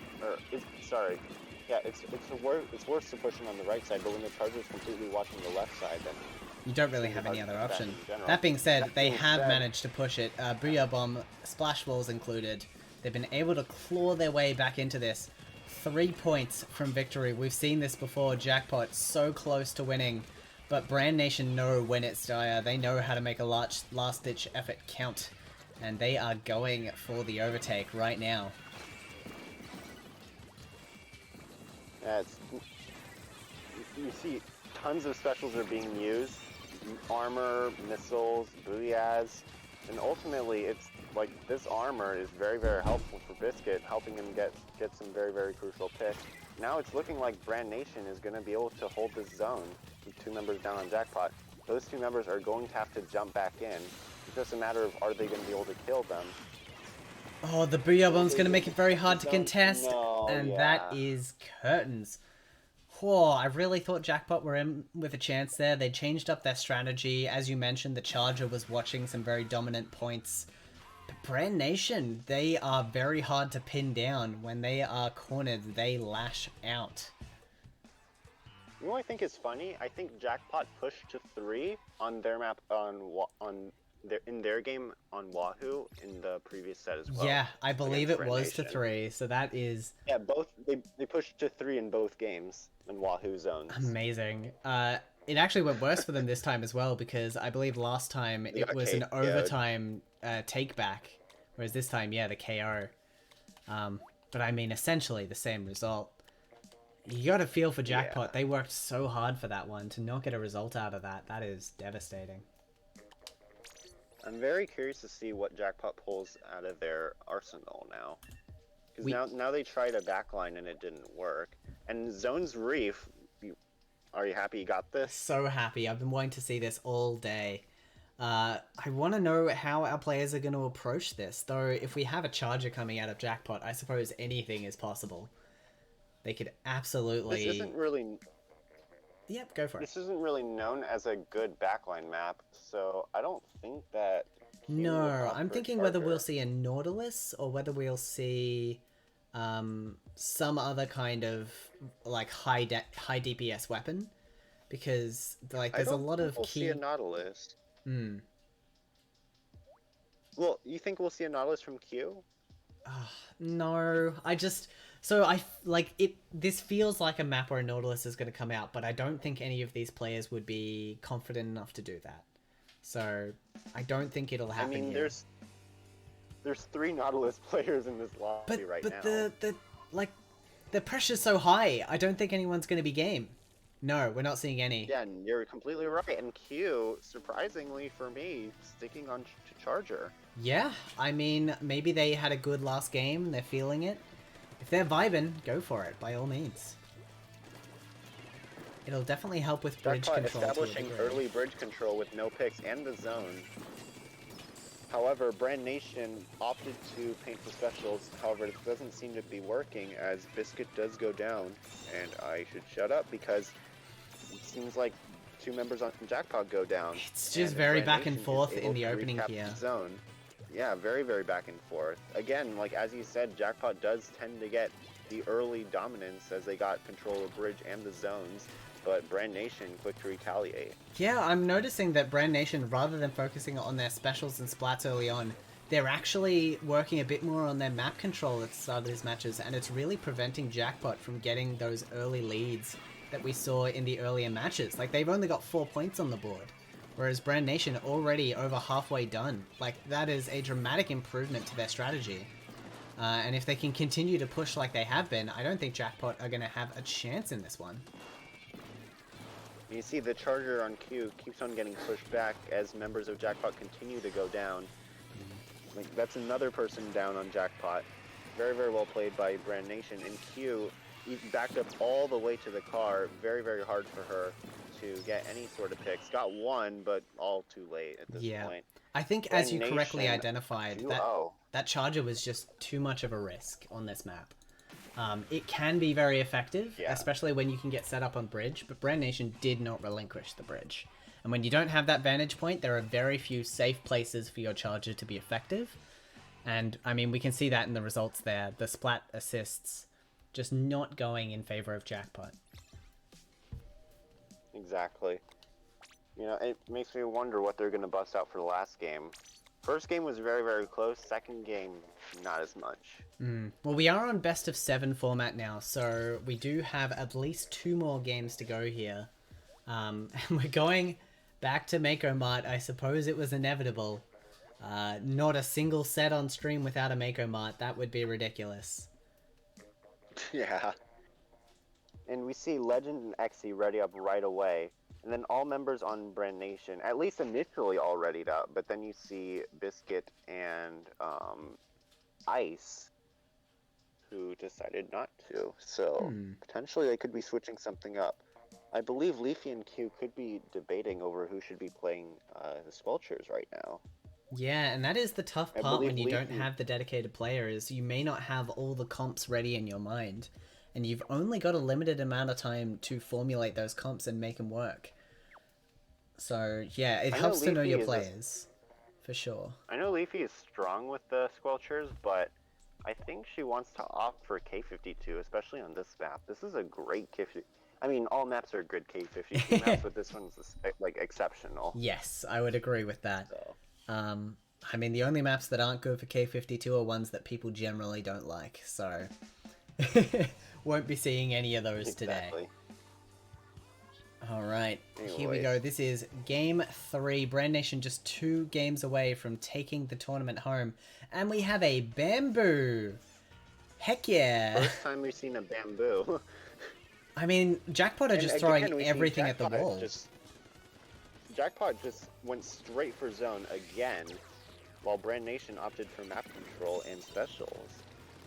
it's worse to push in on the right side, but when the charger's completely watching the left side, then you don't really have any other option. That being said, they have managed to push it. Booyah Bomb, Splash Balls included. They've been able to claw their way back into this. 3 points from victory. We've seen this before. Jackpot so close to winning, but Brand Nation know when it's dire. They know how to make a last-ditch effort count, and they are going for the overtake right now. Yeah, you see tons of specials are being used. Armor, missiles, booyahs, and ultimately it's like this armor is very, very helpful for Biscuit, helping him get some very, very crucial picks. Now it's looking like Brand Nation is going to be able to hold this zone with 2 members down on Jackpot. Those 2 members are going to have to jump back in. It's just a matter of, are they going to be able to kill them? Oh, the Booyah Bomb's going to make it very hard to contest, and that is curtains. Whoa, I really thought Jackpot were in with a chance there. They changed up their strategy. As you mentioned, the Charger was watching some very dominant points. But Brand Nation, they are very hard to pin down. When they are cornered, they lash out. You know what I think is funny? I think Jackpot pushed to 3 on their map in their game on Wahoo in the previous set as well. Yeah, I believe it was to 3, so that is... Yeah, they pushed to 3 in both games in Wahoo zones. Amazing. It actually went worse for them this time as well, because I believe last time it was an overtime take back, whereas this time, yeah, the KO. But I mean, essentially the same result. You got to feel for Jackpot. Yeah. They worked so hard for that one. To not get a result out of that, that is devastating. I'm very curious to see what Jackpot pulls out of their arsenal now. Because now they tried a backline and it didn't work. And Zone's Reef, are you happy you got this? So happy. I've been wanting to see this all day. I want to know how our players are going to approach this. Though, if we have a Charger coming out of Jackpot, I suppose anything is possible. They could absolutely... This isn't really... Yep, go for it. This isn't really known as a good backline map, so I don't think that No, off I'm for thinking whether we'll Charger. see a Nautilus or whether we'll see some other kind of like high DPS weapon, because like I there's a don't lot think of we'll see a key. Nautilus. Hmm. Well, you think we'll see a Nautilus from Q? No, I just like it. This feels like a map where a Nautilus is going to come out, but I don't think any of these players would be confident enough to do that. So I don't think it'll I happen mean, here. there's 3 Nautilus players in this But lobby right but now. the like the pressure's so high. I don't think anyone's going to be game. No, we're not seeing any. Yeah, and you're completely right. And Q, surprisingly for me, sticking on to Charger. Yeah, I mean, maybe they had a good last game. They're feeling it. If they're vibing, go for it by all means. It'll definitely help with bridge Jackpot control to a establishing degree. early bridge control with no picks and the zone. However, Brand Nation opted to paint for specials. However, it doesn't seem to be working as Biscuit does go down. And I should shut up because it seems like 2 members on Jackpot go down. It's just and very Brand back and Nation is forth able in the to opening recap here. the zone. Yeah, very, very back and forth. Again, like as you said, Jackpot does tend to get the early dominance as they got control of bridge and the zones, but Brand Nation quick to retaliate. Yeah, I'm noticing that Brand Nation, rather than focusing on their specials and splats early on, they're actually working a bit more on their map control at the start of these matches, and it's really preventing Jackpot from getting those early leads that we saw in the earlier matches. Like, they've only got 4 points on the board, whereas Brand Nation already over halfway done. Like, that is a dramatic improvement to their strategy. And if they can continue to push like they have been, I don't think Jackpot are going to have a chance in this one. You see the Charger on Q keeps on getting pushed back as members of Jackpot continue to go down. Like, that's another person down on Jackpot. Very, very well played by Brand Nation. And Q backed up all the way to the car. Very, very hard for her to get any sort of picks. Got one, but all too late at this point. I think, Brand as you correctly Nation identified, 2-0. that Charger was just too much of a risk on this map. It can be very effective, especially when you can get set up on bridge, but Brand Nation did not relinquish the bridge. And when you don't have that vantage point, there are very few safe places for your Charger to be effective. And, I mean, we can see that in the results there. The splat assists just not going in favor of Jackpot. Exactly. You know, it makes me wonder what they're going to bust out for the last game. First game was very, very close. Second game, not as much. Well, we are on best of 7 format now, so we do have at least 2 more games to go here. And we're going back to Mako Mart. I suppose it was inevitable. Not a single set on stream without a Mako Mart. That would be ridiculous. Yeah. And we see Legend and Xe ready up right away. And then all members on Brand Nation, at least initially all readied up, but then you see Biscuit and Ice, who decided not to. So potentially they could be switching something up. I believe Leafy and Q could be debating over who should be playing the Squelchers right now. Yeah, and that is the tough part when you don't have the dedicated player, is you may not have all the comps ready in your mind. And you've only got a limited amount of time to formulate those comps and make them work. So, yeah, it helps to know your players, for sure. I know Leafy is strong with the Squelchers, but I think she wants to opt for K52, especially on this map. This is a great K52. I mean, all maps are good K52 maps, but this one's, like, exceptional. Yes, I would agree with that. So. I mean, the only maps that aren't good for K52 are ones that people generally don't like, so... Won't be seeing any of those today. Alright, here we go. This is Game 3. Brand Nation just 2 games away from taking the tournament home. And we have a Bamboo! Heck yeah! First time we've seen a Bamboo. I mean, Jackpot are just throwing everything at the wall. Jackpot just went straight for zone again, while Brand Nation opted for map control and specials.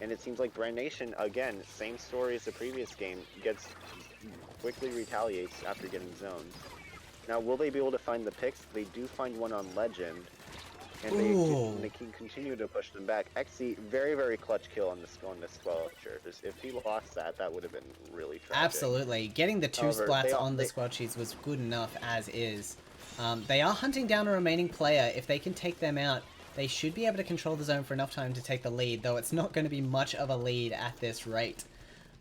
And it seems like Brand Nation, again, same story as the previous game, quickly retaliates after getting zoned. Now, will they be able to find the picks? They do find one on Legend, and they can continue to push them back. Xe, very, very clutch kill on the Squelchers. If he lost that, that would have been really tragic. Absolutely. Getting the 2 splats on the Squelchies was good enough as is. They are hunting down a remaining player. If they can take them out, they should be able to control the zone for enough time to take the lead, though it's not going to be much of a lead at this rate.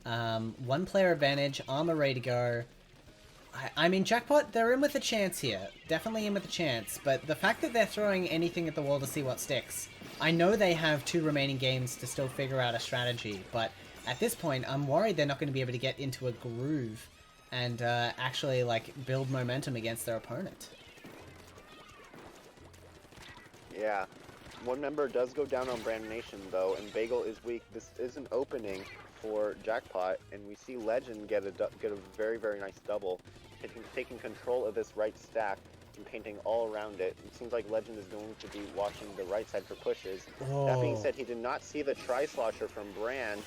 One player advantage, Armor ready to go. I mean, Jackpot, they're in with a chance here. Definitely in with a chance, but the fact that they're throwing anything at the wall to see what sticks, I know they have 2 remaining games to still figure out a strategy, but at this point, I'm worried they're not going to be able to get into a groove and actually, like, build momentum against their opponent. Yeah. One member does go down on Brand Nation, though, and Bagel is weak. This is an opening for Jackpot, and we see Legend get a very, very nice double, taking control of this right stack and painting all around it. It seems like Legend is going to be watching the right side for pushes. Oh. That being said, he did not see the Tri-Slosher from Brand.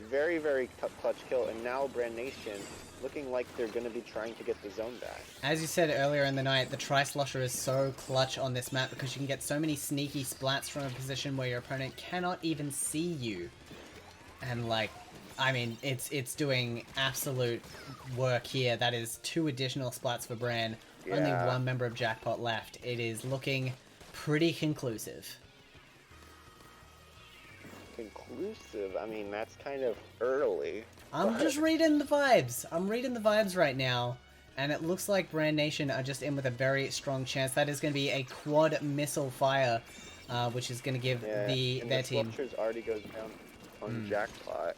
Very, very clutch kill, and now Brand Nation looking like they're going to be trying to get the zone back. As you said earlier in the night, the Tri-Slosher is so clutch on this map because you can get so many sneaky splats from a position where your opponent cannot even see you. And, like, I mean, it's doing absolute work here. That is 2 additional splats for Bran. Yeah. Only 1 member of Jackpot left. It is looking pretty conclusive. Conclusive? I mean, that's kind of early. I'm just reading the vibes. I'm reading the vibes right now. And it looks like Brand Nation are just in with a very strong chance. That is going to be a quad missile fire, which is going to give their team... Sculptures already goes down on Jackpot.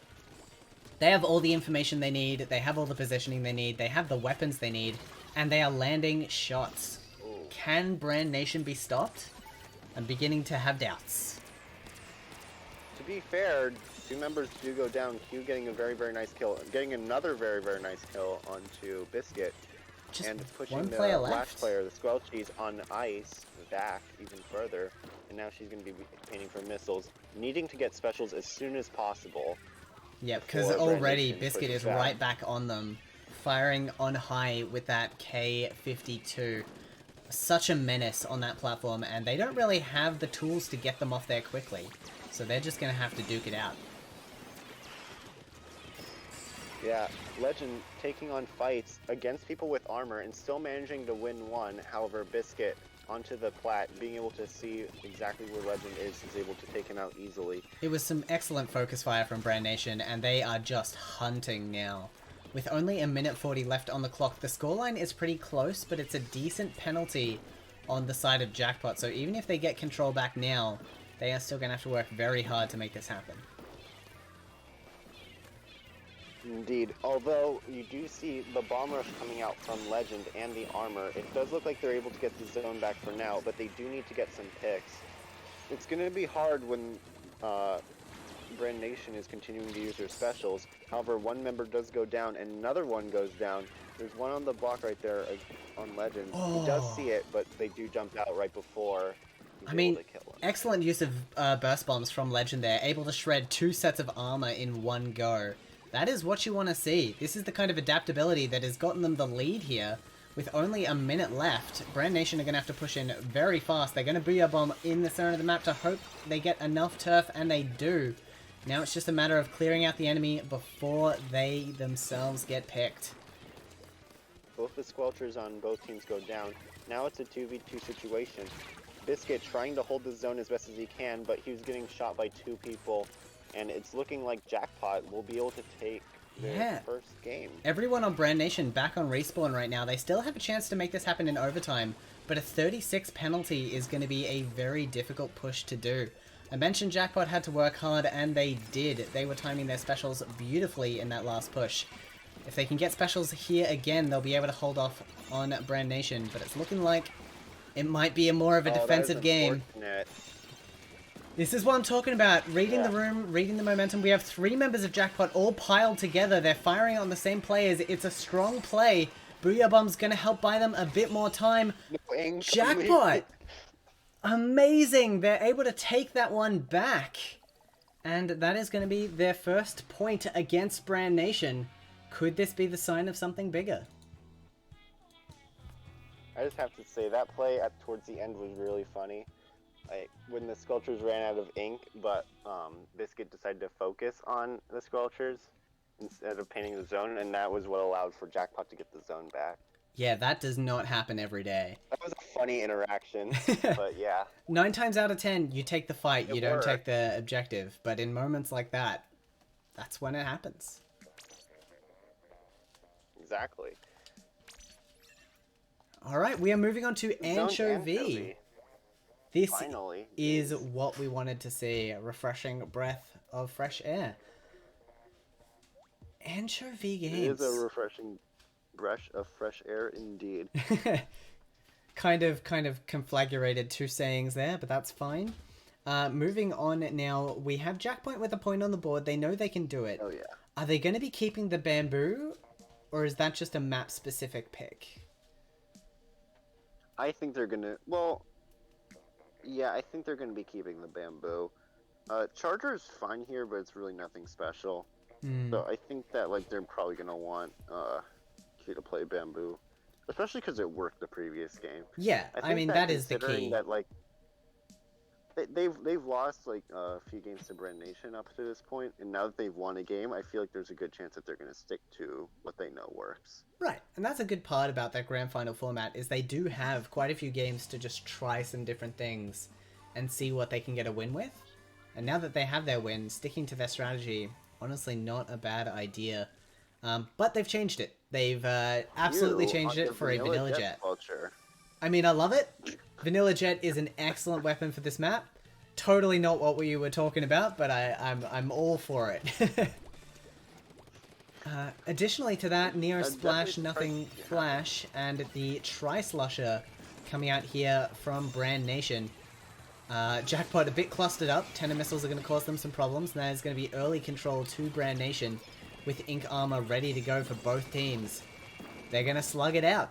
They have all the information they need. They have all the positioning they need. They have the weapons they need. And they are landing shots. Ooh. Can Brand Nation be stopped? I'm beginning to have doubts. To be fair, 2 members do go down. Q getting a very, very nice kill. Getting another very, very nice kill onto Biscuit. Just and pushing one the player last left. player, the Squelchies, on ice back even further. And now she's going to be painting for missiles. Needing to get specials as soon as possible. Yeah, because already Biscuit is right back on them. Firing on high with that K-52. Such a menace on that platform, and they don't really have the tools to get them off there quickly. So they're just going to have to duke it out. Yeah, Legend taking on fights against people with armor and still managing to win one. However, Biscuit onto the plat, being able to see exactly where Legend is able to take him out easily. It was some excellent focus fire from Brand Nation, and they are just hunting now. With only a minute 40 left on the clock, the scoreline is pretty close, but it's a decent penalty on the side of Jackpot. So even if they get control back now, they are still going to have to work very hard to make this happen. Indeed. Although you do see the bomb rush coming out from Legend and the armor, it does look like they're able to get the zone back for now, but they do need to get some picks. It's going to be hard when Brand Nation is continuing to use their specials. However, one member does go down and another one goes down. There's one on the block right there on Legend. Oh. He does see it, but they do jump out right before he's able to kill him. Excellent use of burst bombs from Legend there, able to shred 2 sets of armor in one go. That is what you want to see. This is the kind of adaptability that has gotten them the lead here. With only a minute left, Brand Nation are going to have to push in very fast. They're going to Booyah Bomb in the center of the map to hope they get enough turf, and they do. Now it's just a matter of clearing out the enemy before they themselves get picked. Both the Squelchers on both teams go down. Now it's a 2v2 situation. Biscuit trying to hold the zone as best as he can, but he was getting shot by 2 people. And it's looking like Jackpot will be able to take their first game. Everyone on Brand Nation back on Respawn right now. They still have a chance to make this happen in overtime, but a 36 penalty is going to be a very difficult push to do. I mentioned Jackpot had to work hard, and they did. They were timing their specials beautifully in that last push. If they can get specials here again, they'll be able to hold off on Brand Nation, but it's looking like it might be more of a defensive game. This is what I'm talking about. Reading the room, reading the momentum. We have 3 members of Jackpot all piled together. They're firing on the same players. It's a strong play. Booyah Bomb's going to help buy them a bit more time. Jackpot! Amazing! They're able to take that one back. And that is going to be their first point against Brand Nation. Could this be the sign of something bigger? I just have to say, that play towards the end was really funny. Like, when the Sculptures ran out of ink, but Biscuit decided to focus on the Sculptures instead of painting the zone, and that was what allowed for Jackpot to get the zone back. Yeah, that does not happen every day. That was a funny interaction, but yeah. 9 times out of 10, you take the fight, you It don't take worked. the objective. But in moments like that, that's when it happens. Exactly. All right, we are moving on to Zoned Anchovy. This Finally. is Jeez. what we wanted to see. A refreshing breath of fresh air. Anchovy It games. is a refreshing breath of fresh air indeed. kind of conflagrated two sayings there, but that's fine. Moving on now, we have Jackpoint with a point on the board. They know they can do it. Oh yeah. Are they going to be keeping the bamboo, or is that just a map-specific pick? I think they're gonna. Well, yeah, I think they're gonna be keeping the bamboo. Charger's fine here, but it's really nothing special. So I think that like they're probably gonna want Q to play bamboo, especially because it worked the previous game. Yeah, I mean that is the considering key. that like they've lost like a few games to Brand Nation up to this point, and now that they've won a game, I feel like there's a good chance that they're gonna stick to what they know works. Right, and that's a good part about that grand final format is they do have quite a few games to just try some different things and see what they can get a win with. And now that they have their win, sticking to their strategy, honestly not a bad idea. But they've changed it. They've absolutely changed it for a Vanilla Jet. Culture. I mean, I love it. Vanilla Jet is an excellent weapon for this map. Totally not what we were talking about, but I'm all for it. Additionally to that, Neo Splash, Nothing Flash, and the Tri-Slusher coming out here from Brand Nation. Jackpot a bit clustered up. Tenor missiles are going to cause them some problems. And there's going to be early control to Brand Nation with Ink Armor ready to go for both teams. They're going to slug it out.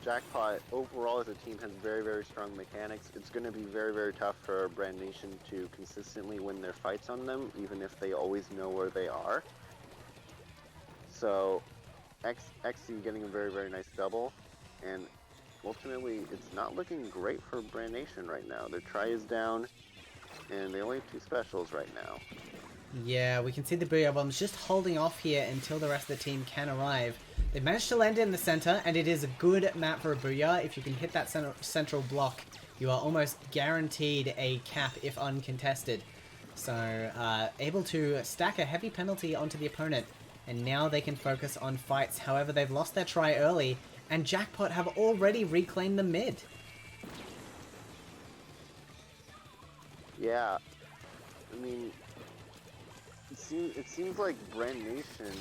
Jackpot overall as a team has very, very strong mechanics. It's going to be very, very tough for Brand Nation to consistently win their fights on them, even if they always know where they are. So, XC getting a very, very nice double, and ultimately it's not looking great for Brand Nation right now. Their try is down, and they only have 2 specials right now. Yeah, we can see the Booyah Bombs just holding off here until the rest of the team can arrive. They've managed to land in the center, and it is a good map for a Booyah. If you can hit that central block, you are almost guaranteed a cap if uncontested. So, able to stack a heavy penalty onto the opponent, and now they can focus on fights. However, they've lost their try early, and Jackpot have already reclaimed the mid. Yeah, I mean, it seems like Brand Nation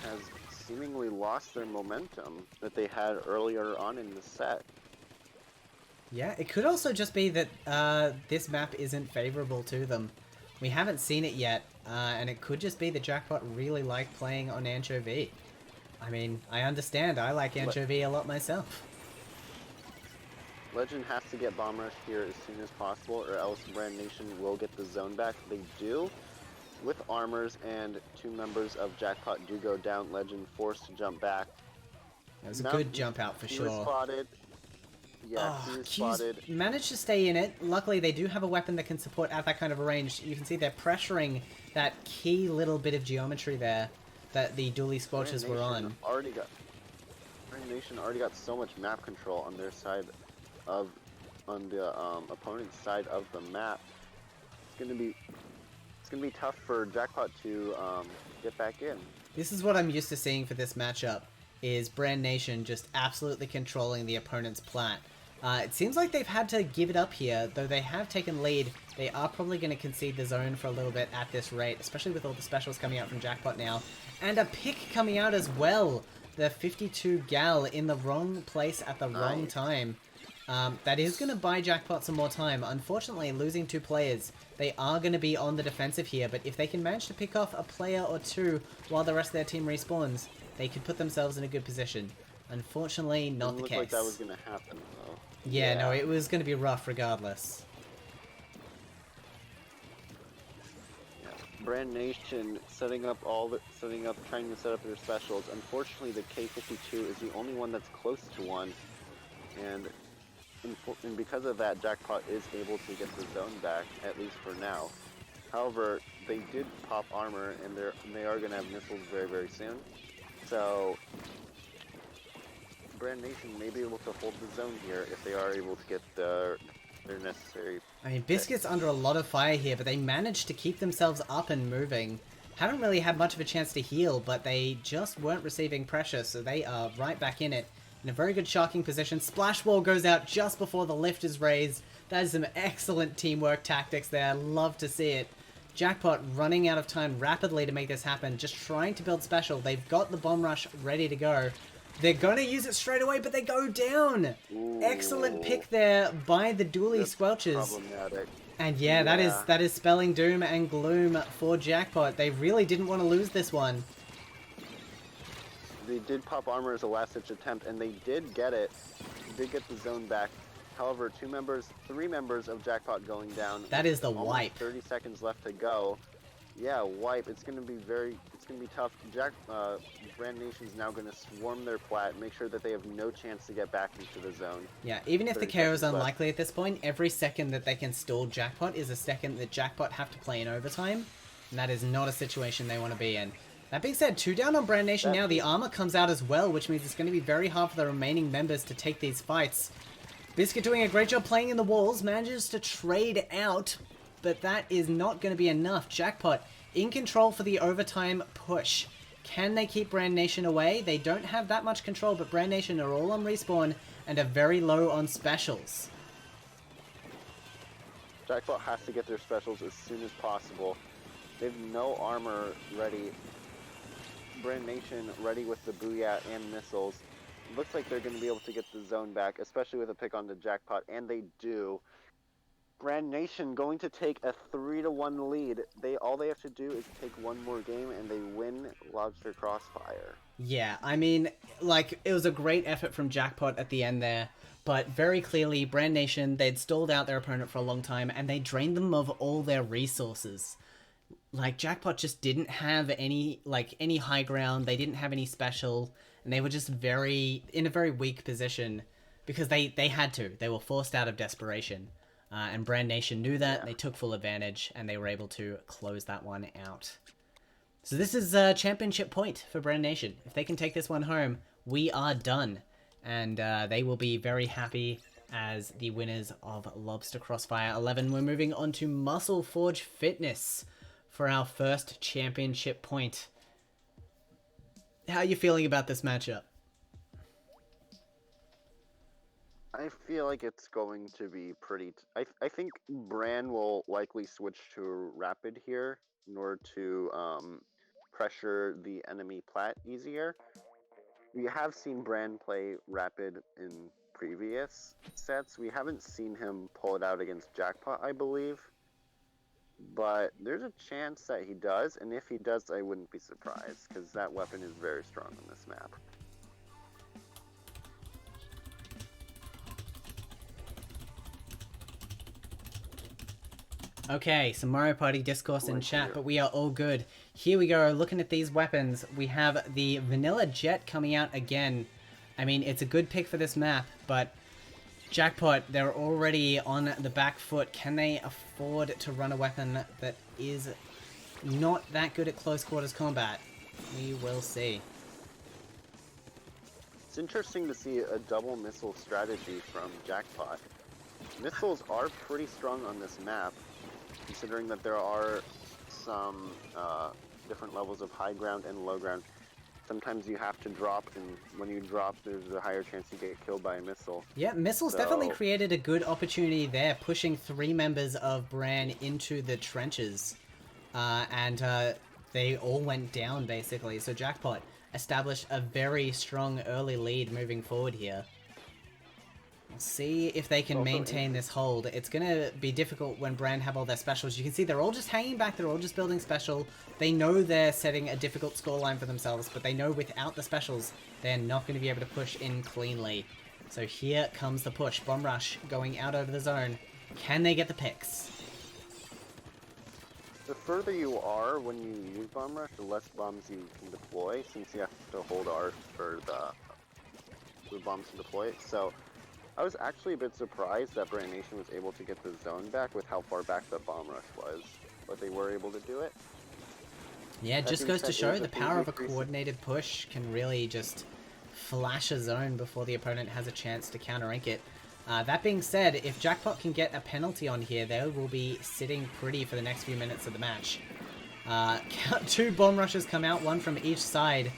has seemingly lost their momentum that they had earlier on in the set. Yeah, it could also just be that this map isn't favorable to them. We haven't seen it yet, and it could just be that Jackpot really like playing on Anchovy. I mean, I understand. I like Anchovy a lot myself. Legend has to get Bomb Rush here as soon as possible, or else Brand Nation will get the zone back. They do. With armors and 2 members of Jackpot do go down, Legend forced to jump back. It was a good jump out for He sure. was spotted. Yeah, he was spotted. Managed to stay in it. Luckily, they do have a weapon that can support at that kind of a range. You can see they're pressuring that key little bit of geometry there that the dually squelches were on. Brand Nation already got so much map control on their side of, on the opponent's side of the map. It's gonna be tough for Jackpot to get back in. This is what I'm used to seeing for this matchup, is Brand Nation just absolutely controlling the opponent's plat. It seems like they've had to give it up here, though they have taken lead. They are probably going to concede the zone for a little bit at this rate, especially with all the specials coming out from Jackpot now. And a pick coming out as well. The 52 Gal in the wrong place at the wrong time. That is going to buy Jackpot some more time. Unfortunately, losing 2 players, they are going to be on the defensive here, but if they can manage to pick off a player or 2 while the rest of their team respawns, they could put themselves in a good position. Unfortunately, not the case. It looked like that was going to happen, though. Yeah, no, it was going to be rough regardless. Yeah. Brand Nation trying to set up their specials. Unfortunately, the K52 is the only one that's close to one, and because of that, Jackpot is able to get the zone back, at least for now. However, they did pop armor, and they are going to have missiles very, very soon. So Brand Nation may be able to hold the zone here if they are able to get their necessary... I mean, Biscuit's under a lot of fire here, but they managed to keep themselves up and moving. Haven't really had much of a chance to heal, but they just weren't receiving pressure, so they are right back in it. In a very good sharking position. Splash Wall goes out just before the lift is raised. That is some excellent teamwork tactics there. Love to see it. Jackpot running out of time rapidly to make this happen. Just trying to build special. They've got the bomb rush ready to go. They're going to use it straight away, but they go down. Ooh. Excellent pick there by the Dually Squelches. Problematic. And yeah, that is spelling doom and gloom for Jackpot. They really didn't want to lose this one. They did pop armor as a last-ditch attempt, and they did get it. They did get the zone back. However, 3 members of Jackpot going down. That is the Almost wipe. 30 seconds left to go. Yeah, wipe. It's gonna be tough. Brand Nation's now gonna swarm their plat, make sure that they have no chance to get back into the zone. Yeah, even if the KO is unlikely left. at this point, every second that they can stall Jackpot is a second that Jackpot have to play in overtime. And that is not a situation they want to be in. That being said, 2 down on Brand Nation now. The armor comes out as well, which means it's going to be very hard for the remaining members to take these fights. Biscuit doing a great job playing in the walls, manages to trade out, but that is not going to be enough. Jackpot in control for the overtime push. Can they keep Brand Nation away? They don't have that much control, but Brand Nation are all on respawn and are very low on specials. Jackpot has to get their specials as soon as possible. They have no armor ready. Brand Nation ready with the Booyah and missiles. Looks like they're going to be able to get the zone back, especially with a pick on the Jackpot, and they do. Brand Nation going to take a 3-1 lead. All they have to do is take one more game, and they win Lobster Crossfire. Yeah, I mean, like, it was a great effort from Jackpot at the end there, but very clearly, Brand Nation, they'd stalled out their opponent for a long time, and they drained them of all their resources. Like, Jackpot just didn't have any high ground, they didn't have any special, and they were just in a very weak position, because they had to. They were forced out of desperation. And Brand Nation knew that, they took full advantage, and they were able to close that one out. So this is a championship point for Brand Nation. If they can take this one home, we are done. And they will be very happy as the winners of Lobster Crossfire 11. We're moving on to Muscle Forge Fitness for our first championship point. How are you feeling about this matchup? I feel like it's going to be pretty... I think Bran will likely switch to Rapid here in order to pressure the enemy plat easier. We have seen Bran play Rapid in previous sets. We haven't seen him pull it out against Jackpot, I believe. But there's a chance that he does, and if he does, I wouldn't be surprised, because that weapon is very strong on this map. Okay, some Mario Party discourse in chat, but we are all good. Here we go, looking at these weapons. We have the Vanilla Jet coming out again. I mean, it's a good pick for this map, but Jackpot, they're already on the back foot. Can they afford to run a weapon that is not that good at close quarters combat? We will see. It's interesting to see a double missile strategy from Jackpot. Missiles are pretty strong on this map, considering that there are some different levels of high ground and low ground. Sometimes you have to drop, and when you drop, there's a higher chance you get killed by a missile. Yeah, missiles definitely created a good opportunity there, pushing 3 members of Bran into the trenches. And they all went down, basically. So Jackpot established a very strong early lead moving forward here. We'll see if they can maintain this hold. It's going to be difficult when Bran have all their specials. You can see they're all just hanging back. They're all just building special. They know they're setting a difficult scoreline for themselves, but they know without the specials, they're not going to be able to push in cleanly. So here comes the push. Bomb Rush going out over the zone. Can they get the picks? The further you are when you use Bomb Rush, the less bombs you can deploy, since you have to hold R for the bombs to deploy. So I was actually a bit surprised that Brand Nation was able to get the zone back with how far back the Bomb Rush was, but they were able to do it. Yeah, it just goes to show the power of a coordinated push can really just flash a zone before the opponent has a chance to counter-rank it. That being said, if Jackpot can get a penalty on here, they will be sitting pretty for the next few minutes of the match. 2 bomb rushes come out, one from each side,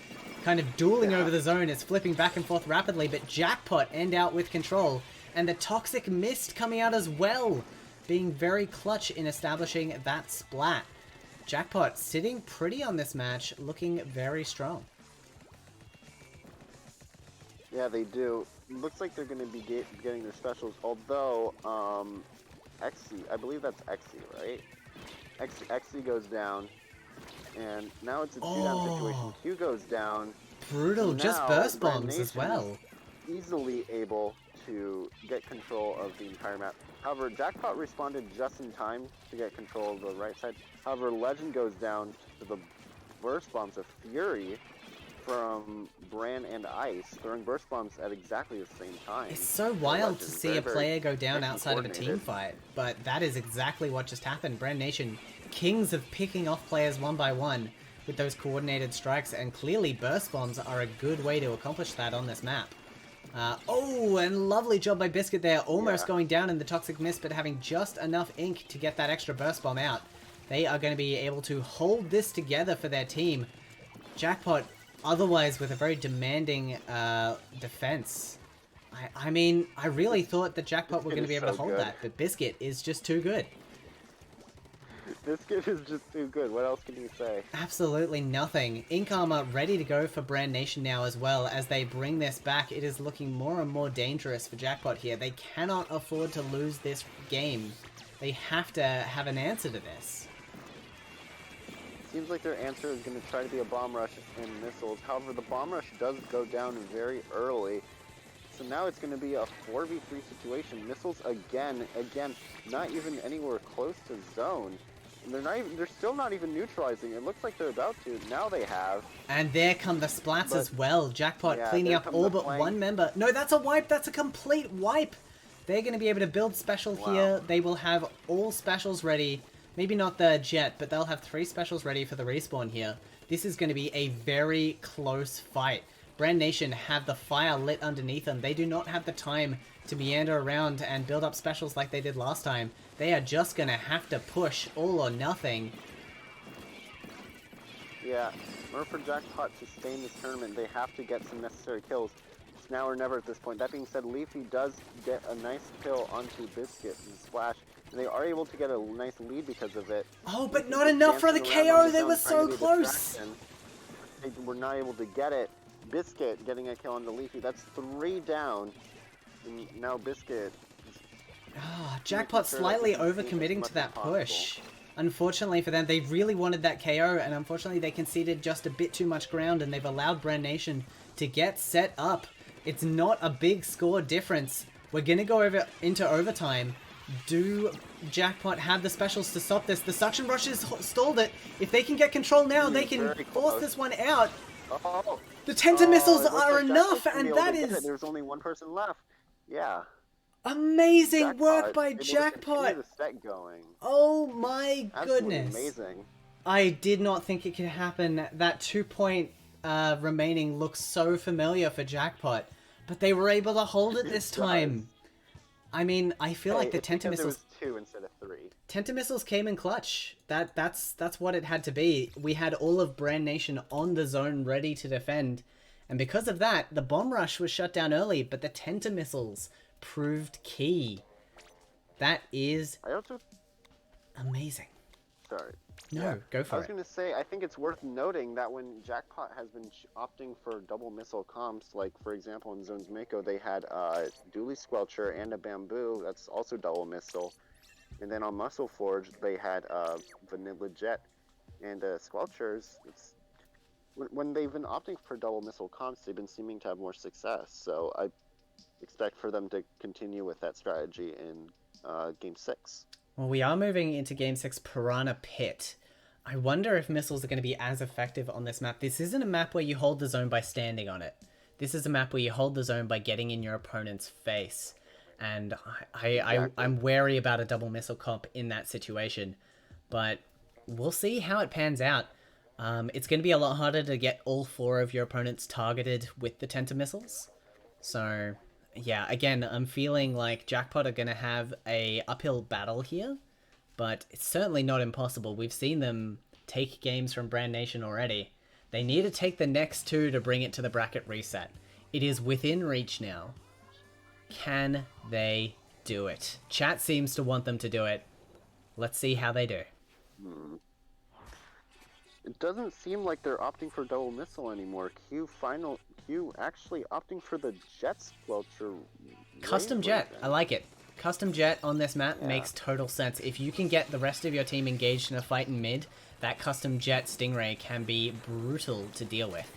kind of dueling over the zone. It's flipping back and forth rapidly, but Jackpot end out with control, and the Toxic Mist coming out as well, being very clutch in establishing that splat. Jackpot sitting pretty on this match, looking very strong. Yeah, they do. Looks like they're going to be getting their specials, although, Xe, I believe that's Xe, right? Xe goes down, and now it's a 2-down situation. Q goes down. Brutal, just burst bombs as well. Easily able to get control of the entire map. However, Jackpot responded just in time to get control of the right side. However, Legend goes down to the burst bombs of Fury from Bran and Ice, throwing burst bombs at exactly the same time. It's so wild to see a player go down outside of a team fight, but that is exactly what just happened. Brand Nation, kings of picking off players one by one with those coordinated strikes, and clearly burst bombs are a good way to accomplish that on this map. Oh, and lovely job by Biscuit there, almost going down in the Toxic Mist, but having just enough ink to get that extra burst bomb out. They are going to be able to hold this together for their team. Jackpot, otherwise with a very demanding defense. I mean, I really thought that Jackpot were going to be able to hold that, but Biscuit is just too good. Biscuit is just too good. What else can you say? Absolutely nothing. Ink Armor ready to go for Brand Nation now as well. As they bring this back, it is looking more and more dangerous for Jackpot here. They cannot afford to lose this game. They have to have an answer to this. Seems like their answer is going to try to be a bomb rush and missiles. However, the bomb rush does go down very early. So now it's going to be a 4v3 situation. Missiles again, not even anywhere close to zone. And they're still not even neutralizing. It looks like they're about to. Now they have. And there come the splats as well. Jackpot cleaning up all but one member. No, that's a wipe. That's a complete wipe. They're going to be able to build special here. They will have all specials ready. Maybe not the jet, but they'll have 3 specials ready for the respawn here. This is going to be a very close fight. Brand Nation have the fire lit underneath them. They do not have the time to meander around and build up specials like they did last time. They are just going to have to push all or nothing. Yeah, in order for Jackpot to stay in this tournament, they have to get some necessary kills. It's now or never at this point. That being said, Leafy does get a nice kill onto Biscuit and Splash. And they are able to get a nice lead because of it. Oh, but not enough for the KO. They were so close. They were not able to get it. Biscuit getting a kill on the Leafy. That's 3 down. And now Biscuit. Jackpot slightly overcommitting to that push. Unfortunately for them, they really wanted that KO, and unfortunately they conceded just a bit too much ground, and they've allowed Brand Nation to get set up. It's not a big score difference. We're going to go into overtime. Do Jackpot have the specials to stop this? The Suction Rushes stalled it. If they can get control now, they can force this one out. The Tenta Missiles are enough, and that is... There's only one person left. Yeah. Amazing work by Jackpot. The set going. Oh my goodness. Amazing. I did not think it could happen. That 2 point remaining looks so familiar for Jackpot, but they were able to hold it this time. I mean, I feel like the Tenta Missiles... There was 2 instead of 3. Tenta Missiles came in clutch. That's what it had to be. We had all of Brand Nation on the zone ready to defend. And because of that, the Bomb Rush was shut down early, but the Tenta Missiles proved key. That is amazing. Sorry. No, go for it. I was going to say, I think it's worth noting that when Jackpot has been opting for double missile comps, like, for example, in Zones Mako, they had a Dually Squelcher and a Bamboo, that's also double missile. And then on Muscle Forge, they had Vanilla Jet and Squelchers. When they've been opting for double missile comps, they've been seeming to have more success. So I expect for them to continue with that strategy in Game 6. Well, we are moving into Game 6 Piranha Pit. I wonder if missiles are going to be as effective on this map. This isn't a map where you hold the zone by standing on it. This is a map where you hold the zone by getting in your opponent's face. And I'm wary about a double missile comp in that situation. But we'll see how it pans out. It's going to be a lot harder to get all 4 of your opponents targeted with the Tenta missiles. So, yeah, again, I'm feeling like Jackpot are going to have a uphill battle here, but it's certainly not impossible. We've seen them take games from Brand Nation already. They need to take the next 2 to bring it to the bracket reset. It is within reach now. Can they do it? Chat seems to want them to do it. Let's see how they do. It doesn't seem like they're opting for double missile anymore. Q actually opting for the jet squelcher. Custom jet, I like it. Custom jet on this map makes total sense. If you can get the rest of your team engaged in a fight in mid, that custom jet Stingray can be brutal to deal with.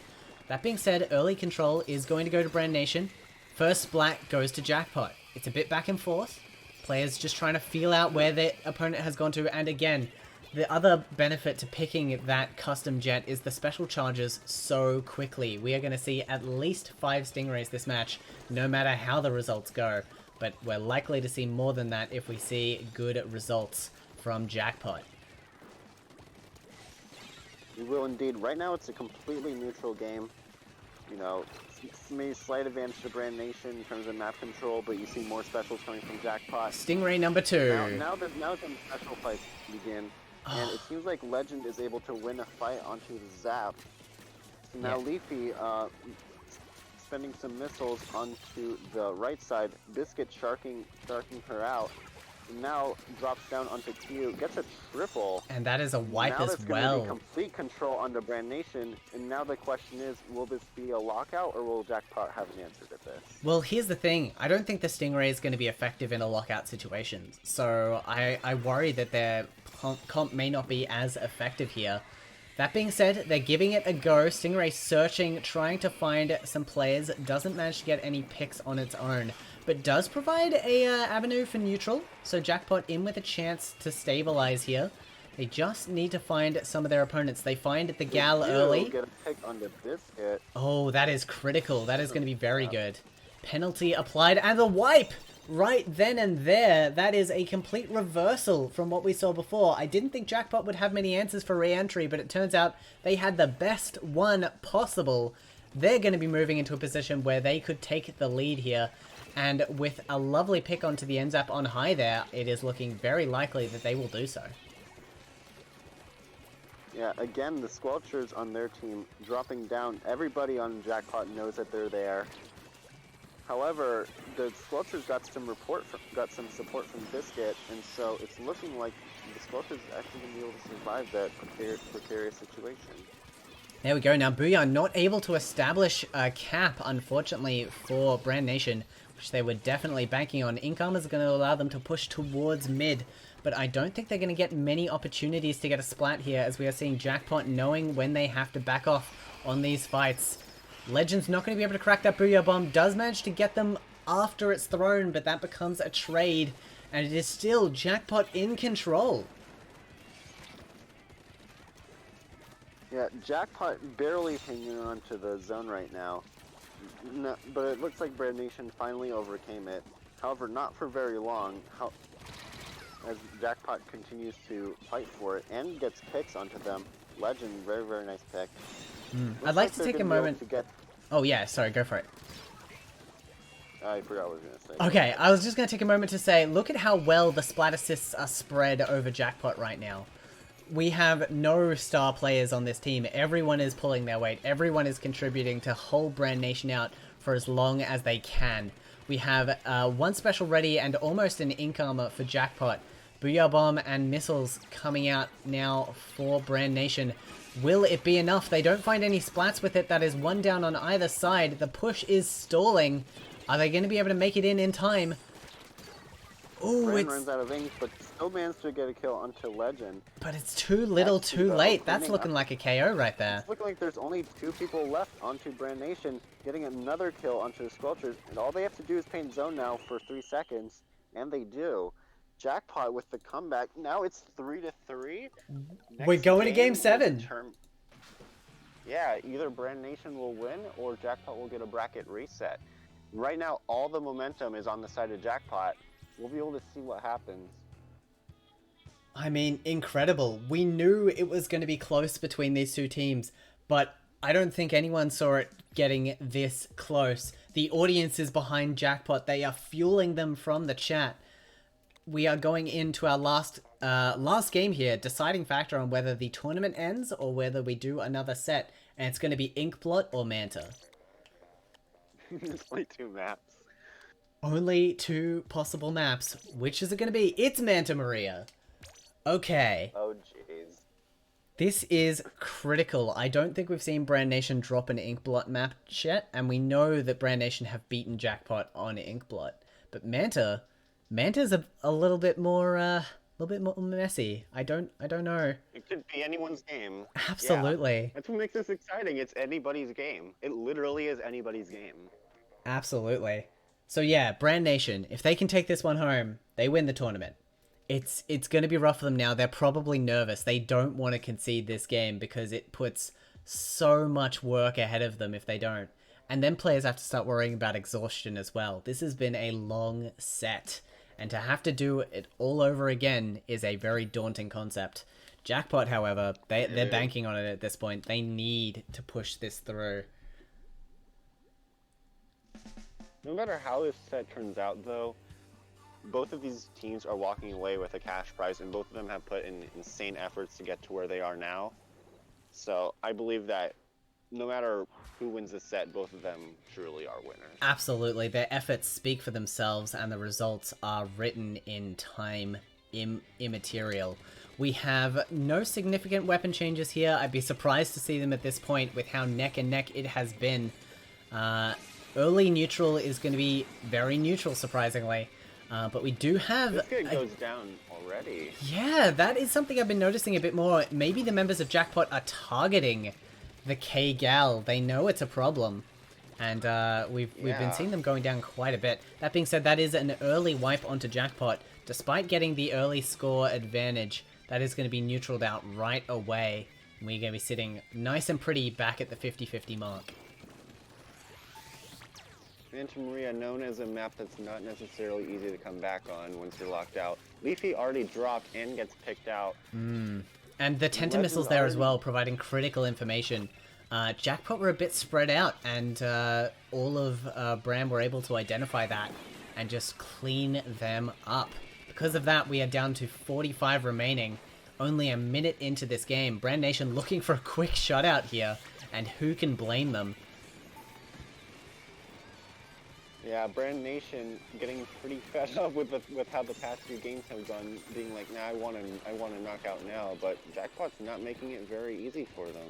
That being said, early control is going to go to Brand Nation. First splat goes to Jackpot. It's a bit back and forth. Players just trying to feel out where their opponent has gone to, and again, the other benefit to picking that custom jet is the special charges so quickly. We are going to see at least 5 Stingrays this match, no matter how the results go. But we're likely to see more than that if we see good results from Jackpot. We will indeed. Right now it's a completely neutral game. You know, maybe slight advantage to Brand Nation in terms of map control, but you see more specials coming from Jackpot. Stingray number 2. Now the special fights begin. And it seems like Legend is able to win a fight onto the Zap. So now Leafy spending some missiles onto the right side. Biscuit sharking her out. And now drops down onto Q, gets a triple. And that is a wipe now as that's well. Going to be complete control under Brand Nation. And now the question is, will this be a lockout or will Jackpot have an answer to this? Well, here's the thing. I don't think the Stingray is going to be effective in a lockout situation. So I worry that their comp may not be as effective here. That being said, they're giving it a go. Stingray searching, trying to find some players. Doesn't manage to get any picks on its own, but does provide a avenue for neutral. So Jackpot in with a chance to stabilize here. They just need to find some of their opponents. They find the Gal early. Get a pick on the Biscuit. Oh, that is critical. That is going to be very good. Penalty applied and the wipe! Right then and there, that is a complete reversal from what we saw before. I didn't think Jackpot would have many answers for re-entry, but it turns out they had the best one possible. They're going to be moving into a position where they could take the lead here. And with a lovely pick onto the NZAP on high there, it is looking very likely that they will do so. Yeah, again, the Squelchers on their team dropping down. Everybody on Jackpot knows that they're there. However, the Squelchers got some support from Biscuit, and so it's looking like the Squelchers actually going to be able to survive that precarious situation. There we go. Now, Booyah not able to establish a cap, unfortunately, for Brand Nation, which they were definitely banking on. Income is going to allow them to push towards mid, but I don't think they're going to get many opportunities to get a splat here, as we are seeing Jackpot knowing when they have to back off on these fights. Legend's not going to be able to crack that Booyah Bomb. Does manage to get them after it's thrown, but that becomes a trade, and it is still Jackpot in control. Yeah, Jackpot barely hanging on to the zone right now. No, but it looks like Brand Nation finally overcame it. However, not for very long, as Jackpot continues to fight for it and gets picks onto them. Legend, very, very nice pick. I'd like to take a moment. Oh yeah, sorry, go for it. I forgot what I was going to say. Okay, I was just going to take a moment to say, look at how well the splat assists are spread over Jackpot right now. We have no star players on this team. Everyone is pulling their weight. Everyone is contributing to hold Brand Nation out for as long as they can. We have one special ready and almost an income for Jackpot. Booyah Bomb and missiles coming out now for Brand Nation. Will it be enough? They don't find any splats with it. That is one down on either side. The push is stalling. Are they going to be able to make it in time? Oh, Brand runs out of ink, but still managed to get a kill onto Legend. But it's too little, too late. That's looking like a KO right there. It's looking like there's only 2 people left onto Brand Nation, getting another kill onto the Squelchers, and all they have to do is paint zone now for 3 seconds, and they do. Jackpot with the comeback. Now it's 3-3. We're going to game 7. Yeah, either Brand Nation will win or Jackpot will get a bracket reset. Right now, all the momentum is on the side of Jackpot. We'll be able to see what happens. I mean, incredible. We knew it was going to be close between these two teams, but I don't think anyone saw it getting this close. The audience is behind Jackpot. They are fueling them from the chat. We are going into our last game here, deciding factor on whether the tournament ends or whether we do another set, and it's going to be Inkblot or Manta. There's only 2 maps. Only 2 possible maps. Which is it going to be? It's Manta Maria. Okay. Oh, jeez. This is critical. I don't think we've seen Brand Nation drop an Inkblot map yet, and we know that Brand Nation have beaten Jackpot on Inkblot. But Manta's a little bit more messy. I don't know. It could be anyone's game. Absolutely. Yeah. That's what makes this exciting. It's anybody's game. It literally is anybody's game. Absolutely. So yeah, Brand Nation, if they can take this one home, they win the tournament. It's going to be rough for them now. They're probably nervous. They don't want to concede this game because it puts so much work ahead of them if they don't. And then players have to start worrying about exhaustion as well. This has been a long set, and to have to do it all over again is a very daunting concept. Jackpot, however, they're banking on it at this point. They need to push this through. No matter how this set turns out, though, both of these teams are walking away with a cash prize, and both of them have put in insane efforts to get to where they are now. So I believe that no matter who wins this set, both of them truly are winners. Absolutely. Their efforts speak for themselves, and the results are written in time immaterial. We have no significant weapon changes here. I'd be surprised to see them at this point with how neck and neck it has been. Early neutral is going to be very neutral, surprisingly. But we do have... This kid goes down already. Yeah, that is something I've been noticing a bit more. Maybe the members of Jackpot are targeting the K-Gal. They know it's a problem. And we've been seeing them going down quite a bit. That being said, that is an early wipe onto Jackpot. Despite getting the early score advantage, that is going to be neutraled out right away. And we're going to be sitting nice and pretty back at the 50-50 mark. Manta Maria, known as a map that's not necessarily easy to come back on once you're locked out. Leafy already dropped and gets picked out. And the Tenta missiles there as well, providing critical information. Jackpot were a bit spread out, and all of Bram were able to identify that and just clean them up. Because of that, we are down to 45 remaining, only a minute into this game. Brand Nation looking for a quick shutout here, and who can blame them? Yeah, Brand Nation getting pretty fed up with how the past few games have gone, being like, nah, I want to knock out now, but Jackpot's not making it very easy for them.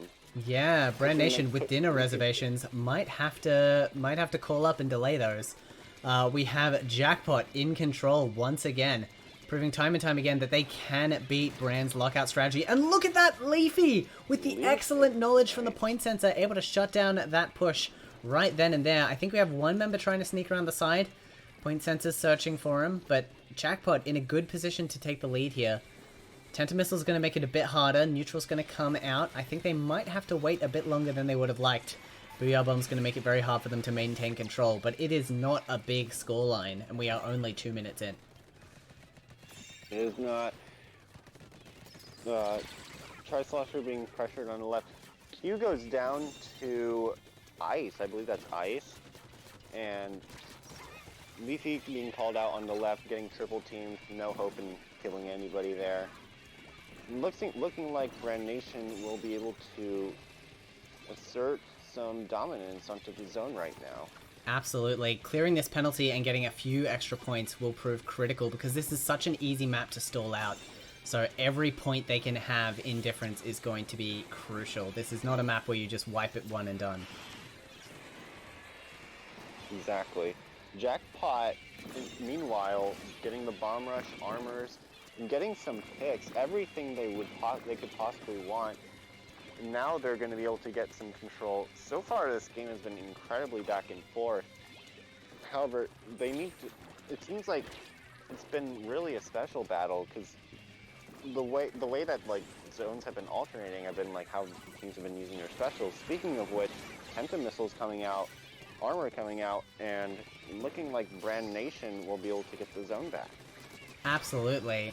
Yeah, Brand Nation with dinner reservations might have to call up and delay those. We have Jackpot in control once again, proving time and time again that they can beat Brand's lockout strategy. And look at that, Leafy, with the excellent knowledge from the point sensor, able to shut down that push right then and there. I think we have one member trying to sneak around the side. Point sensor's searching for him, but Jackpot in a good position to take the lead here. Tenta Missile's going to make it a bit harder. Neutral's going to come out. I think they might have to wait a bit longer than they would have liked. Booyah Bomb's going to make it very hard for them to maintain control, but it is not a big scoreline, and we are only 2 minutes in. It is not. Tri-Slosher being pressured on the left. Q goes down to Ice, I believe that's Ice, and Leafy being called out on the left, getting triple teamed, no hope in killing anybody there. Looking like Brand Nation will be able to assert some dominance onto the zone right now. Absolutely. Clearing this penalty and getting a few extra points will prove critical because this is such an easy map to stall out. So every point they can have in difference is going to be crucial. This is not a map where you just wipe it one and done. Exactly. Jackpot, meanwhile, getting the bomb rush, armors, and getting some picks, everything they could possibly want. Now they're going to be able to get some control. So far, this game has been incredibly back and forth. However, they need to. It seems like it's been really a special battle because the way that like zones have been alternating have been like how teams have been using their specials. Speaking of which, Penta missiles coming out. Armor coming out, and looking like Brand Nation will be able to get the zone back. Absolutely.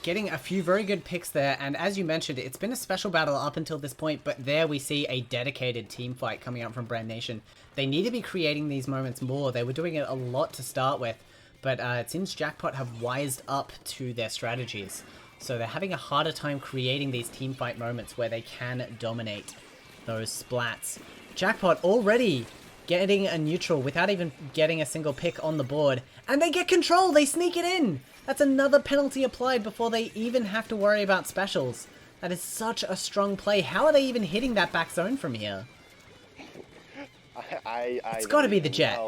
getting a few very good picks there, and as you mentioned, it's been a special battle up until this point, but there we see a dedicated team fight coming out from Brand Nation. They need to be creating these moments more. They were doing it a lot to start with, but it seems Jackpot have wised up to their strategies. So they're having a harder time creating these team fight moments where they can dominate those splats. Jackpot already getting a neutral without even getting a single pick on the board. And they get control! They sneak it in! That's another penalty applied before they even have to worry about specials. That is such a strong play. How are they even hitting that back zone from here? It's gotta be the Jet.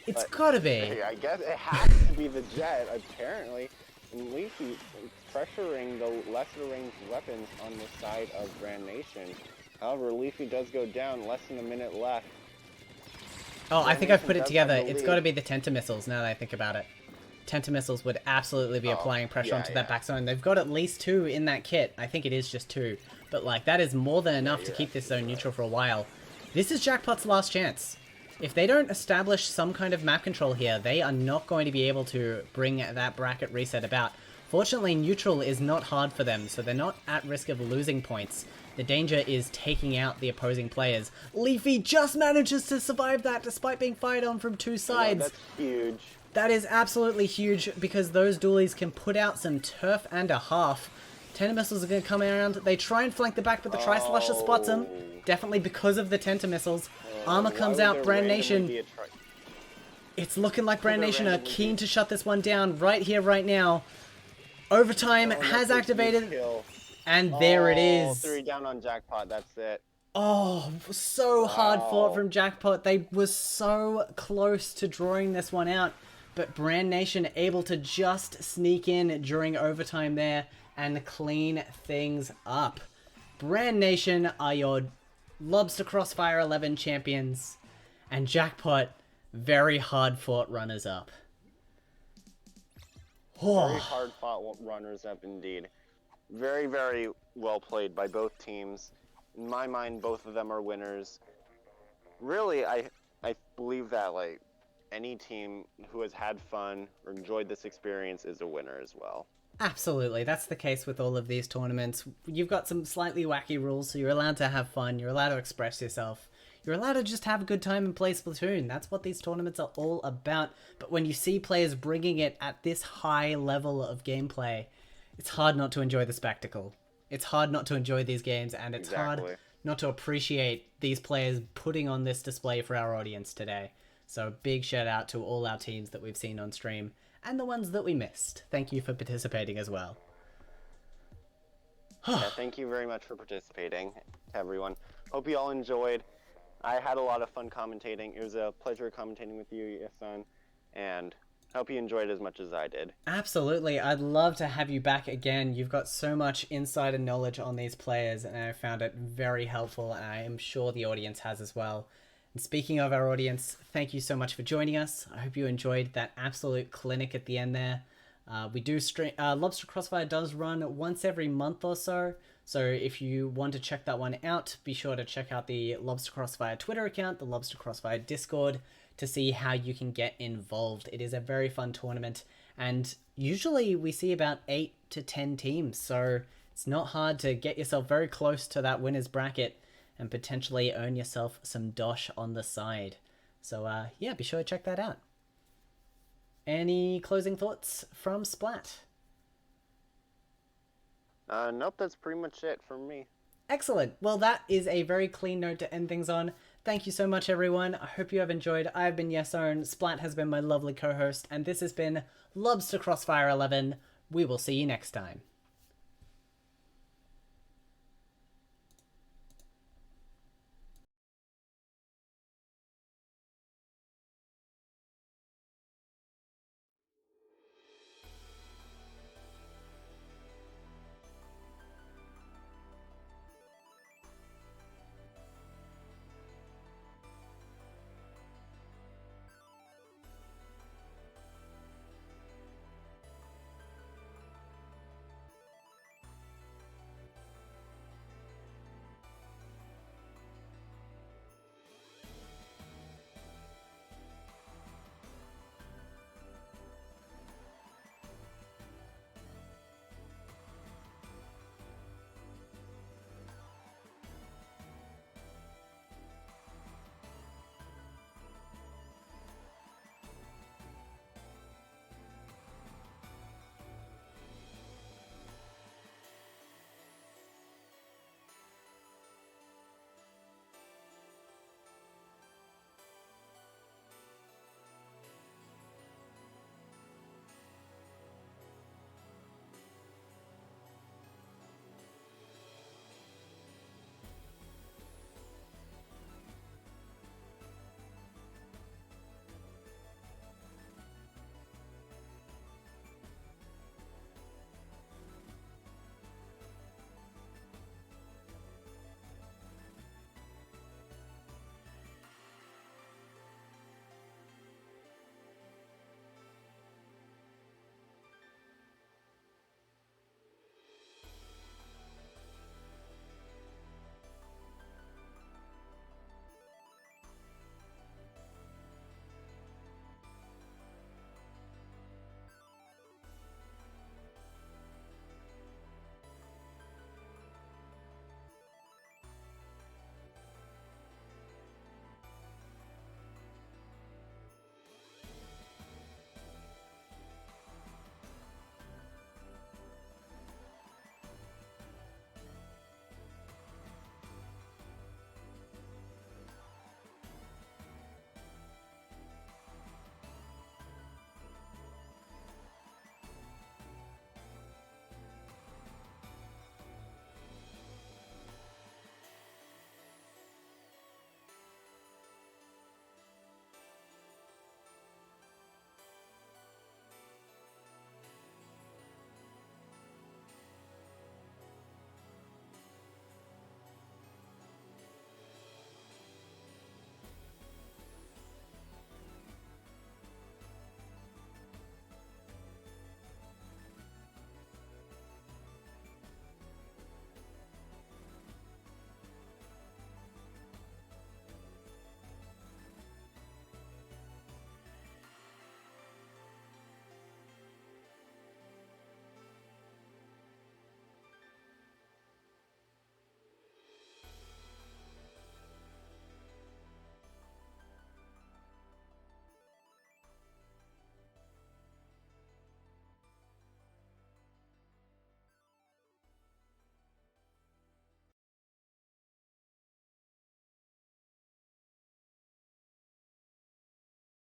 It's gotta be. I guess it has to be the Jet, apparently. And Leafy pressuring the lesser ranged weapons on the side of Brand Nation. However, Leafy does go down, less than a minute left. Oh, I think I've put it together. It's got to be the Tenta Missiles, now that I think about it. Tenta Missiles would absolutely be applying pressure onto that back zone. They've got at least 2 in that kit. I think it is just 2. But, like, that is more than enough to keep this zone neutral for a while. This is Jackpot's last chance. If they don't establish some kind of map control here, they are not going to be able to bring that bracket reset about. Fortunately, neutral is not hard for them, so they're not at risk of losing points. The danger is taking out the opposing players. Leafy just manages to survive that despite being fired on from 2 sides. Yeah, that's huge. That is absolutely huge because those dualies can put out some turf and a half. Tenta Missiles are going to come around. They try and flank the back, but the Tri-Slusher spots them. Definitely because of the Tenta Missiles. Armor comes out. Brand Nation. It's looking like Brand Nation are keen to shut this one down right here, right now. Overtime has activated. And there it is. 3 down on Jackpot, that's it. Oh, so hard fought from Jackpot. They were so close to drawing this one out. But Brand Nation able to just sneak in during overtime there and clean things up. Brand Nation are your Lobster Crossfire 11 champions. And Jackpot, very hard fought runners-up. Very hard fought runners-up indeed. Very, very well played by both teams. In my mind, both of them are winners. Really, I believe that like any team who has had fun or enjoyed this experience is a winner as well. Absolutely, that's the case with all of these tournaments. You've got some slightly wacky rules, so you're allowed to have fun, you're allowed to express yourself. You're allowed to just have a good time and play Splatoon. That's what these tournaments are all about. But when you see players bringing it at this high level of gameplay, it's hard not to enjoy the spectacle. It's hard not to enjoy these games, and it's hard not to appreciate these players putting on this display for our audience today. So big shout out to all our teams that we've seen on stream, and the ones that we missed. Thank you for participating as well. Yeah, thank you very much for participating, everyone. Hope you all enjoyed. I had a lot of fun commentating. It was a pleasure commentating with you, Yasun, and hope you enjoyed as much as I did. Absolutely. I'd love to have you back again. You've got so much insider knowledge on these players, and I found it very helpful, and I am sure the audience has as well. And speaking of our audience, thank you so much for joining us. I hope you enjoyed that absolute clinic at the end there. We do stream. Lobster Crossfire does run once every month or so. So if you want to check that one out, be sure to check out the Lobster Crossfire Twitter account, the Lobster Crossfire Discord, to see how you can get involved. It is a very fun tournament, and usually we see about 8 to 10 teams, so it's not hard to get yourself very close to that winner's bracket and potentially earn yourself some dosh on the side. So yeah, be sure to check that out. Any closing thoughts from Splat? Nope, that's pretty much it from me. Excellent. Well, that is a very clean note to end things on. Thank you so much, everyone. I hope you have enjoyed. I've been Yasun, Splat has been my lovely co-host, and this has been Lobster Crossfire 11. We will see you next time.